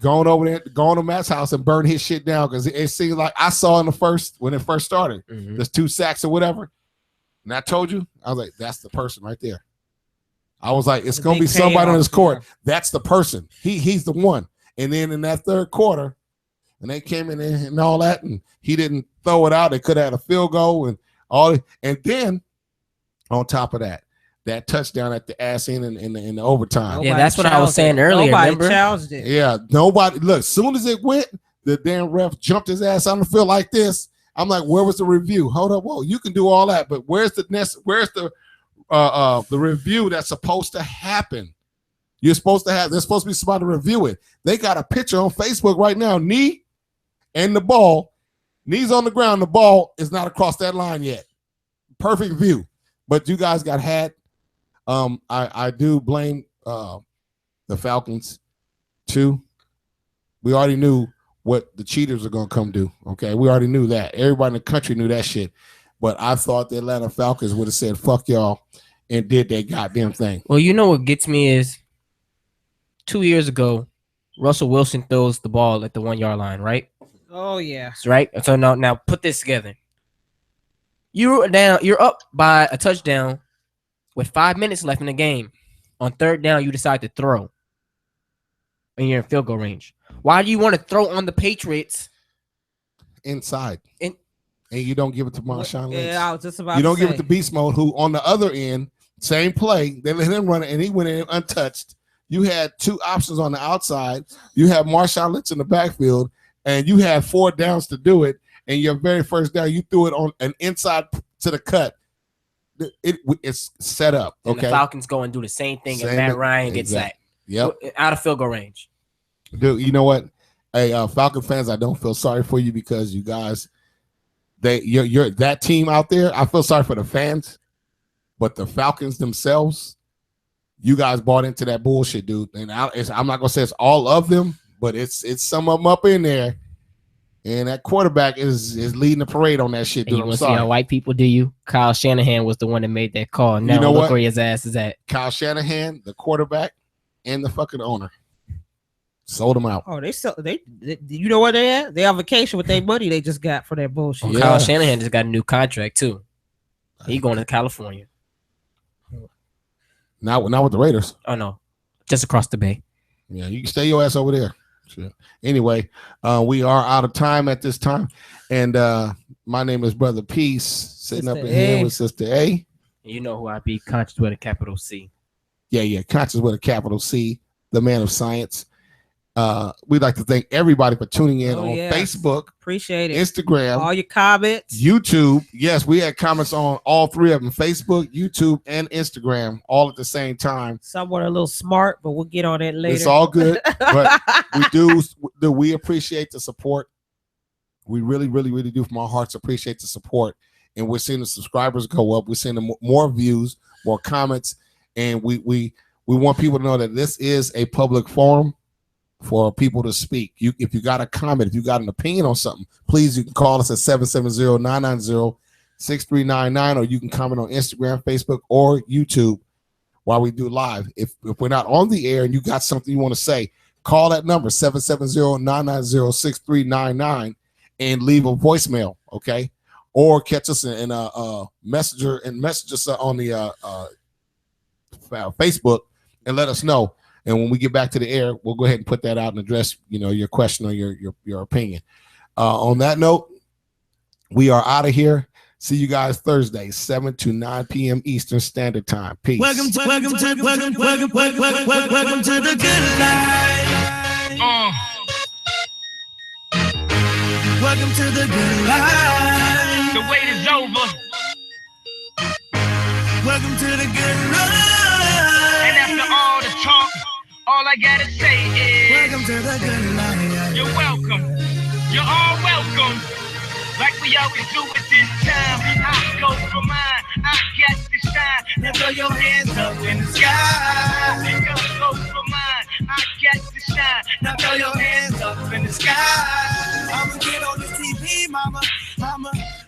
go on over there, go on to Matt's house and burn his shit down because it seems like I saw when it first started. There's 2 sacks or whatever, and I told you, I was like, that's the person right there. I was like, it's gonna be somebody on his court. That's the person. He's the one. And then in that third quarter. And they came in and all that, and he didn't throw it out. They could have had a field goal and all. And then on top of that touchdown at the ass in the overtime.
Yeah, that's what I was saying earlier.
Nobody challenged it.
Yeah, nobody. Look, as soon as it went, the damn ref jumped his ass on the field like this. I'm like, where was the review? Hold up, whoa, you can do all that, but where's the review that's supposed to happen? There's supposed to be somebody to review it. They got a picture on Facebook right now. Knee and the ball, knees on the ground. The ball is not across that line yet. Perfect view, but you guys got had. I do blame the Falcons too. We already knew what the cheaters are gonna come do. Okay, we already knew that. Everybody in the country knew that shit. But I thought the Atlanta Falcons would have said, fuck y'all, and did that goddamn thing.
Well, you know what gets me is 2 years ago, Russell Wilson throws the ball at the 1 yard line, right?
Oh yeah.
Right. So now put this together. You're up by a touchdown with 5 minutes left in the game. On third down, you decide to throw, and you're in field goal range. Why do you want to throw on the Patriots
inside? And you don't give it to Marshawn Lynch.
Yeah, I was just about
You
to
don't give
say.
it to Beast Mode, who on the other end, same play, they let him run it, and he went in untouched. You had two options on the outside. You have Marshawn Lynch in the backfield, and you had 4 downs to do it. And your very first down, you threw it on an inside to the cut. It's set up.
And
Okay,
the Falcons go and do the same thing, and Matt Ryan gets that.
Yep,
out of field goal range.
Dude, you know what? Hey, Falcon fans, I don't feel sorry for you because you guys, you're that team out there. I feel sorry for the fans, but the Falcons themselves, you guys bought into that bullshit, dude. And I'm not gonna say it's all of them, but it's some of them up in there. And that quarterback is leading the parade on that shit, dude.
And you want to see how white people do you? Kyle Shanahan was the one that made that call. Now
you know
look
what?
where his ass is at.
Kyle Shanahan, the quarterback, and the fucking owner sold them out.
Oh, they you know where they at? They on vacation with their money they just got for that bullshit.
Well, Kyle Shanahan just got a new contract too. He going to California.
Not with the Raiders.
Oh no, just across the bay.
Yeah, you can stay your ass over there. Sure. Anyway, we are out of time at this time, and my name is Brother Peace, sitting
Sister
up in here with Sister A.
You know who I be, conscious with a capital C.
Yeah, conscious with a capital C, the man of science. We'd like to thank everybody for tuning in on Facebook.
Appreciate it.
Instagram.
All your comments.
YouTube. Yes, we had comments on all 3 of them. Facebook, YouTube, and Instagram all at the same time.
Some were a little smart, but we'll get on that later.
It's all good. But we appreciate the support. We really, really, really do from our hearts appreciate the support. And we're seeing the subscribers go up. We're seeing more views, more comments. And we want people to know that this is a public forum for people to speak. If you got a comment, if you got an opinion on something, please, you can call us at 770-990-6399, or you can comment on Instagram, Facebook, or YouTube while we do live. If we're not on the air and you got something you want to say, call that number, 770-990-6399, and leave a voicemail, okay? Or catch us in a messenger and message us on the Facebook and let us know. And when we get back to the air, we'll go ahead and put that out and address, your question or your opinion. On that note, we are out of here. See you guys Thursday, 7 to 9 p.m. Eastern Standard Time. Peace.
Welcome to the good life. Welcome to the good life.
The wait is over.
Welcome to the good life.
And after all the talk, all I gotta say is
welcome to the good life.
You're welcome. You're all welcome. Like we always do at this time. I go for mine. I got to shine. Now throw your hands up in the sky. Go for mine. I got to shine. Now throw your hands up in the sky.
I'ma get on this TV, mama.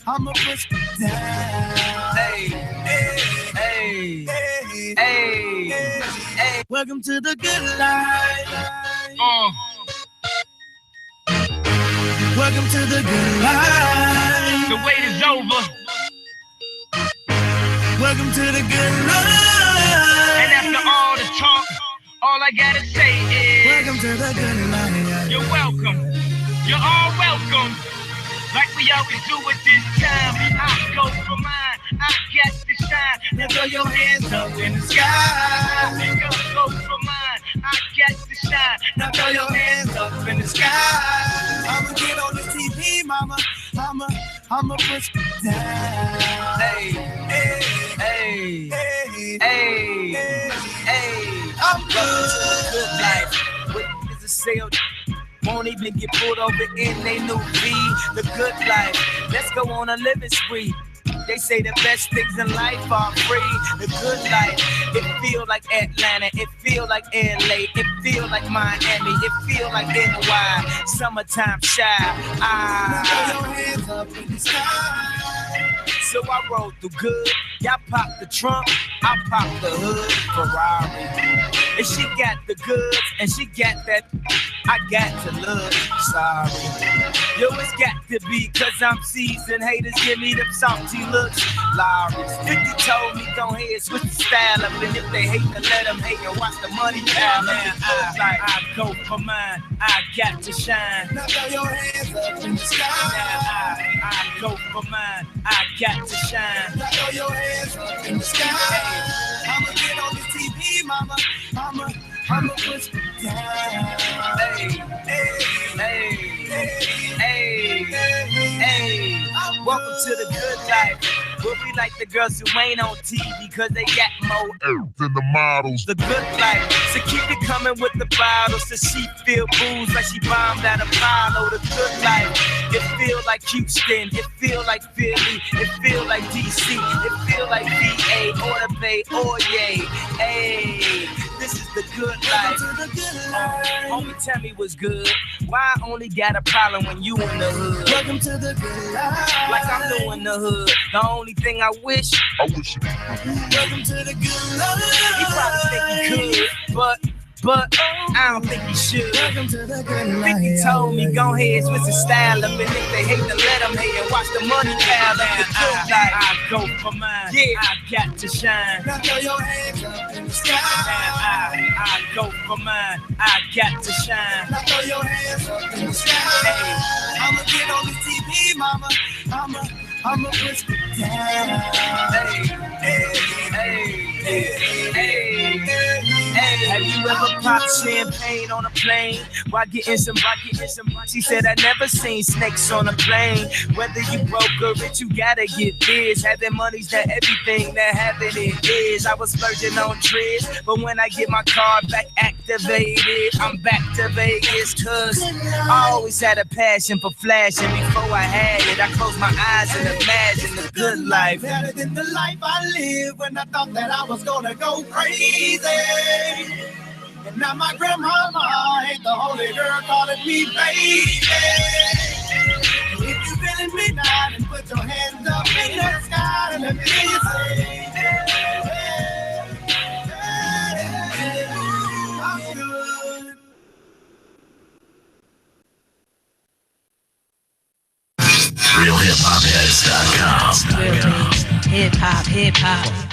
I'ma push it down.
Hey, hey, hey, hey, hey.
Welcome to the good life. Welcome to the good life.
The wait is over.
Welcome to the good life.
And after all the talk, all I gotta say is
welcome to the good life.
You're welcome. You're all welcome. Like we always do at this time. I go for mine. I got to shine. Now throw your hands up in the sky. Go for mine. I got to shine. Now throw your hands up in the sky.
I'ma get on this TV, mama. I'ma push it down.
Hey, hey, hey, hey, hey.
I'm
good. Good life. What is a sale? Won't even get pulled over in they new V. The good life. Let's go on a living spree. They say the best things in life are free. The good life. It feel like Atlanta. It feel like LA. It feel like Miami. It feel like NY. Summertime shy.
Throw your hands up in the sky.
So I rolled through good. Y'all popped the trunk, I popped the hood. Ferrari. And she got the goods, and she got that. I got to look. Sorry. Yo, it's got to be, cause I'm seasoned. Haters give me them salty looks. Lawrence 50 told me, go ahead, switch the style up. And if they hate, to let them hate and watch the money pile up. I go for mine, I got to shine. Now throw your hands up in the sky. I go for mine, I got to shine. Now throw your hands up in the sky. I'ma get on the TV, mama. I'ma push it down. Hey, welcome to the good life. We'll be like the girls who ain't on TV cause they got more than the models. The good life, so keep it coming with the bottles. So she feel booze like she bombed at Apollo. The good life, it feel like Houston, it feel like Philly, it feel like DC, it feel like VA or the Bay or yay. Hey, this is the good life. Homie, tell me what's good. Why I only got a problem when you in the hood? Welcome to the good life. Like I'm doing the hood. The only thing I wish you could. Welcome to the good life. He probably think he could, but I don't think he should. Welcome to the good life. 50 told me, go ahead, switch the style up. And if they hate, to let them hate and watch the money pile up. The good life. I go for mine. Yeah, I got to shine. Now throw your hands up in the sky. I go for mine. I got to shine. Now throw your hands up in the sky. Hey, I'ma get on the TV, mama. I'ma push it down. Hey. Have you ever popped champagne on a plane? Why getting some? She said I never seen snakes on a plane. Whether you broke or rich, you gotta get this. Having money's not everything that having it is. I was splurging on trips, but when I get my card back activated, I'm back to Vegas. Cause I always had a passion for flashing. Before I had it, I closed my eyes and imagine the good life. Better than the life I lived when I thought that I was gonna go crazy. And now my grandmama ain't the holy girl calling me baby. If you feeling me now, then put your hands up in the sky and let me hear you say, I'm good.
RealHipHopHeads.com.
Hip hop.